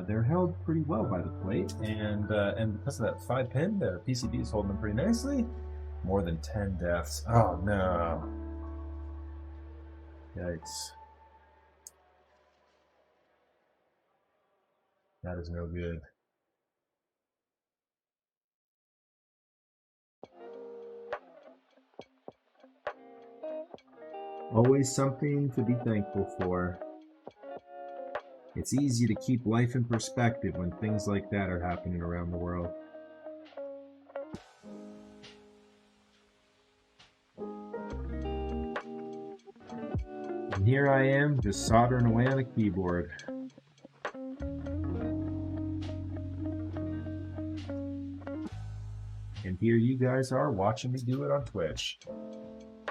They're held pretty well by the plate, and because of that 5-pin, the PCB is holding them pretty nicely.
More than 10 deaths. Oh no. Yikes. That is no good.
Always something to be thankful for. It's easy to keep life in perspective when things like that are happening around the world. And here I am, just soldering away on a keyboard. And here you guys are watching me do it on Twitch.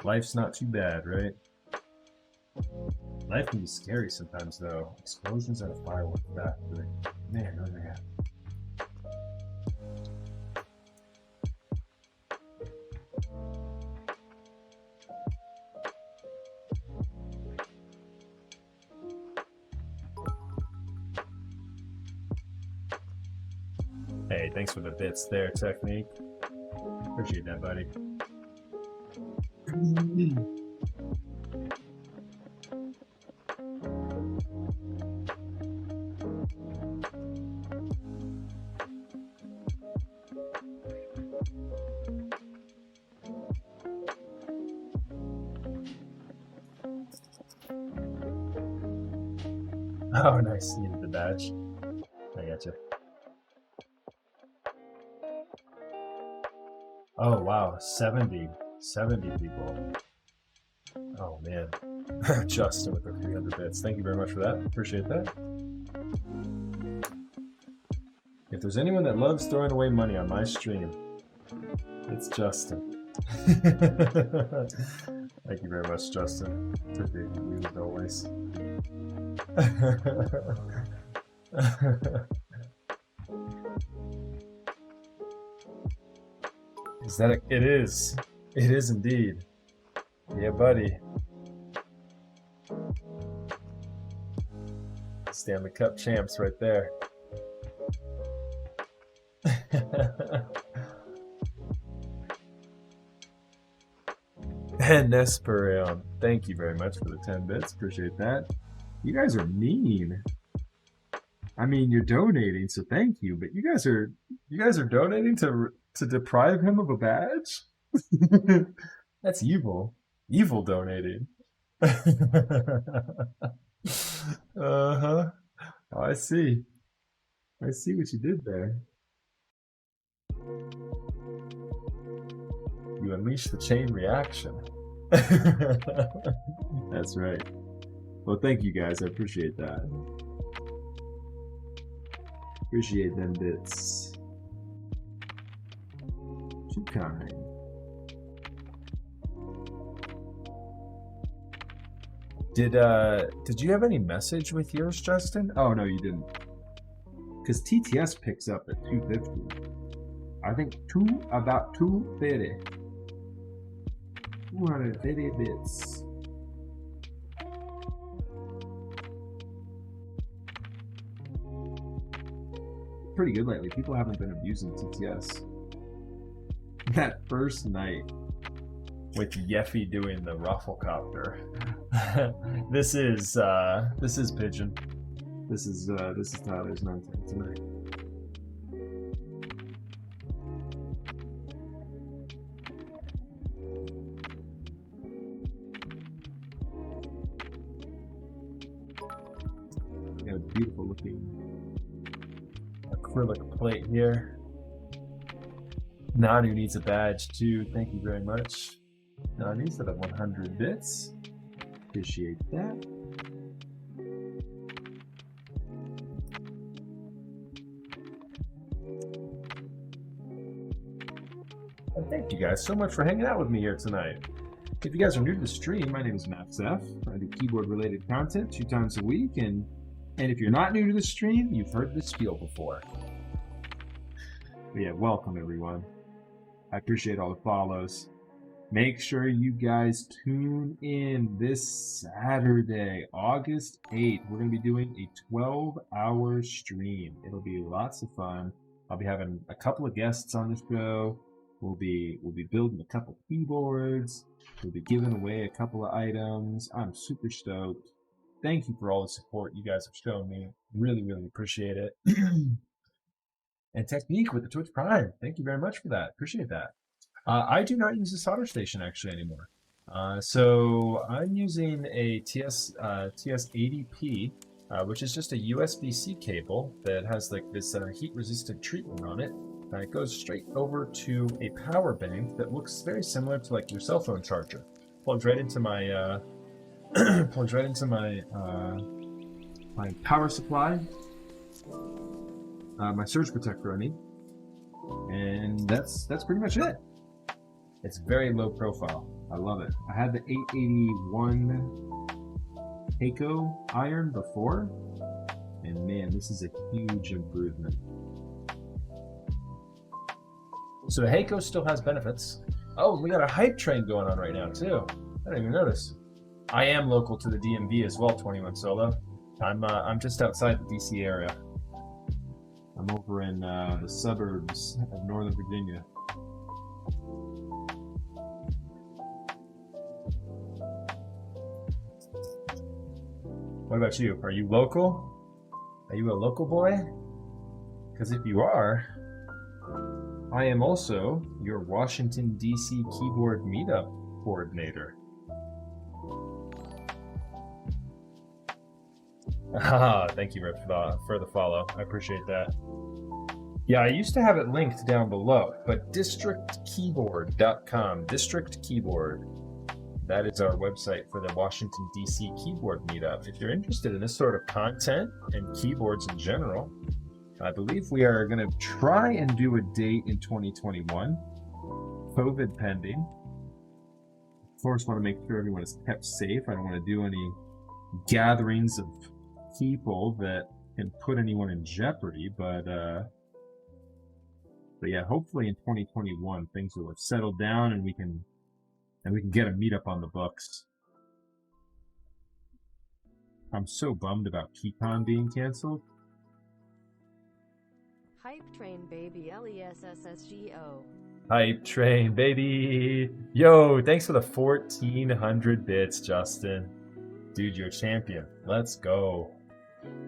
Life's not too bad, right? Life can be scary sometimes, though. Explosions at a firework factory. Man, oh man.
Hey, thanks for the bits there, Technique. Appreciate that, buddy. Oh, nice. Needed the badge. I gotcha. Oh, wow. 70 people. Oh, man. Justin with the 300 bits. Thank you very much for that. Appreciate that. If there's anyone that loves throwing away money on my stream, it's Justin. Thank you very much, Justin. Appreciate you as always. Is that it is. It is indeed. Yeah, buddy. Stanley Cup champs right there. And Nesperion, thank you very much for the 10 bits. Appreciate that.
You guys are mean. I mean, you're donating, so thank you. But you guys are donating to deprive him of a badge?
That's evil. Evil donating. Uh-huh.
Oh, I see. I see what you did there.
You unleash the chain reaction.
That's right. Well, thank you guys. I appreciate that. Appreciate them bits. Too kind.
Did you have any message with yours, Justin?
Oh no, you didn't. Because TTS picks up at 250. I think about 230. 230 bits. Pretty good lately. People haven't been abusing TTS. That first night
with Yeffy doing the Rufflecopter. This is Pigeon.
This is Tyler's 910 tonight.
acrylic plate here. Nanu needs a badge too. Thank you very much. Nanu for the 100 bits. Appreciate that. And thank you guys so much for hanging out with me here tonight. If you guys are new to the stream, my name is Max F. I do keyboard related content 2 times a week, and if you're not new to the stream, you've heard this spiel before. But yeah, welcome everyone. I appreciate all the follows. Make sure you guys tune in this Saturday, August 8th. We're going to be doing a 12-hour stream. It'll be lots of fun. I'll be having a couple of guests on the show. We'll be building a couple keyboards. We'll be giving away a couple of items. I'm super stoked. Thank you for all the support you guys have shown me. Really, really appreciate it. And Technique with the Twitch Prime. Thank you very much for that. Appreciate that. I do not use a solder station actually anymore. So I'm using a TS80P, which is just a USB-C cable that has like this heat-resistant treatment on it. It goes straight over to a power bank that looks very similar to like your cell phone charger. Plugs right into my my power supply, my surge protector I mean, and that's pretty much it. It's very low profile. I love it. I had the 881 Heiko iron before, and man, this is a huge improvement. So the Heiko still has benefits. Oh, we got a hype train going on right now too. I didn't even notice. I am local to the DMV as well, 21 Solo. I'm just outside the DC area. I'm over in the suburbs of Northern Virginia. What about you? Are you local? Are you a local boy? Because if you are, I am also your Washington, D.C. keyboard meetup coordinator. Thank you, Rip, for the follow. I appreciate that. Yeah, I used to have it linked down below, but districtkeyboard.com, District Keyboard. That is our website for the Washington, D.C. keyboard meetup. If you're interested in this sort of content and keyboards in general, I believe we are going to try and do a date in 2021, COVID pending. Of course, want to make sure everyone is kept safe. I don't want to do any gatherings of people that can put anyone in jeopardy, but yeah, hopefully in 2021 things will have settled down and we can get a meetup on the books. I'm so bummed about KeyCon being canceled.
Hype train baby, LESSSGO.
Hype train baby. Yo, thanks for the 1400 bits, Justin. Dude, you're a champion. Let's go.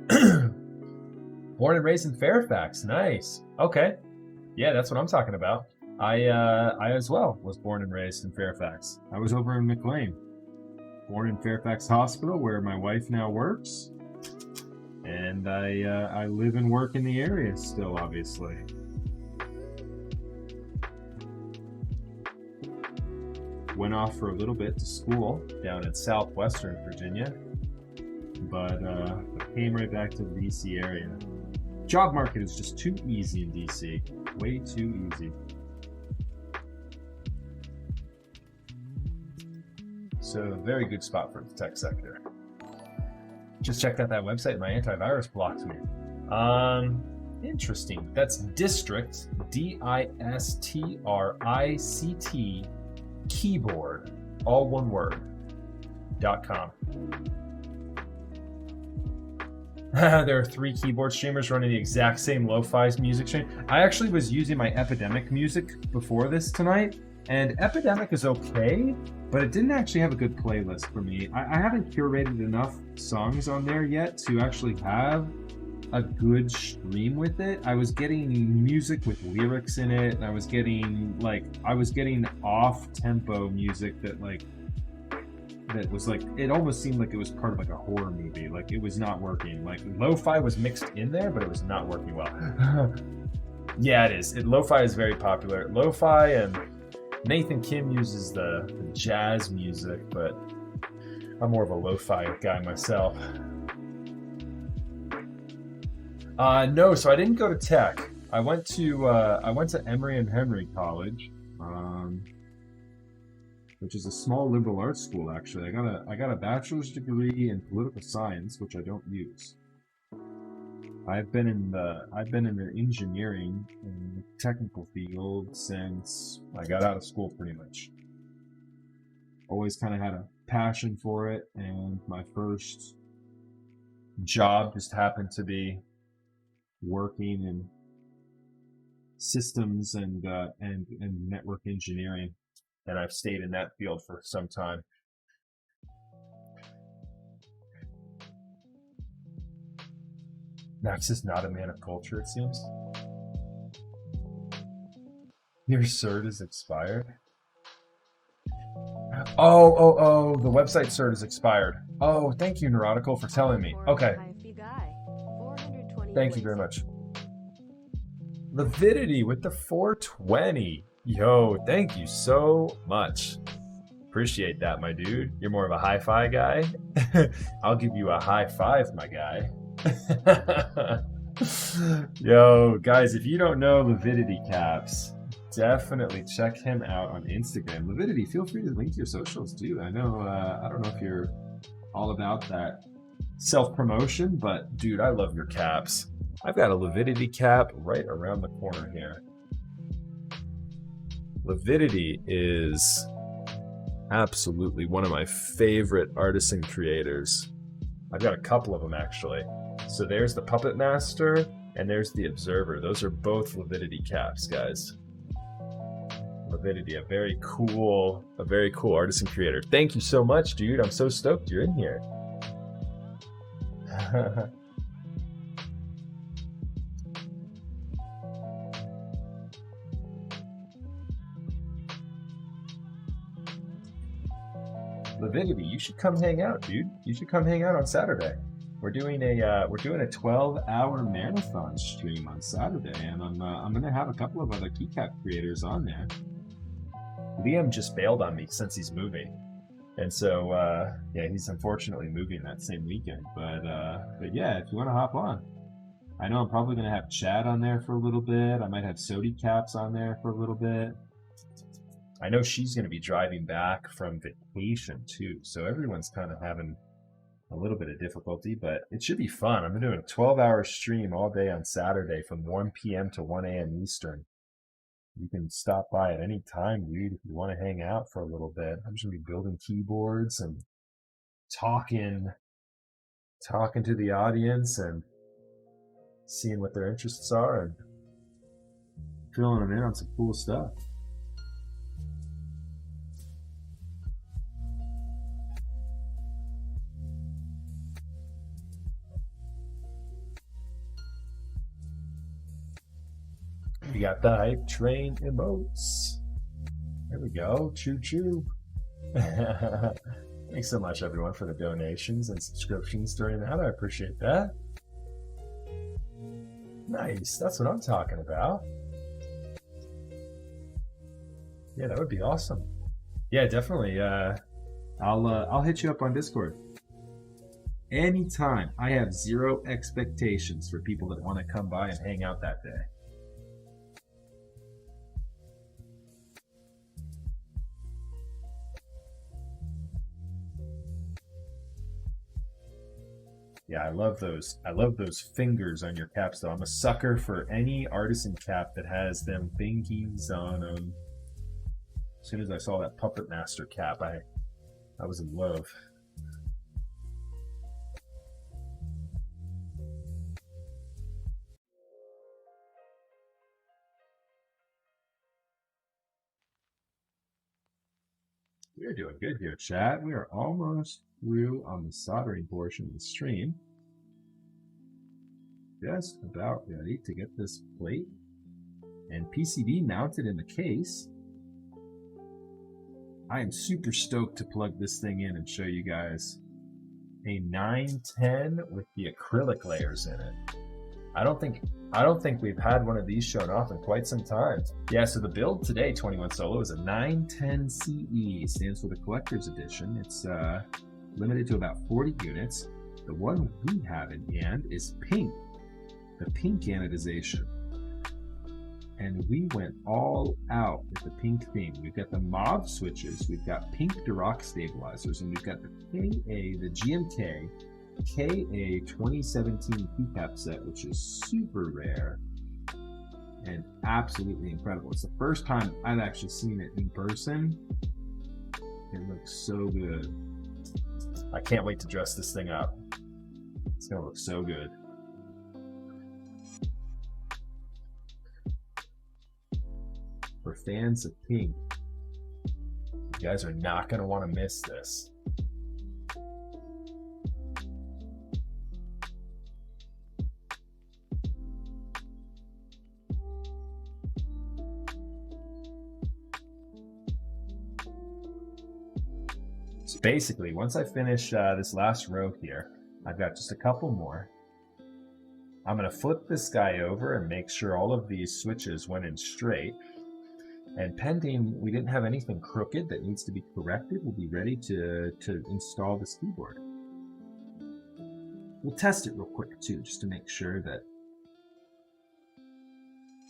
Born and raised in Fairfax. Nice. Okay. Yeah, that's what I'm talking about. I as well was born and raised in Fairfax. I was over in McLean. Born in Fairfax Hospital, where my wife now works. And I live and work in the area still, obviously. Went off for a little bit to school down in southwestern Virginia, but came right back to the DC area. Job market is just too easy in DC. Way too easy. So, very good spot for the tech sector. Just checked out that website. My antivirus blocked me. Interesting. That's District, DISTRICT, keyboard, all one word, .com. There are 3 keyboard streamers running the exact same lo-fi music stream. I actually was using my Epidemic music before this tonight, and Epidemic is okay, but it didn't actually have a good playlist for me. I haven't curated enough songs on there yet to actually have a good stream with it. I was getting music with lyrics in it, and I was getting off-tempo music that that was like, it almost seemed like it was part of like a horror movie. Like it was not working. Like lo-fi was mixed in there, but it was not working well. Yeah, it is. Lo-fi is very popular. Lo-fi, and Nathan Kim uses the jazz music, but I'm more of a lo-fi guy myself. No, so I didn't go to tech. I went to Emory and Henry College, which is a small liberal arts school. Actually, I got a bachelor's degree in political science, which I don't use. I've been in the engineering and technical field since I got out of school, pretty much. Always kind of had a passion for it, and my first job just happened to be working in systems and network engineering, and I've stayed in that field for some time. Max is not a man of culture, it seems. Your cert is expired. Oh, the website cert is expired. Oh, thank you, Neurotical, for telling me. Okay. Thank you very much. Lividity with the 420. Yo, thank you so much. Appreciate that, my dude. You're more of a hi-fi guy. I'll give you a high five, my guy. Yo, guys, if you don't know Lividity Caps, definitely check him out on Instagram. Lividity, feel free to link to your socials too. I know, I don't know if you're all about that self-promotion, but dude, I love your caps. I've got a Lividity cap right around the corner here. Lividity is absolutely one of my favorite artisan creators. I've got a couple of them actually. So there's the Puppet Master and there's the Observer. Those are both Lividity caps, guys. Lividity, a very cool artisan creator. Thank you so much, dude. I'm so stoked you're in here. Lividity, you should come hang out, dude. You should come hang out on Saturday. We're doing a 12-hour marathon stream on Saturday, and I'm gonna have a couple of other keycap creators on there. Liam just bailed on me since he's moving, and so yeah, he's unfortunately moving that same weekend. But yeah, if you want to hop on, I know I'm probably gonna have Chad on there for a little bit. I might have Sodi Caps on there for a little bit. I know she's going to be driving back from vacation too, so everyone's kind of having a little bit of difficulty, but it should be fun. I'm doing a 12-hour stream all day on Saturday from 1 p.m. to 1 a.m. Eastern. You can stop by at any time, dude, if you want to hang out for a little bit. I'm just going to be building keyboards and talking to the audience and seeing what their interests are and filling them in on some cool stuff. We got the hype train emotes. There we go. Choo choo. Thanks so much, everyone, for the donations and subscriptions during that. I appreciate that. Nice. That's what I'm talking about. Yeah, that would be awesome. Yeah, definitely. I'll hit you up on Discord. Anytime. I have zero expectations for people that want to come by and hang out that day. Yeah, I love those. I love those fingers on your caps, though. I'm a sucker for any artisan cap that has them fingies on them. As soon as I saw that Puppet Master cap, I was in love. We're doing good here, chat. We are almost through on the soldering portion of the stream. Just about ready to get this plate and PCB mounted in the case. I am super stoked to plug this thing in and show you guys a 910 with the acrylic layers in it. I don't think we've had one of these shown off in quite some time. Yeah, so the build today, 21 Solo, is a 910 CE, stands for the Collector's Edition. It's limited to about 40 units. The one we have in hand is pink, the pink anodization. And we went all out with the pink theme. We've got the Mauve switches, we've got pink Duroc stabilizers, and we've got the KA, the GMK KA 2017 keycap set, which is super rare and absolutely incredible. It's the first time I've actually seen it in person. It looks so good. I can't wait to dress this thing up. It's gonna look so good. For fans of pink, you guys are not gonna want to miss this. So basically, once I finish this last row here, I've got just a couple more. I'm going to flip this guy over and make sure all of these switches went in straight. And pending we didn't have anything crooked that needs to be corrected, we'll be ready to install this keyboard. We'll test it real quick too, just to make sure that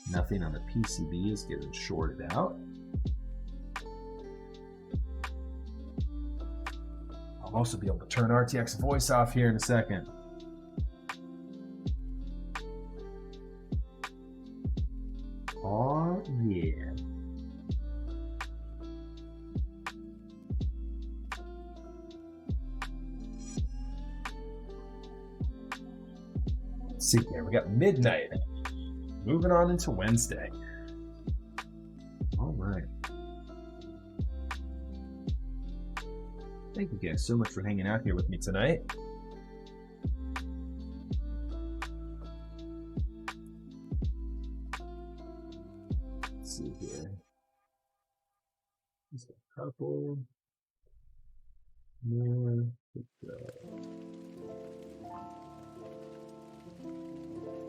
nothing on the PCB is getting shorted out. I'll also be able to turn RTX voice off here in a second. Oh yeah. Let's see here, we got midnight. Moving on into Wednesday. All right. Thank you guys so much for hanging out here with me tonight. Let's see here. Just a couple more.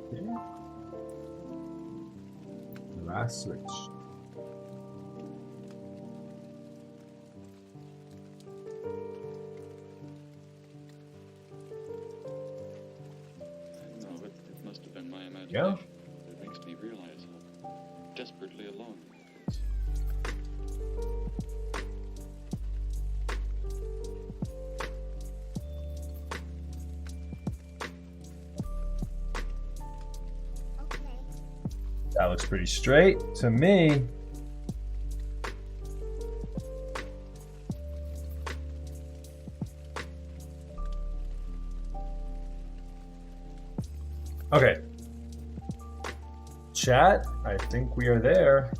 Okay. The last switch.
It must have been my imagination.
Yeah.
It makes me realize how desperately alone he is.
That looks pretty straight to me. Okay. Chat, I think we are there.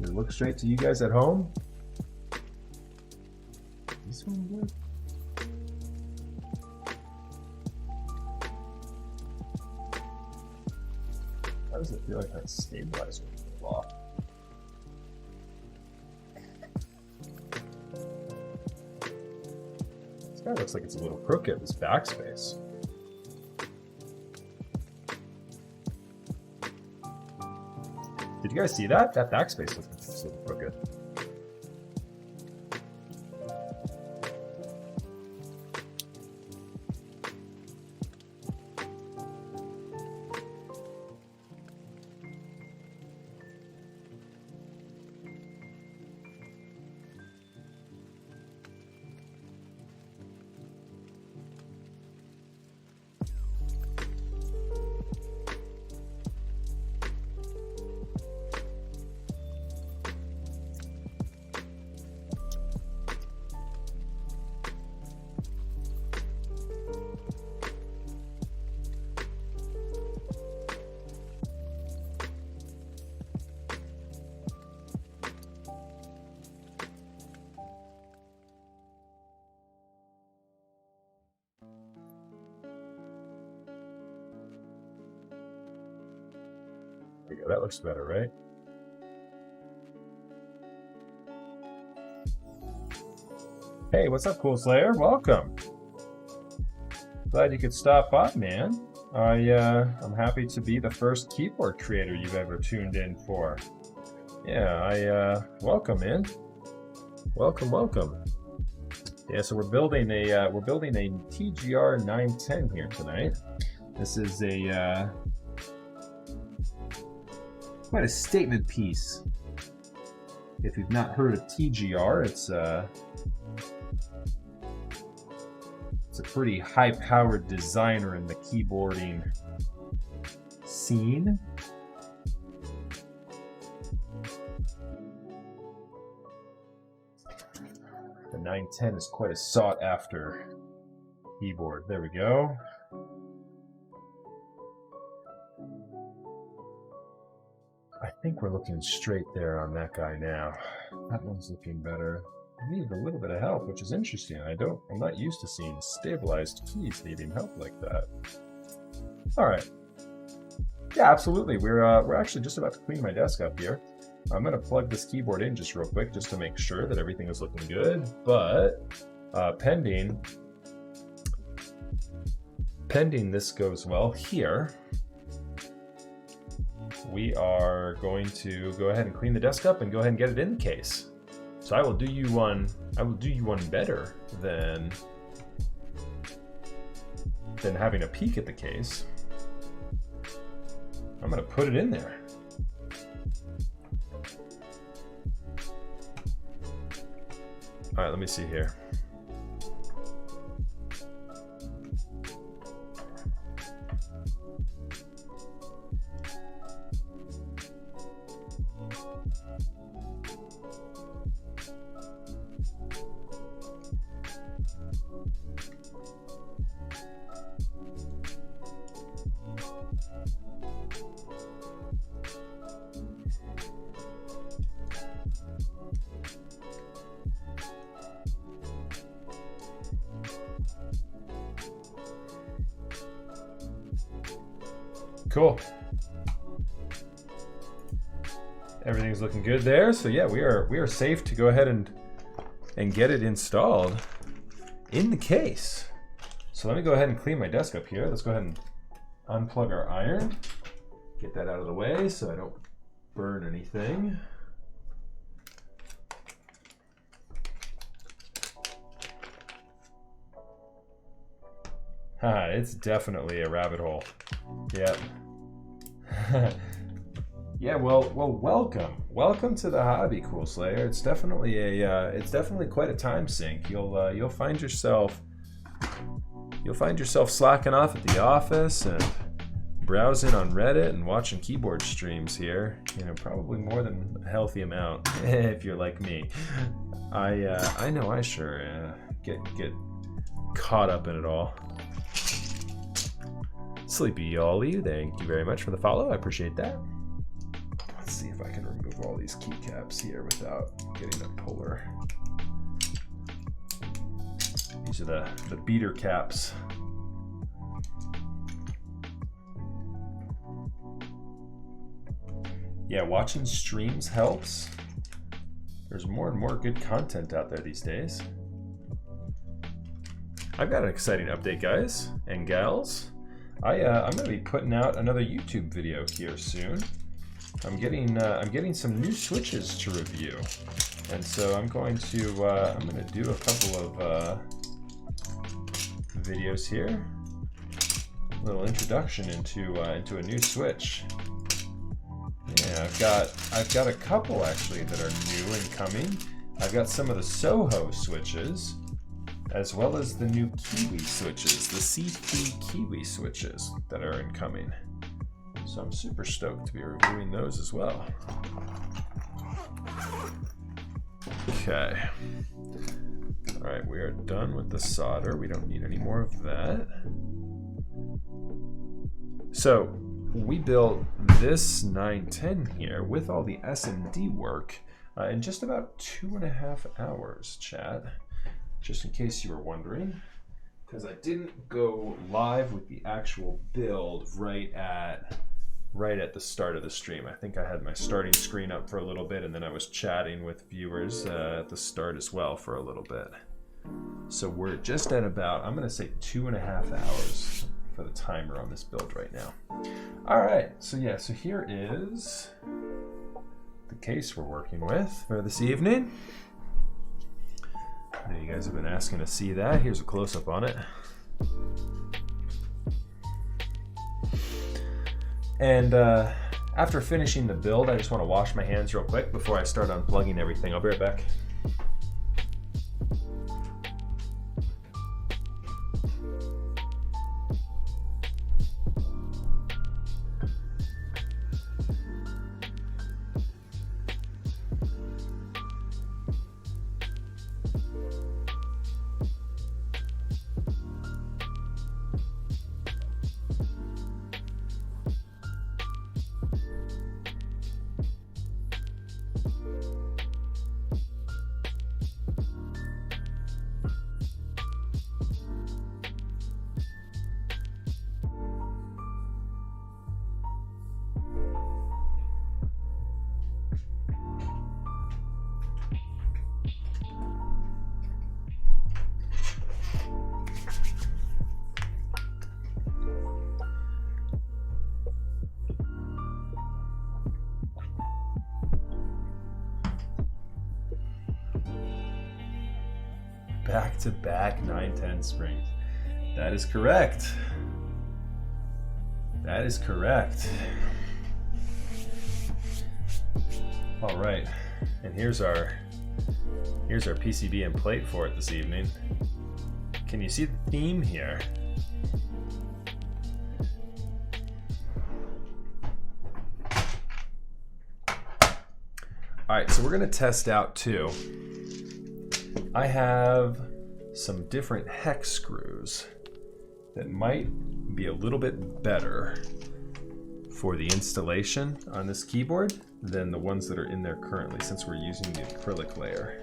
Does it look straight to you guys at home? This one good? How does it feel like that stabilizer is off? This guy looks like it's a little crooked, this backspace. Did you guys see that? That backspace looks like it's a little crooked. There you go, that looks better, right? Hey, what's up, Cool Slayer? Welcome. Glad you could stop by, man. I'm happy to be the first keyboard creator you've ever tuned in for. Yeah, welcome, man. Welcome. Yeah, so we're building a TGR 910 here tonight. This is quite a statement piece. If you've not heard of TGR, it's a pretty high-powered designer in the keyboarding scene. The 910 is quite a sought-after keyboard. There we go. I think we're looking straight there on that guy now. That one's looking better. I need a little bit of help, which is interesting. I'm not used to seeing stabilized keys needing help like that. All right. Yeah, absolutely. We're actually just about to clean my desk up here. I'm going to plug this keyboard in just real quick just to make sure that everything is looking good. But pending this goes well here, we are going to go ahead and clean the desk up and go ahead and get it in the case. So I will do you one better than having a peek at the case. I'm going to put it in there. All right, let me see here. Cool. Everything's looking good there. So yeah, we are safe to go ahead and get it installed in the case. So let me go ahead and clean my desk up here. Let's go ahead and unplug our iron. Get that out of the way so I don't burn anything. It's definitely a rabbit hole. Yep. Yeah, well, welcome to the hobby, Cool Slayer. It's definitely quite a time sink. You'll find yourself slacking off at the office and browsing on Reddit and watching keyboard streams here. You know, probably more than a healthy amount if you're like me. I know I sure get caught up in it all. Sleepy Ollie, thank you very much for the follow. I appreciate that. Let's see if I can remove all these keycaps here without getting a puller. These are the beater caps. Yeah, watching streams helps. There's more and more good content out there these days. I've got an exciting update, guys and gals. I'm going to be putting out another YouTube video here soon. I'm getting some new switches to review, and so I'm going to do a couple of videos here. A little introduction into a new switch. Yeah, I've got a couple actually that are new and coming. I've got some of the Soho switches, as well as the new Kiwi switches, the C3 Kiwi switches that are incoming. So I'm super stoked to be reviewing those as well. Okay. All right, we are done with the solder. We don't need any more of that. So we built this 910 here with all the S&D work in just about 2.5 hours, chat. Just in case you were wondering, because I didn't go live with the actual build right at the start of the stream. I think I had my starting screen up for a little bit, and then I was chatting with viewers at the start as well for a little bit. So we're just at about, I'm gonna say 2.5 hours for the timer on this build right now. All right, so yeah, so here is the case we're working with for this evening. I know you guys have been asking to see that. Here's a close-up on it. And after finishing the build, I just want to wash my hands real quick before I start unplugging everything. I'll be right back. Back-to-back 910 springs. That is correct. That is correct. All right, and here's our PCB and plate for it this evening. Can you see the theme here? All right, so we're gonna test out too. I have some different hex screws that might be a little bit better for the installation on this keyboard than the ones that are in there currently, since we're using the acrylic layer.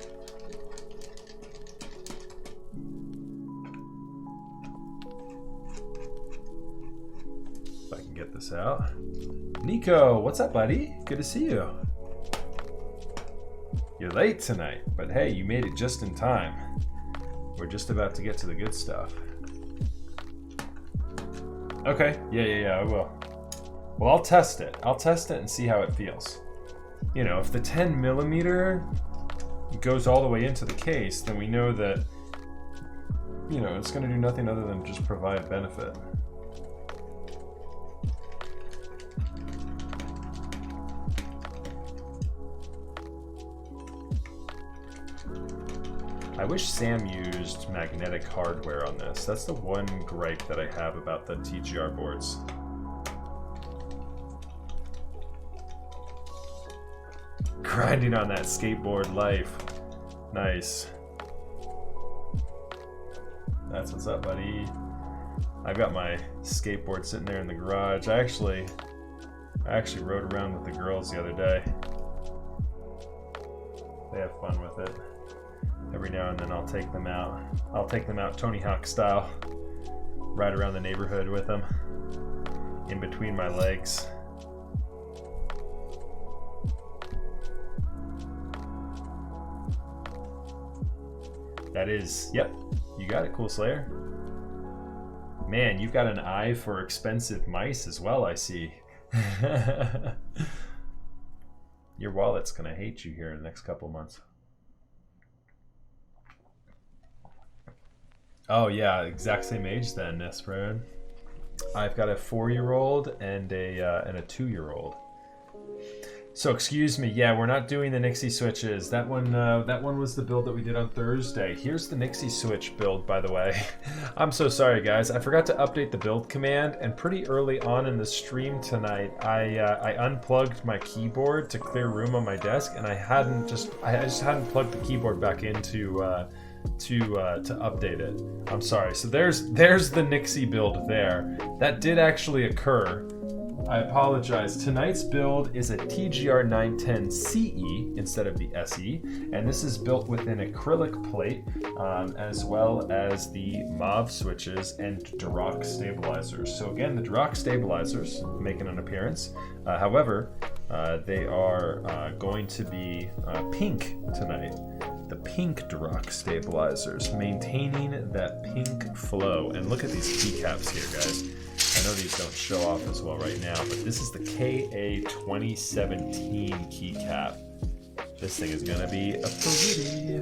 If I can get this out. Nico, what's up, buddy? Good to see you. You're late tonight, but hey, you made it just in time. We're just about to get to the good stuff. Okay, yeah, I will. Well, I'll test it. I'll test it and see how it feels. You know, if the 10 millimeter goes all the way into the case, then we know that, you know, it's gonna do nothing other than just provide benefit. I wish Sam used magnetic hardware on this. That's the one gripe that I have about the TGR boards. Grinding on that skateboard life. Nice. That's what's up, buddy. I've got my skateboard sitting there in the garage. I actually rode around with the girls the other day. They have fun with it. Every now and then I'll take them out. I'll take them out Tony Hawk style. Ride around the neighborhood with them. In between my legs. That is, yep, you got it, Cool Slayer. Man, you've got an eye for expensive mice as well, I see. Your wallet's gonna hate you here in the next couple months. Oh yeah, exact same age then, Nesprod. I've got a 4-year-old and a 2-year-old. So excuse me, yeah, we're not doing the Nixie switches. That one was the build that we did on Thursday. Here's the Nixie switch build, by the way. I'm so sorry, guys. I forgot to update the build command, and pretty early on in the stream tonight, I unplugged my keyboard to clear room on my desk, and I just hadn't plugged the keyboard back into to update it. I'm sorry. So there's the Nixie build there. That did actually occur. I apologize. Tonight's build is a TGR 910 CE instead of the SE, and this is built with an acrylic plate, as well as the Mauve switches and Duroc stabilizers. So again, the Duroc stabilizers making an appearance. However, they are going to be pink tonight. the pink Duroc stabilizers, maintaining that pink flow. And look at these keycaps here, guys. I know these don't show off as well right now, but this is the KA 2017 keycap. This thing is gonna be a pretty.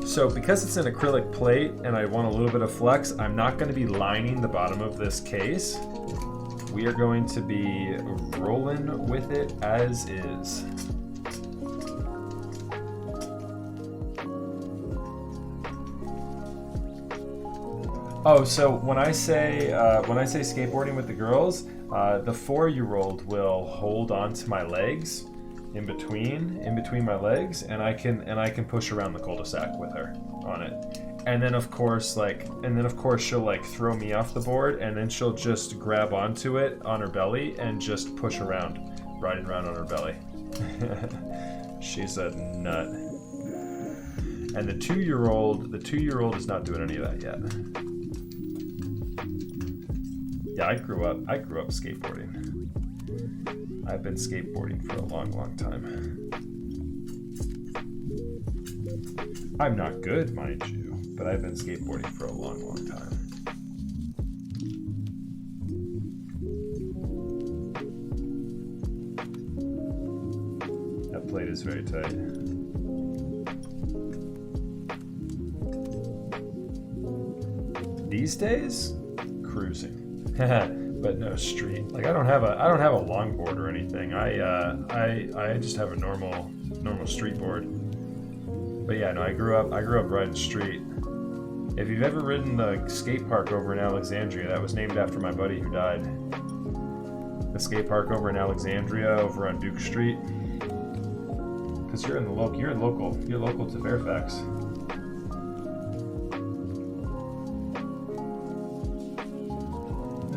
So because it's an acrylic plate and I want a little bit of flex, I'm not gonna be lining the bottom of this case. We are going to be rolling with it as is. Oh, so when I say skateboarding with the girls, the 4-year-old will hold onto my legs, in between my legs, and I can push around the cul-de-sac with her on it. And then of course she'll like throw me off the board, and then she'll just grab onto it on her belly and just push around, riding around on her belly. She's a nut. And the 2-year-old is not doing any of that yet. Yeah, I grew up skateboarding. I've been skateboarding for a long, long time. I'm not good, mind you, but I've been skateboarding for a long, long time. That plate is very tight. These days, cruising. But no street. Like I don't have a longboard or anything. I just have a normal street board. But yeah, no, I grew up riding street. If you've ever ridden the skate park over in Alexandria, that was named after my buddy who died. The skate park over in Alexandria, over on Duke Street. Because you're local to Fairfax.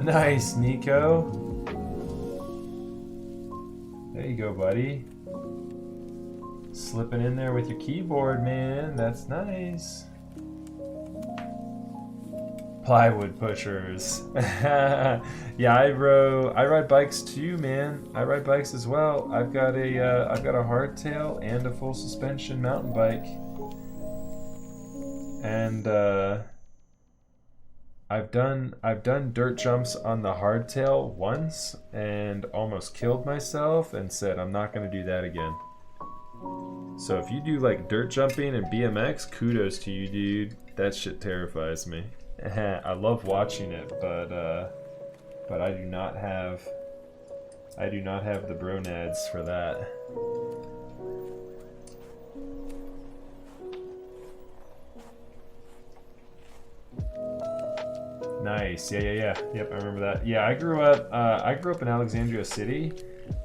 Nice, Nico. There you go, buddy. Slipping in there with your keyboard, man. That's nice. Plywood pushers. Yeah, I ride bikes too, man. I ride bikes as well. I've got a hardtail and a full suspension mountain bike. And I've done dirt jumps on the hardtail once and almost killed myself and said I'm not going to do that again. So if you do like dirt jumping and BMX, kudos to you, dude. That shit terrifies me. I love watching it, but I do not have the bronads for that. Nice. Yeah. Yep, I remember that. Yeah, I grew up in Alexandria City,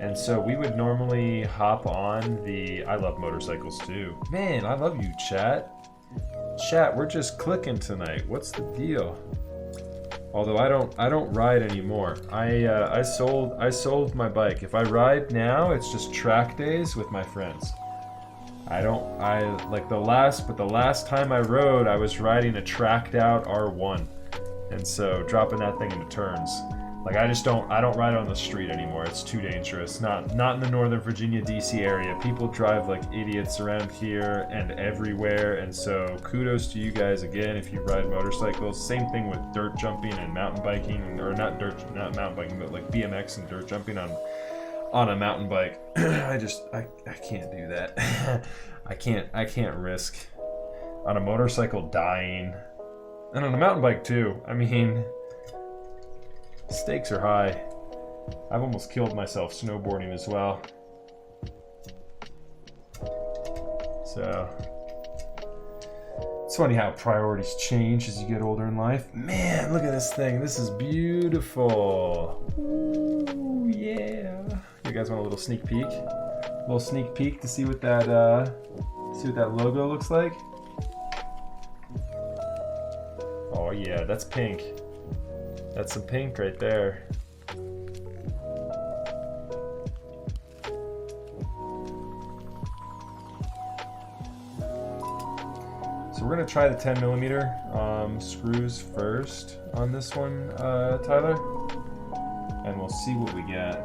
and so we would normally hop on the. I love motorcycles too. Man, I love you, chat. Chat, we're just clicking tonight. What's the deal? Although I don't ride anymore. I sold my bike. If I ride now, it's just track days with my friends. The last time I rode, I was riding a tracked out R1. And so dropping that thing into turns. Like I don't ride on the street anymore. It's too dangerous. Not in the Northern Virginia, DC area. People drive like idiots around here and everywhere. And so kudos to you guys again if you ride motorcycles. Same thing with dirt jumping and mountain biking, or not mountain biking, but like BMX and dirt jumping on a mountain bike. I can't do that. I can't risk on a motorcycle dying. And on a mountain bike too. I mean, stakes are high. I've almost killed myself snowboarding as well. So, it's funny how priorities change as you get older in life. Man, look at this thing. This is beautiful. Ooh, yeah. You guys want a little sneak peek? A little sneak peek to see what that logo looks like? Oh yeah, that's pink. That's some pink right there. So we're gonna try the 10mm screws first on this one, Tyler, and we'll see what we get.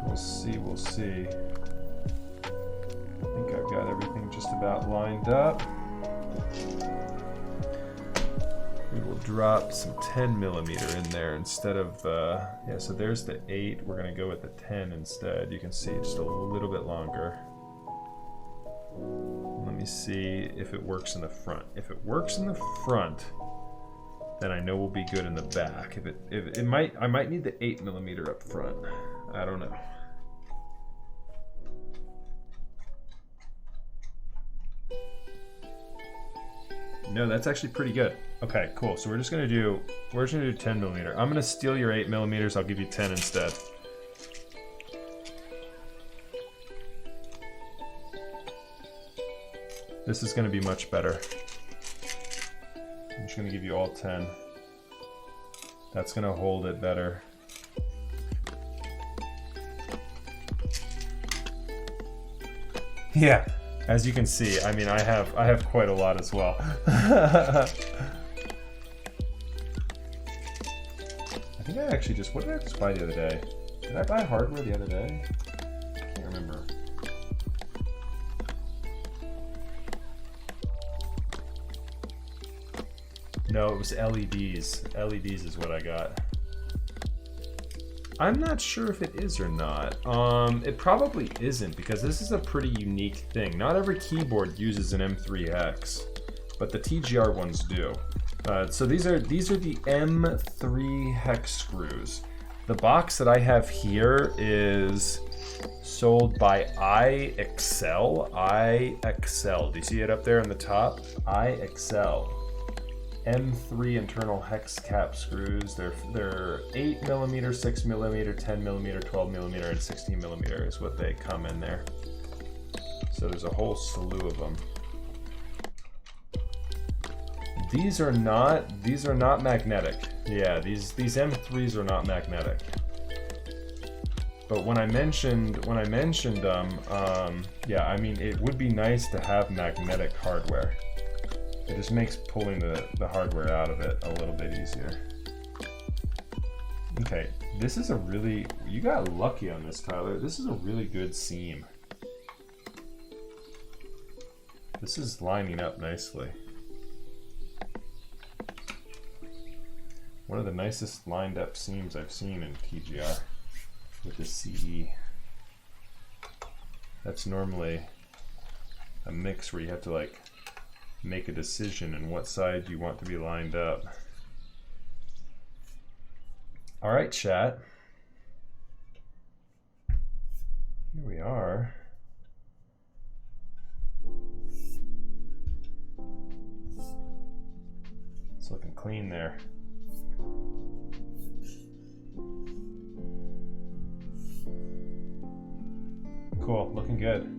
We'll see, we'll see. I think I've got everything just about lined up. We will drop some 10 millimeter in there instead of, yeah, so there's the 8. We're gonna go with the 10 instead. You can see just a little bit longer. Let me see if it works in the front. If it works in the front, then I know we'll be good in the back. If it might, I might need the 8 millimeter up front. I don't know. No, that's actually pretty good. Okay, cool. So we're just gonna do 10 millimeter. I'm gonna steal your 8 millimeters. I'll give you 10 instead. This is gonna be much better. I'm just gonna give you all 10. That's gonna hold it better. Yeah, as you can see, I mean, I have quite a lot as well. I think I actually just, what did I just buy the other day? Did I buy hardware the other day? I can't remember. No, it was LEDs. LEDs is what I got. I'm not sure if it is or not. It probably isn't because this is a pretty unique thing. Not every keyboard uses an M3 hex, but the TGR ones do. So these are the M3 hex screws. The box that I have here is sold by iExcel. iExcel. Do you see it up there on the top? iExcel. M3 internal hex cap screws. They're 8 millimeter, 6 millimeter, 10 millimeter, 12 millimeter, and 16 millimeter is what they come in there. So there's a whole slew of them. These are not magnetic. Yeah, these M3s are not magnetic. But when I mentioned them, yeah, I mean it would be nice to have magnetic hardware. It just makes pulling the hardware out of it a little bit easier. Okay, this is a really, you got lucky on this, Tyler. This is a really good seam. This is lining up nicely. One of the nicest lined up seams I've seen in TGR with the CE. That's normally a mix where you have to like make a decision on what side you want to be lined up. All right, chat. Here we are. It's looking clean there. Cool, looking good.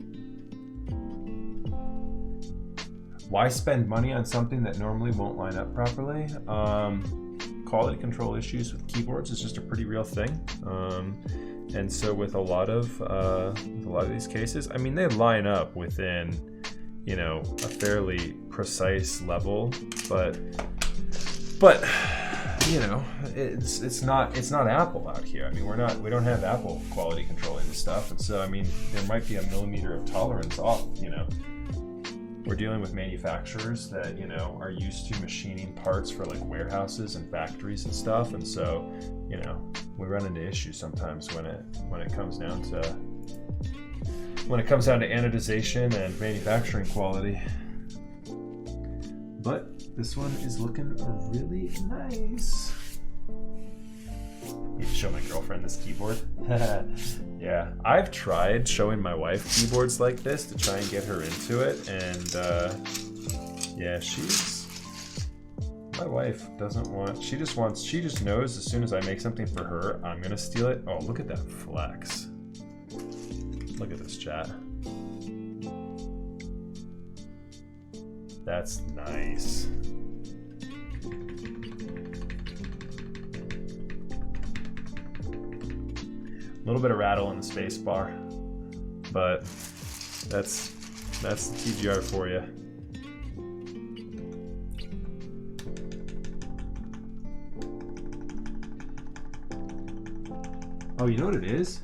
Why spend money on something that normally won't line up properly? Quality control issues with keyboards is just a pretty real thing. And so with a lot of these cases, I mean, they line up within, you know, a fairly precise level, but you know, it's not Apple out here. I mean, we don't have Apple quality controlling this stuff, and so I mean, there might be a millimeter of tolerance off, you know. We're dealing with manufacturers that, you know, are used to machining parts for like warehouses and factories and stuff, and so, you know, we run into issues sometimes when it comes down to anodization and manufacturing quality. But this one is looking really nice. Need to show my girlfriend this keyboard. Yeah, I've tried showing my wife keyboards like this to try and get her into it, and yeah, my wife doesn't want, she just knows as soon as I make something for her, I'm gonna steal it. Oh, look at that flex. Look at this, chat. That's nice. A little bit of rattle in the space bar, but that's the TGR for you. Oh, you know what it is?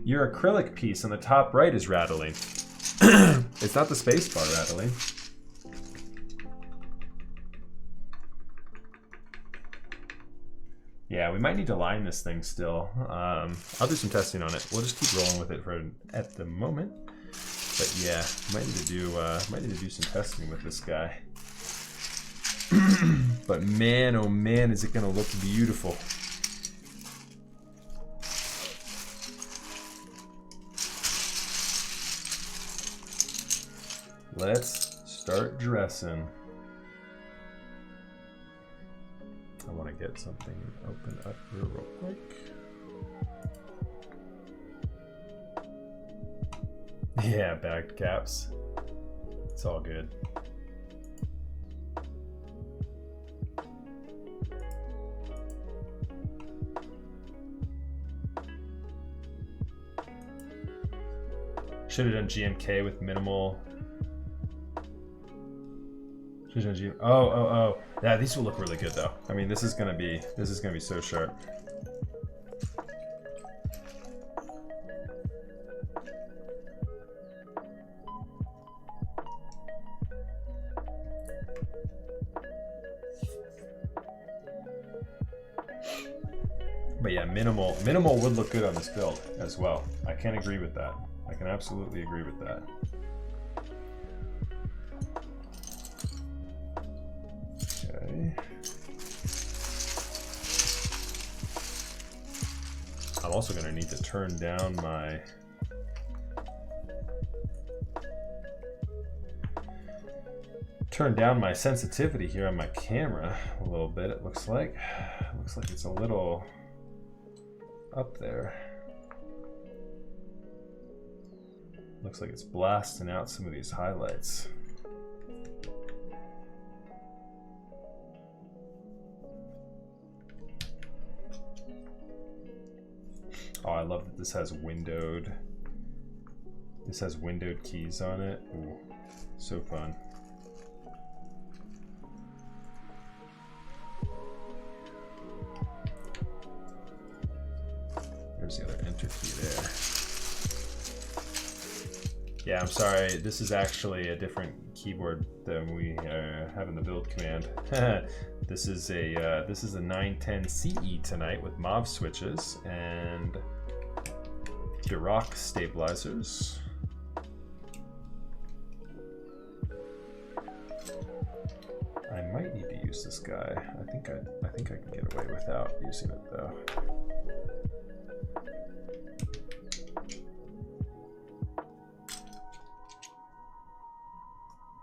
Your acrylic piece on the top right is rattling. It's not the space bar rattling. Yeah, we might need to line this thing still. I'll do some testing on it. We'll just keep rolling with it for at the moment. But yeah, might need to do some testing with this guy. But man, oh man, is it gonna look beautiful. Let's start dressing. I want to get something open up here real quick. Yeah, bagged caps. It's all good. Should have done GMK with minimal. Should have done GM. Oh. Yeah, these will look really good though. I mean, this is gonna be so sharp. But yeah, minimal would look good on this build as well. I can agree with that. I can absolutely agree with that. Okay. I'm also going to need to turn down my sensitivity here on my camera a little bit. It looks like it's a little up there. Looks like it's blasting out some of these highlights. Oh, I love that this has windowed keys on it. Ooh, so fun. There's the other enter key there. Yeah, I'm sorry. This is actually a different keyboard than we have in the build command. This is a 910 CE tonight with Mauve switches and Duroc stabilizers. I might need to use this guy. I think I can get away without using it though.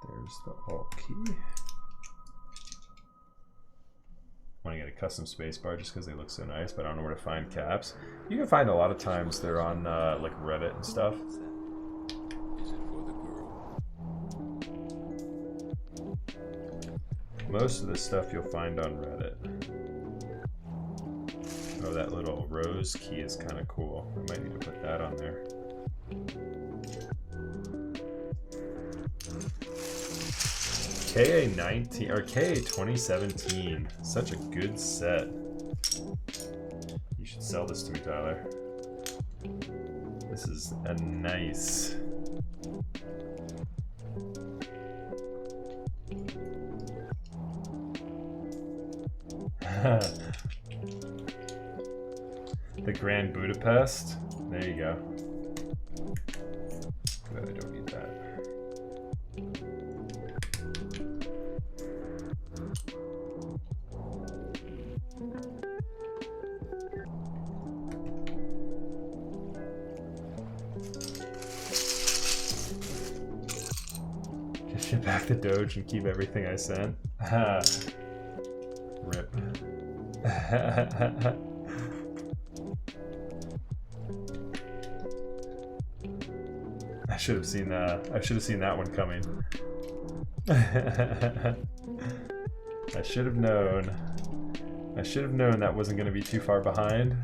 There's the Alt key. I want to get a custom spacebar just because they look so nice, but I don't know where to find caps. You can find a lot of times they're on like Reddit and stuff. Most of this stuff you'll find on Reddit. Oh, that little rose key is kind of cool. I might need to put that on there. KA19 or KA2017. Such a good set. You should sell this to me, Tyler. This is a nice. The Grand Budapest. There you go. Good, I don't need that. Just ship back the Doge and keep everything I sent. Rip. I should have seen that one coming. I should have known. I should have known that wasn't going to be too far behind.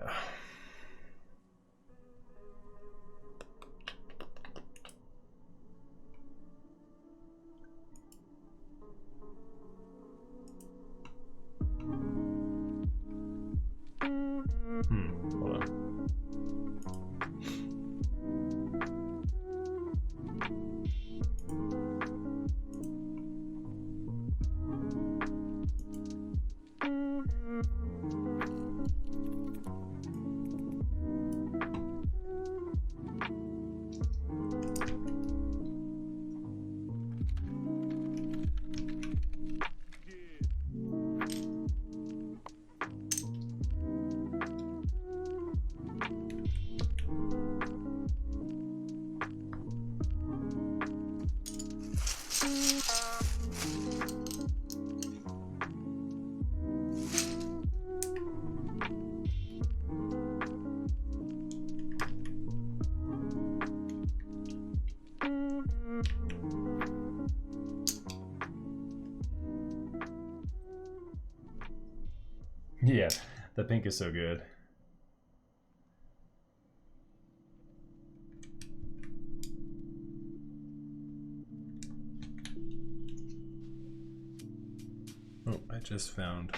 Yeah. Hold on. Yeah, the pink is so good. Oh, I just found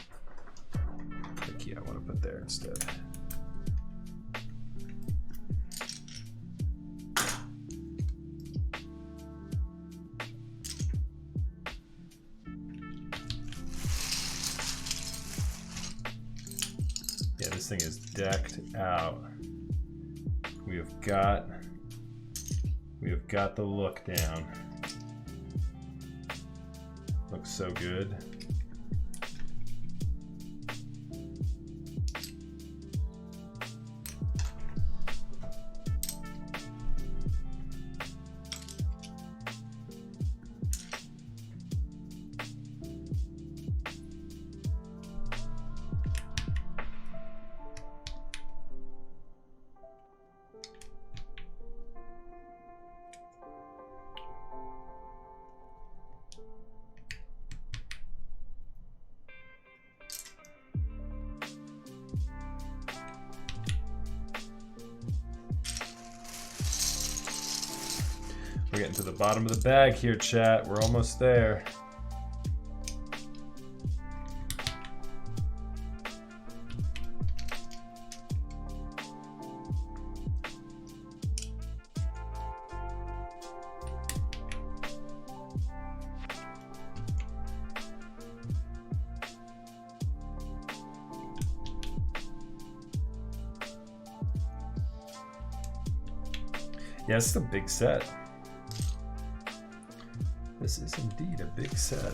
the key I want to put there instead. Yeah, this thing is decked out. We have got the look down. Looks so good. We're getting to the bottom of the bag here, chat. We're almost there. Yeah, this is a big set. This is indeed a big set.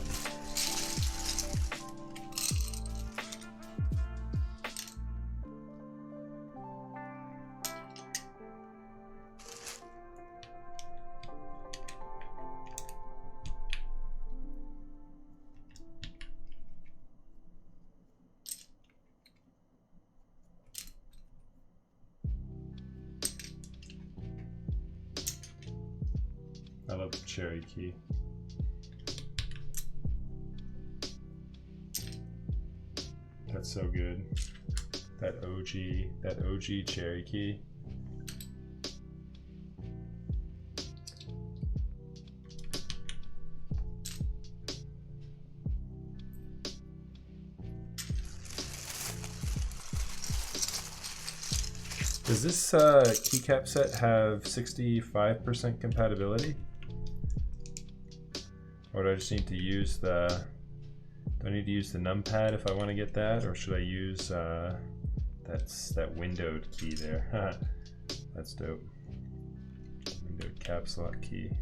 I love the cherry key. That's so good. That OG cherry key. Does this keycap set have 65% compatibility? Or do I just need to use the... Do I need to use the numpad if I want to get that, or should I use that windowed key there? That's dope. Windowed caps lock key.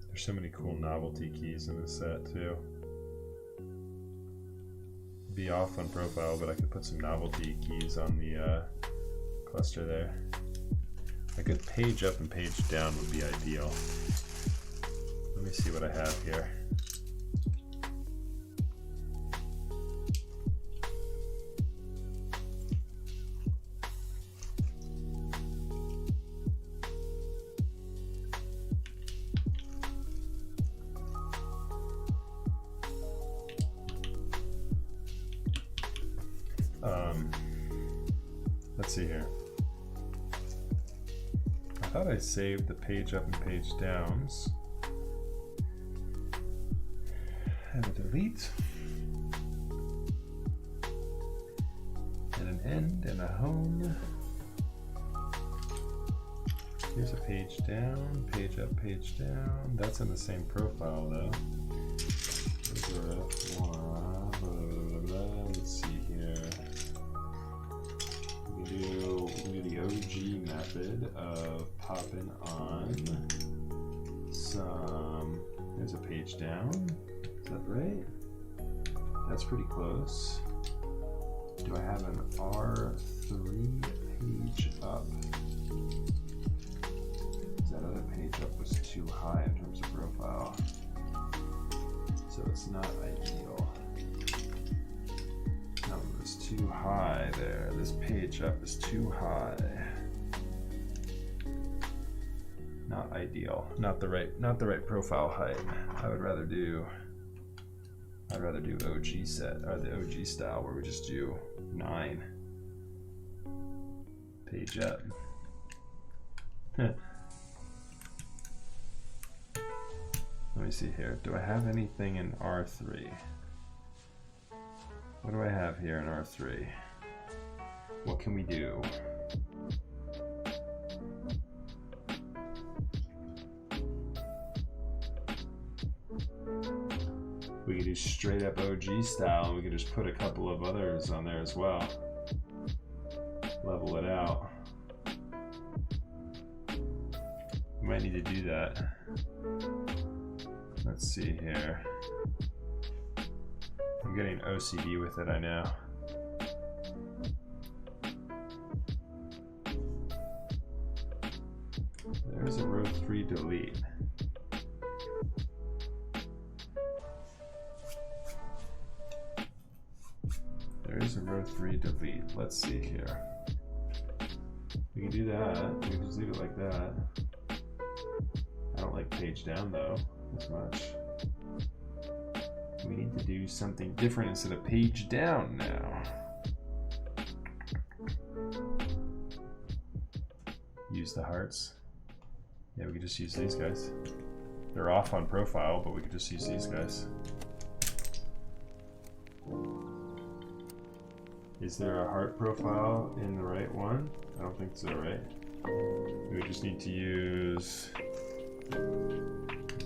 There's so many cool novelty keys in this set too. Be off on profile, but I could put some novelty keys on the cluster there. A good page up and page down would be ideal. Let me see what I have here. Let's see here. I thought I saved the page up and page downs. And a delete. And an end and a home. Here's a page down, page up, page down. That's in the same profile though. Let's see here. We can do the OG method of popping on some. There's a page down. Is that right? That's pretty close. Do I have an R3 page up? That other page up was too high in terms of profile. So it's not ideal. No, it's too high there. This page up is too high. Not ideal. Not the right profile height. I would rather do OG set or the OG style where we just do 9 page up. Let me see here. Do I have anything in R3? What do I have here in R3? What can we do? We could do straight up OG style, and we could just put a couple of others on there as well. Level it out. We might need to do that. Let's see here. I'm getting OCD with it, I know. There's a row 3 delete. There's a row 3 delete. Let's see here. We can do that. We can just leave it like that. I don't like page down though as much. We need to do something different instead of page down now. Use the hearts. Yeah, we could just use these guys. They're off on profile, but we could just use these guys. Is there a heart profile in the right one? I don't think so, right? We just need to use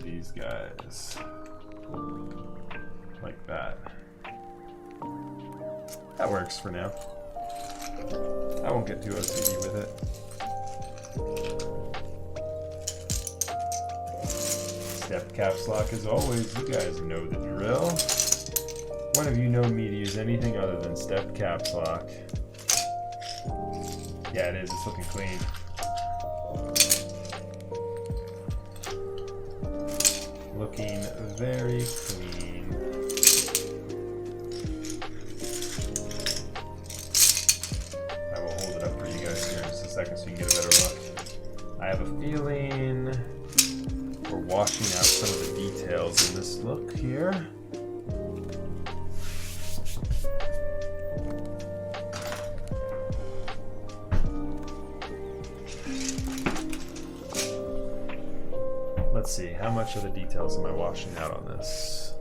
these guys. Like that. That works for now. I won't get too OCD with it. Step caps lock as always. You guys know the drill. When have you known me to use anything other than step caps lock? Yeah, it is. It's looking clean. Looking very clean. I will hold it up for you guys here in just a second so you can get a better look. I have a feeling we're washing out some of the details in this look here. Let's see, how much of the details am I washing out on this?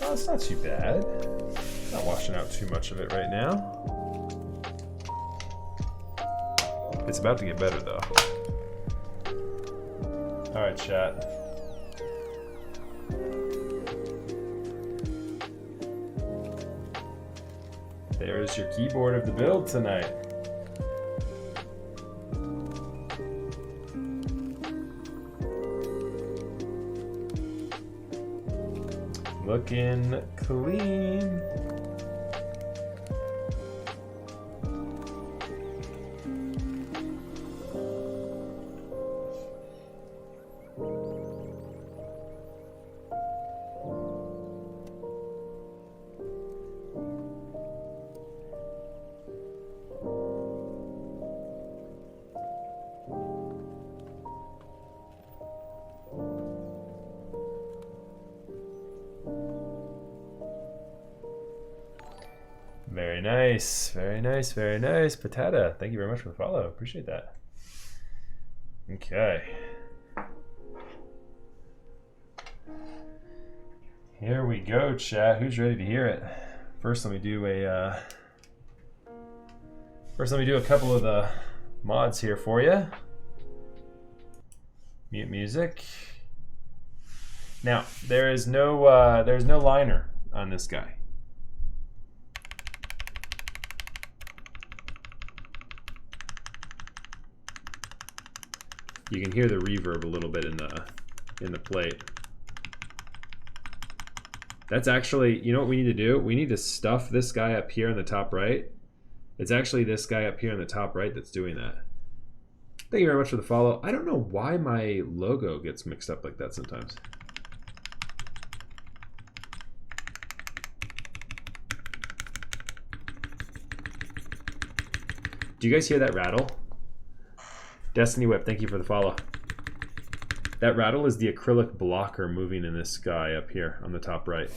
Oh, it's not too bad. Not washing out too much of it right now. It's about to get better though. Alright, chat. There's your keyboard of the build tonight. Looking clean. Very nice. Very nice. Very nice. Patata, thank you very much for the follow. Appreciate that. Okay. Here we go, chat. Who's ready to hear it? First, let me do a couple of the mods here for you. Mute music. Now, there's no liner on this guy. You can hear the reverb a little bit in the plate. That's actually, you know what we need to do? We need to stuff this guy up here in the top right. It's actually this guy up here in the top right that's doing that. Thank you very much for the follow. I don't know why my logo gets mixed up like that sometimes. Do you guys hear that rattle? Destiny Whip, thank you for the follow. That rattle is the acrylic blocker moving in this guy up here on the top right.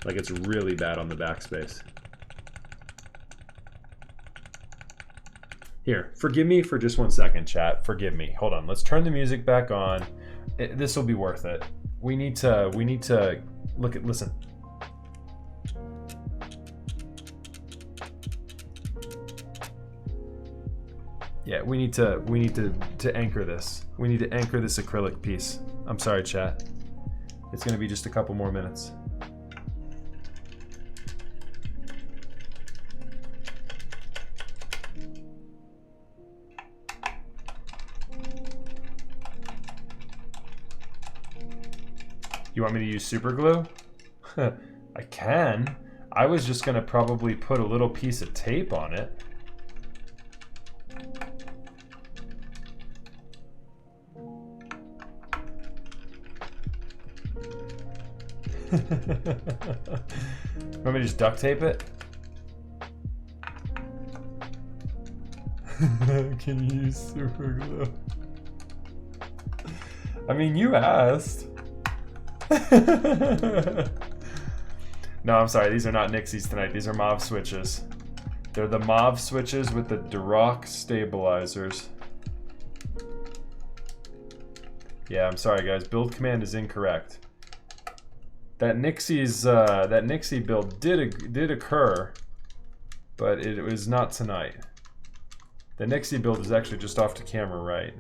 Like it's really bad on the backspace. Here, forgive me for just 1 second, chat. Forgive me. Hold on. Let's turn the music back on. This will be worth it. We need to listen. Yeah, we need to anchor this. We need to anchor this acrylic piece. I'm sorry, chat. It's gonna be just a couple more minutes. You want me to use super glue? I can. I was just gonna probably put a little piece of tape on it. Want me to just duct tape it? Can you use super glue? I mean, you asked. No, I'm sorry. These are not Nixies tonight. These are Mauve switches. They're the Mauve switches with the Duroc stabilizers. Yeah, I'm sorry, guys. Build command is incorrect. That Nixie build did occur, but it was not tonight. The Nixie build is actually just off to camera right.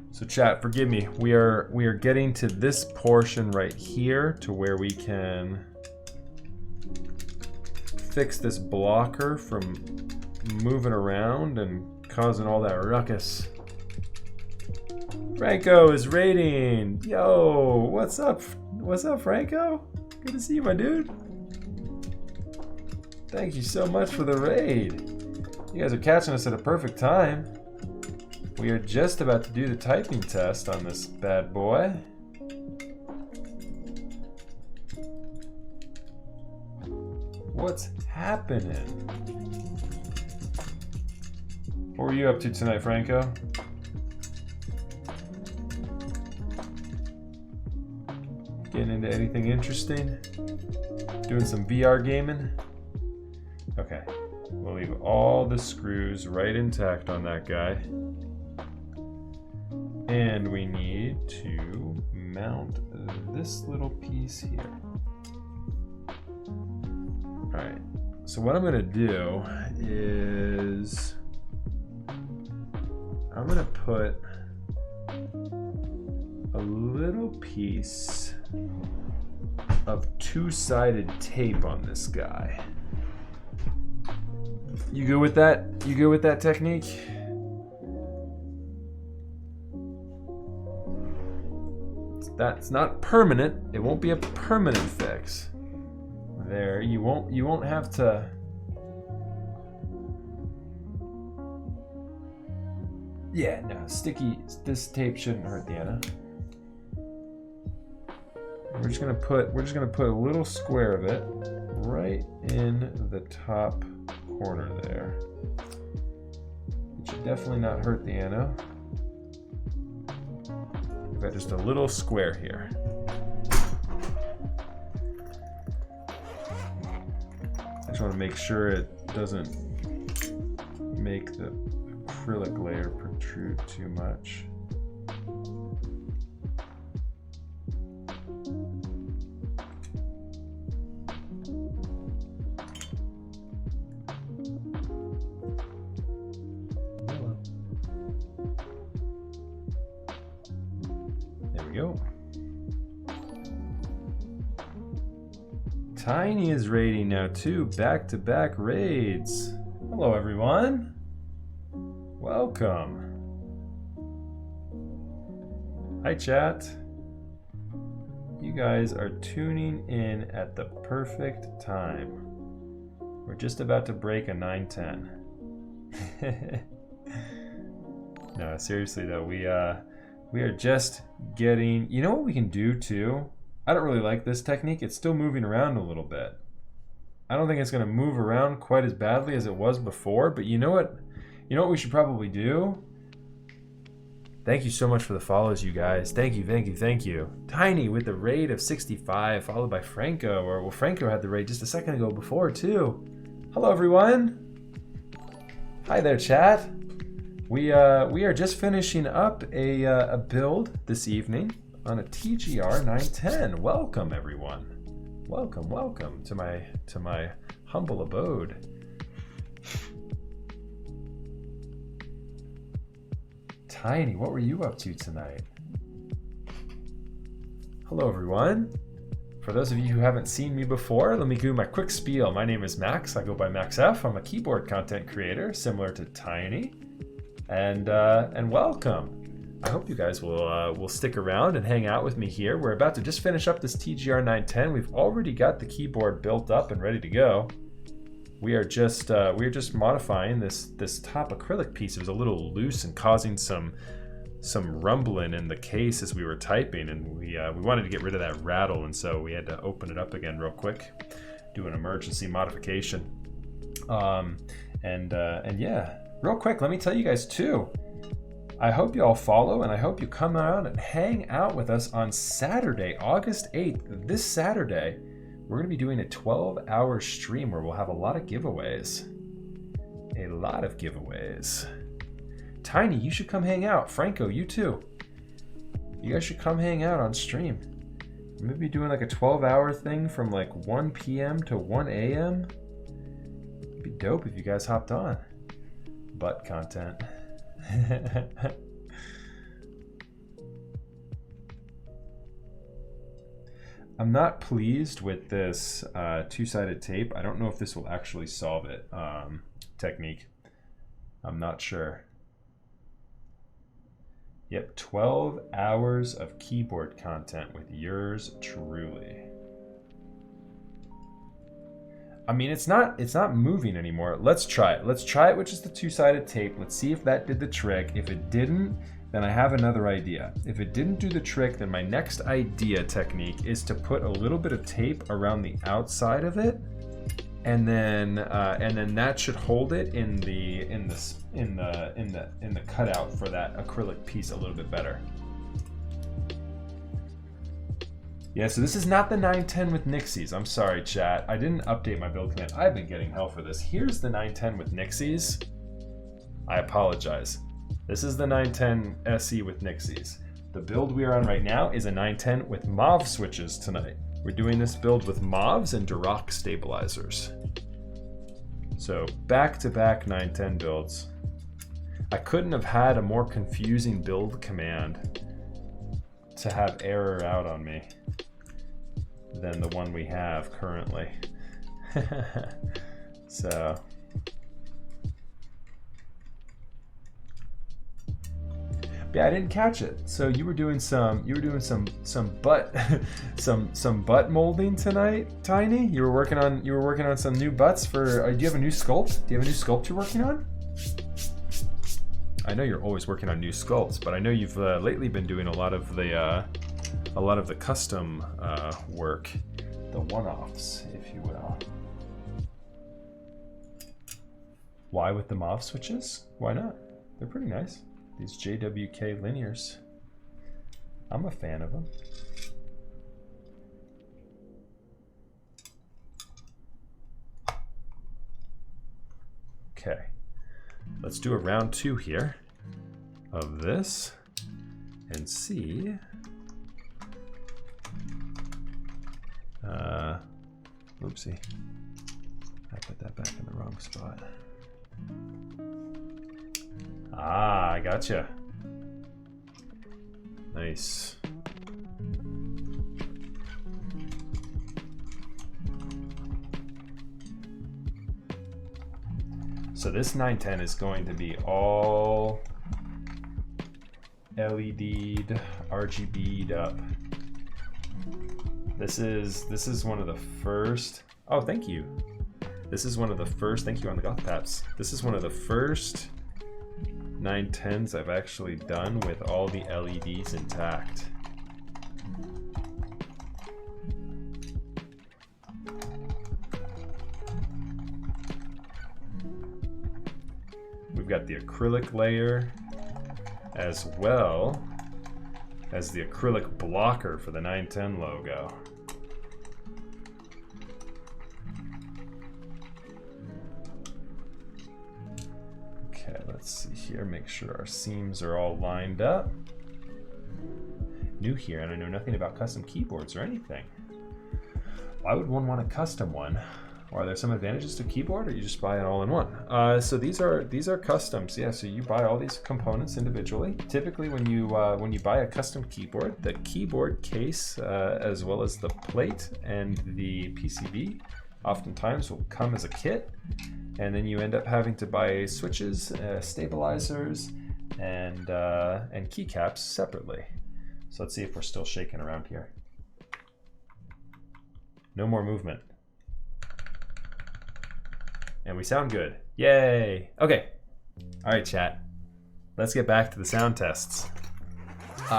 So chat, forgive me. We are getting to this portion right here to where we can fix this blocker from moving around and causing all that ruckus. Franco is raiding. Yo, what's up? What's up, Franco? Good to see you, my dude. Thank you so much for the raid. You guys are catching us at a perfect time. We are just about to do the typing test on this bad boy. What's happening? What were you up to tonight, Franco? Getting into anything interesting? Doing some VR gaming? Okay, we'll leave all the screws right intact on that guy. And we need to mount this little piece here. Alright, so what I'm gonna do is I'm gonna put a little piece of two-sided tape on this guy. You good with that? You good with that technique? That's not permanent. It won't be a permanent fix. There, you won't have to. Yeah, no, sticky. This tape shouldn't hurt the Anna. We're just gonna put a little square of it right in the top corner there. definitely not hurt the anno. We've got just a little square here. I just want to make sure it doesn't make the acrylic layer protrude too much. There we go. Tiny is raiding now too, back-to-back raids. Hello everyone. Welcome. Hi chat. You guys are tuning in at the perfect time. We're just about to break a 910. No, seriously though, we are just getting, you know what we can do too? I don't really like this technique. It's still moving around a little bit. I don't think it's gonna move around quite as badly as it was before, but you know what? You know what we should probably do? Thank you so much for the follows, you guys. Thank you, thank you, thank you. Tiny with the raid of 65, followed by Franco, or well, Franco had the raid just a second ago before too. Hello, everyone. Hi there, chat. We are just finishing up a build this evening on a TGR 910. Welcome, everyone. Welcome, welcome to my humble abode. Tiny, what were you up to tonight? Hello, everyone. For those of you who haven't seen me before, let me do my quick spiel. My name is Max. I go by Max F. I'm a keyboard content creator, similar to Tiny, and welcome. I hope you guys will stick around and hang out with me here. We're about to just finish up this TGR 910. We've already got the keyboard built up and ready to go. We are just modifying this top acrylic piece. It was a little loose and causing some rumbling in the case as we were typing, and we wanted to get rid of that rattle, and so we had to open it up again real quick, do an emergency modification. And yeah, real quick, let me tell you guys too. I hope you all follow, and I hope you come out and hang out with us on Saturday, August 8th. This Saturday, we're going to be doing a 12-hour stream where we'll have a lot of giveaways. A lot of giveaways. Tiny, you should come hang out. Franco, you too. You guys should come hang out on stream. We're maybe doing like a 12-hour thing from like 1 p.m. to 1 a.m. It'd be dope if you guys hopped on. Butt content. I'm not pleased with this two-sided tape. I don't know if this will actually solve it. Technique. I'm not sure. Yep, 12 hours of keyboard content with yours truly. I mean, it's not moving anymore. Let's try it. Let's try it with just the two-sided tape. Let's see if that did the trick. If it didn't, then I have another idea. If it didn't do the trick, then my next idea technique is to put a little bit of tape around the outside of it, and then that should hold it in the cutout for that acrylic piece a little bit better. Yeah, so this is not the 910 with Nixies. I'm sorry, chat. I didn't update my build command. I've been getting hell for this. Here's the 910 with Nixies. I apologize. This is the 910 SE with Nixies. The build we are on right now is a 910 with Mauve switches tonight. We're doing this build with Mauves and Dirac stabilizers. So back-to-back 910 builds. I couldn't have had a more confusing build command to have error out on me than the one we have currently. So yeah, I didn't catch it. So you were doing some butt some butt molding tonight, Tiny? You were working on some new butts for do you have a new sculpt? Do you have a new sculpt you're working on? I know you're always working on new sculpts, but I know you've lately been doing a lot of the custom work, the one-offs, if you will. Why with the Mauve switches? Why not? They're pretty nice. These JWK linears. I'm a fan of them. Okay, let's do a round 2 here of this and see. Oopsie, I put that back in the wrong spot. Ah, I gotcha. Nice. So this 910 is going to be all LED'd, RGB'd up. This is one of the first. Oh, thank you. This is one of the first. Thank you on the golf paps. This is one of the first 910s I've actually done with all the LEDs intact. We've got the acrylic layer as well as the acrylic blocker for the 910 logo. Okay, let's see here, make sure our seams are all lined up. New here, and I know nothing about custom keyboards or anything. Why would one want a custom one? Or are there some advantages to keyboard, or you just buy it all in one? So these are customs, yeah. So you buy all these components individually. Typically, when you buy a custom keyboard, the keyboard case, as well as the plate and the PCB, oftentimes will come as a kit, and then you end up having to buy switches, stabilizers, and keycaps separately. So let's see if we're still shaking around here. No more movement. And we sound good. Yay! Okay. All right, chat. Let's get back to the sound tests.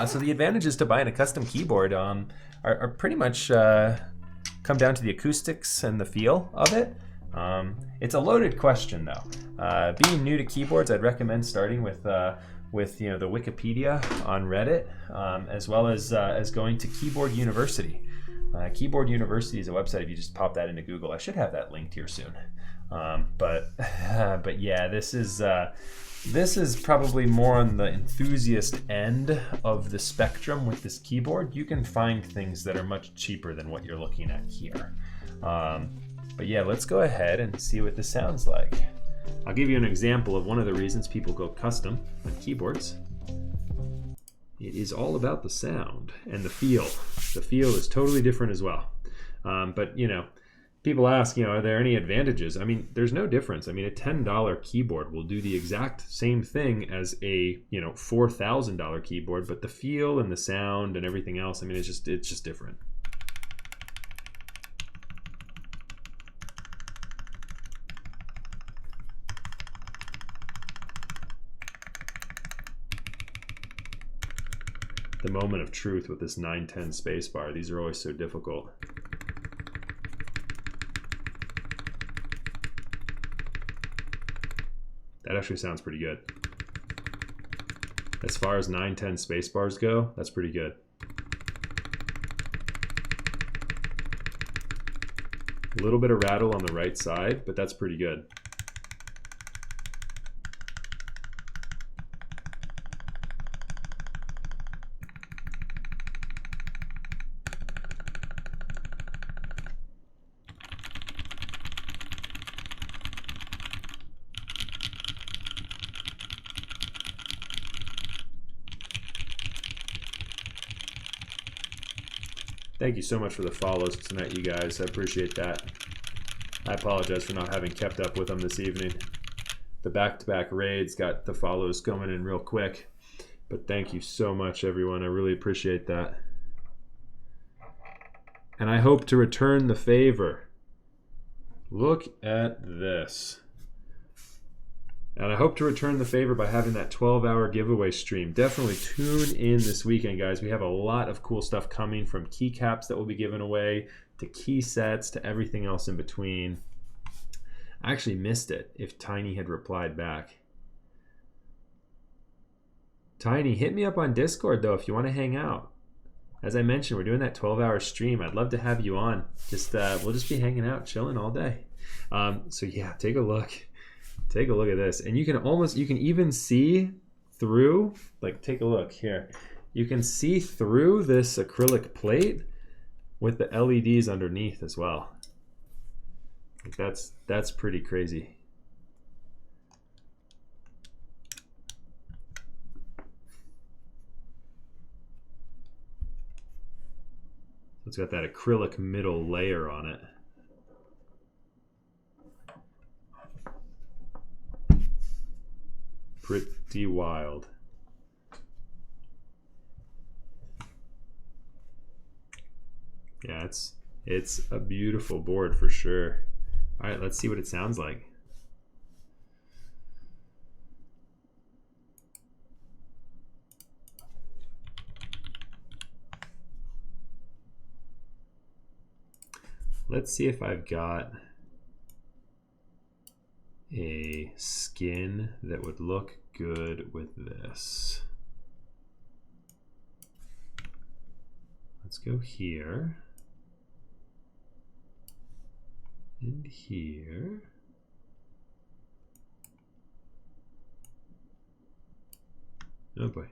So the advantages to buying a custom keyboard are pretty much come down to the acoustics and the feel of it. It's a loaded question, though. Being new to keyboards, I'd recommend starting with the Wikipedia on Reddit, as well as going to Keyboard University. Keyboard University is a website. If you just pop that into Google, I should have that linked here soon. But yeah, this is probably more on the enthusiast end of the spectrum with this keyboard. You can find things that are much cheaper than what you're looking at here. But yeah, let's go ahead and see what this sounds like. I'll give you an example of one of the reasons people go custom with keyboards. It is all about the sound and the feel. The feel is totally different as well. But people ask, are there any advantages? I mean, there's no difference. I mean, a $10 keyboard will do the exact same thing as a, $4,000 keyboard, but the feel and the sound and everything else, I mean, it's just different. The moment of truth with this 910 spacebar. These are always so difficult. That actually sounds pretty good. As far as 910 spacebars go, that's pretty good. A little bit of rattle on the right side, but that's pretty good. Thank you so much for the follows tonight, you guys. I appreciate that. I apologize for not having kept up with them this evening. The back-to-back raids got the follows going in real quick. But thank you so much, everyone. I really appreciate that. And I hope to return the favor. Look at this. And I hope to return the favor by having that 12-hour giveaway stream. Definitely tune in this weekend, guys. We have a lot of cool stuff coming, from keycaps that will be given away to key sets to everything else in between. I actually missed it if Tiny had replied back.
Tiny, hit me up on Discord though if you want to hang out. As I mentioned, we're doing that 12-hour stream. I'd love to have you on. Just we'll just be hanging out, chilling all day. So yeah, take a look. Take a look at this, and you can even see through. Like, take a look here. You can see through this acrylic plate with the LEDs underneath as well. Like that's pretty crazy. It's got that acrylic middle layer on it. Pretty wild. Yeah, it's a beautiful board for sure. All right, let's see what it sounds like. Let's see if I've got a skin that would look good with this. Let's go here and here. Oh boy.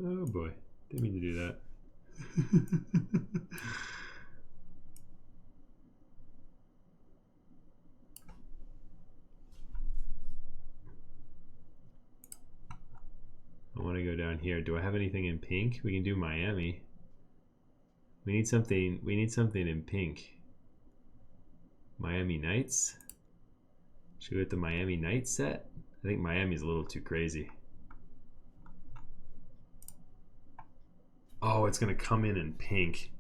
Oh boy. Didn't mean to do that. I want to go down here. Do I have anything in pink? We can do Miami. We need something in pink. Miami Nights? Should we go with the Miami Nights set? I think Miami's a little too crazy. Oh, it's gonna come in pink.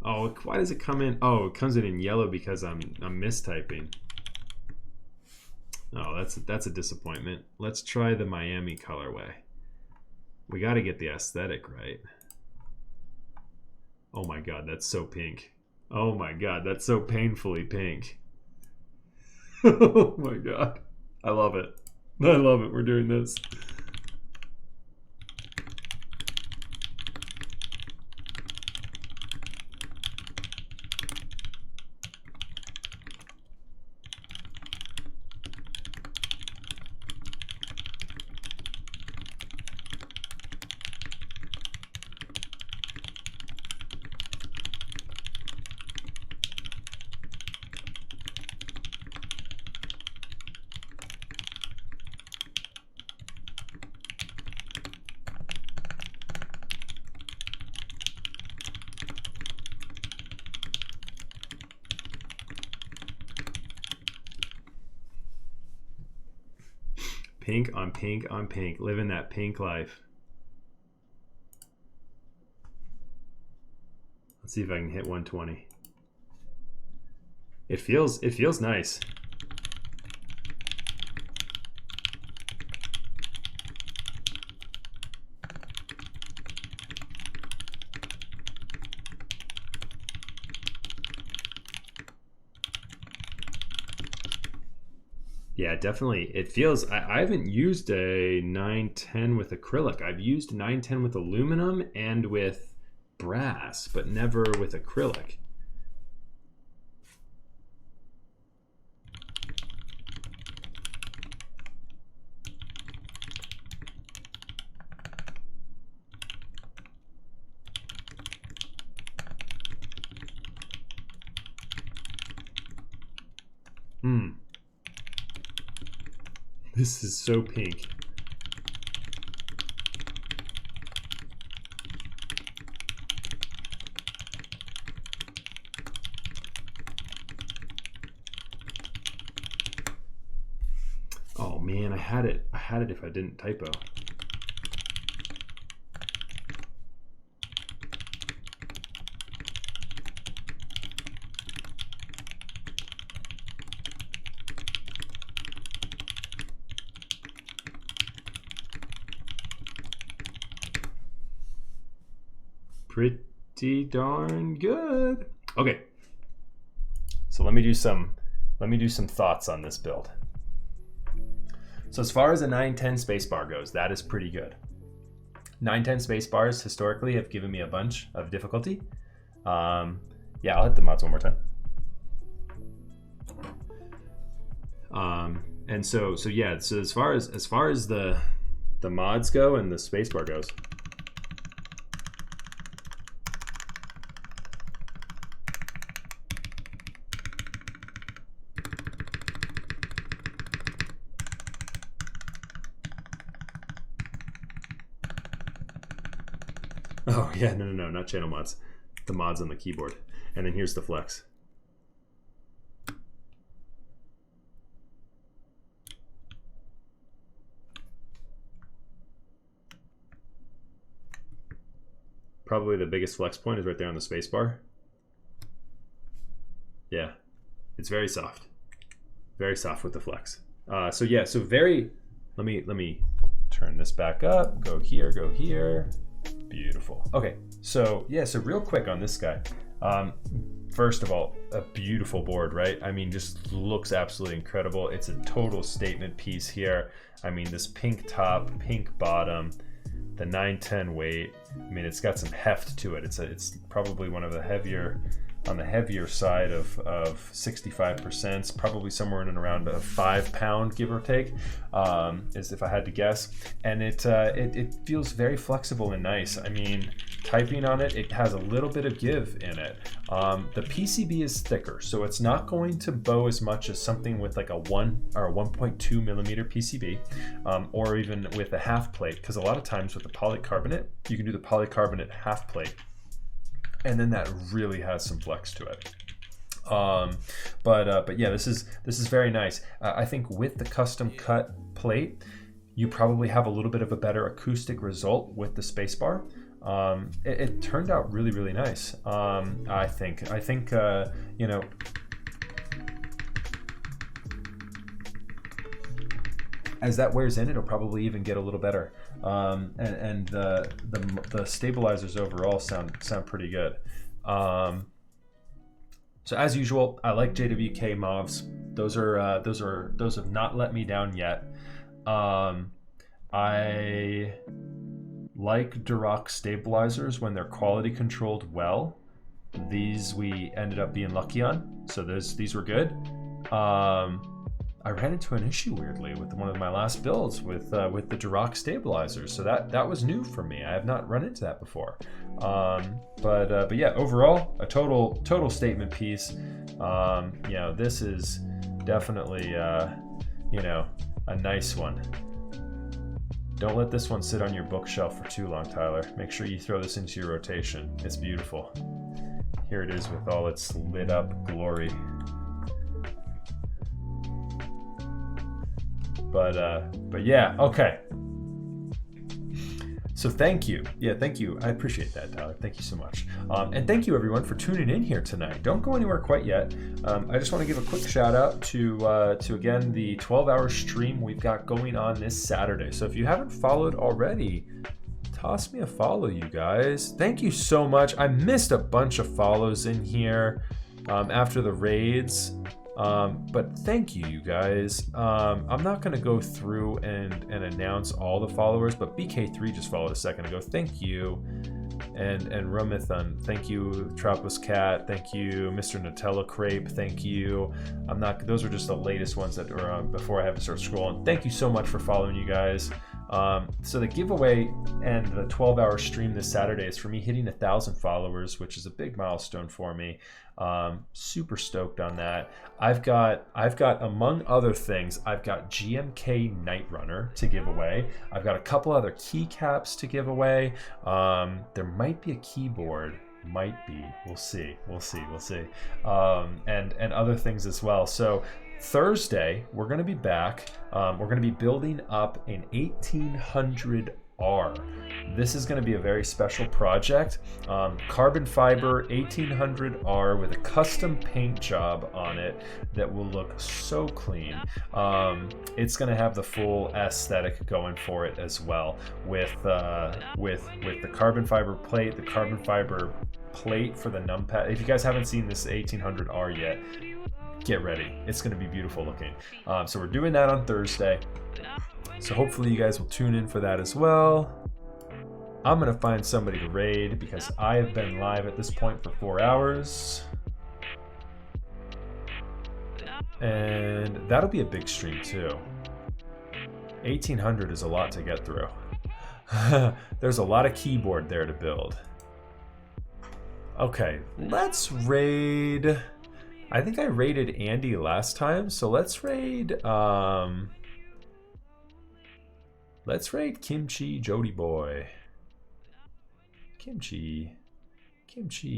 Oh, why does it come in? Oh, it comes in yellow because I'm mistyping. Oh, that's a disappointment. Let's try the Miami colorway. We got to get the aesthetic right. Oh my god, that's so pink. Oh my god, that's so painfully pink. Oh my god. I love it. I love it. We're doing this. Pink on pink on pink. Living that pink life. Let's see if I can hit 120. It feels nice. Yeah, definitely. It feels, I haven't used a 910 with acrylic. I've used 910 with aluminum and with brass, but never with acrylic. This is so pink. Oh man, I had it if I didn't typo. Pretty darn good. Okay, so let me do some thoughts on this build.
So as far as a 910 spacebar goes, that is pretty good. 910 space-bars historically have given me a bunch of difficulty. Yeah, I'll hit the mods one more time. And so yeah, so as far as the mods go and the spacebar goes, oh yeah, no, not channel mods. The mods on the keyboard. And then here's the flex. Probably the biggest flex point is right there on the spacebar. Yeah, it's very soft. Very soft with the flex. So yeah, so very, let me turn this back up, go here. Beautiful. Okay, so yeah, so real quick on this guy. First of all, a beautiful board, right? I mean, just looks absolutely incredible. It's a total statement piece here. I mean, this pink top, pink bottom, the 910 weight. I mean, it's got some heft to it. It's probably one of the heavier, on the heavier side of 65%. It's probably somewhere in and around a 5 pound, give or take, is if I had to guess. And it feels very flexible and nice. I mean, typing on it, it has a little bit of give in it. The PCB is thicker, so it's not going to bow as much as something with like a 1 or a 1.2 millimeter PCB, or even with a half plate, because a lot of times with the polycarbonate, you can do the polycarbonate half plate, and then that really has some flex to it. But yeah, this is very nice. I think with the custom cut plate, you probably have a little bit of a better acoustic result with the spacebar. It turned out really, really nice. I think you know, as that wears in, it'll probably even get a little better. And the stabilizers overall sound pretty good. So as usual, I like JWK Mauves. Those have not let me down yet. I like Duroc stabilizers when they're quality controlled well. These we ended up being lucky on, so these were good. I ran into an issue weirdly with one of my last builds with the Duroc stabilizers, so that was new for me. I have not run into that before. But yeah, overall a total statement piece. You know, this is definitely you know, a nice one. Don't let this one sit on your bookshelf for too long, Tyler. Make sure you throw this into your rotation. It's beautiful. Here it is with all its lit up glory. But yeah, okay. So thank you. Yeah, thank you. I appreciate that, Tyler. Thank you so much. And thank you everyone for tuning in here tonight. Don't go anywhere quite yet. I just want to give a quick shout out to again, the 12-hour stream we've got going on this Saturday. So if you haven't followed already, toss me a follow, you guys. Thank you so much. I missed a bunch of follows in here after the raids. But thank you, you guys. I'm not going to go through and announce all the followers, but BK3 just followed a second ago. Thank you. And Rumithon, thank you. Tropos Cat, thank you. Mr. Nutella Crepe, thank you. Those are just the latest ones that are on before I have to start scrolling. Thank you so much for following, you guys. So the giveaway and the 12-hour stream this Saturday is for me hitting 1,000 followers, which is a big milestone for me. Super stoked on that. I've got among other things, I've got GMK Night Runner to give away. I've got a couple other keycaps to give away. There might be a keyboard. Might be. We'll see. And other things as well. So Thursday, we're going to be back. We're going to be building up an 1800R. This is going to be a very special project. Carbon fiber 1800R with a custom paint job on it that will look so clean. It's going to have the full aesthetic going for it as well, with the carbon fiber plate, the carbon fiber plate for the numpad. If you guys haven't seen this 1800R yet, get ready. It's going to be beautiful looking. So we're doing that on Thursday. So hopefully you guys will tune in for that as well. I'm going to find somebody to raid because I have been live at this point for 4 hours. And that'll be a big stream too. 1800 is a lot to get through. There's a lot of keyboard there to build. Okay, let's raid. I think I raided Andy last time, so let's raid Kimchi Jody Boy. Kimchi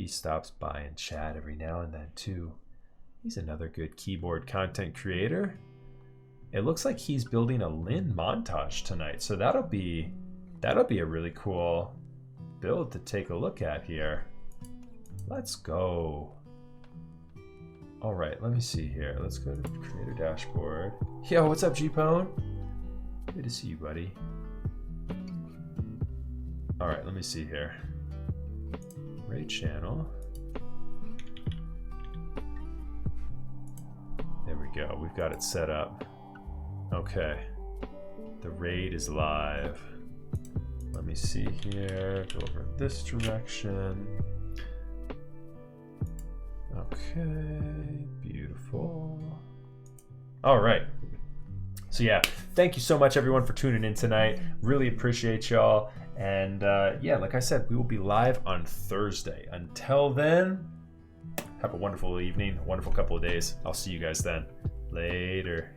stops by and chat every now and then too. He's another good keyboard content creator. It looks like he's building a Lin montage tonight, so that'll be a really cool build to take a look at here. Let's go. All right, let me see here. Let's go to creator dashboard. Yo, what's up, G-Pone? Good to see you, buddy. All right, let me see here. Raid channel. There we go. We've got it set up. Okay. The raid is live. Let me see here. Go over this direction. Okay. Beautiful. All right. So yeah, thank you so much everyone for tuning in tonight. Really appreciate y'all. And yeah, like I said, we will be live on Thursday. Until then, have a wonderful evening, a wonderful couple of days. I'll see you guys then. Later.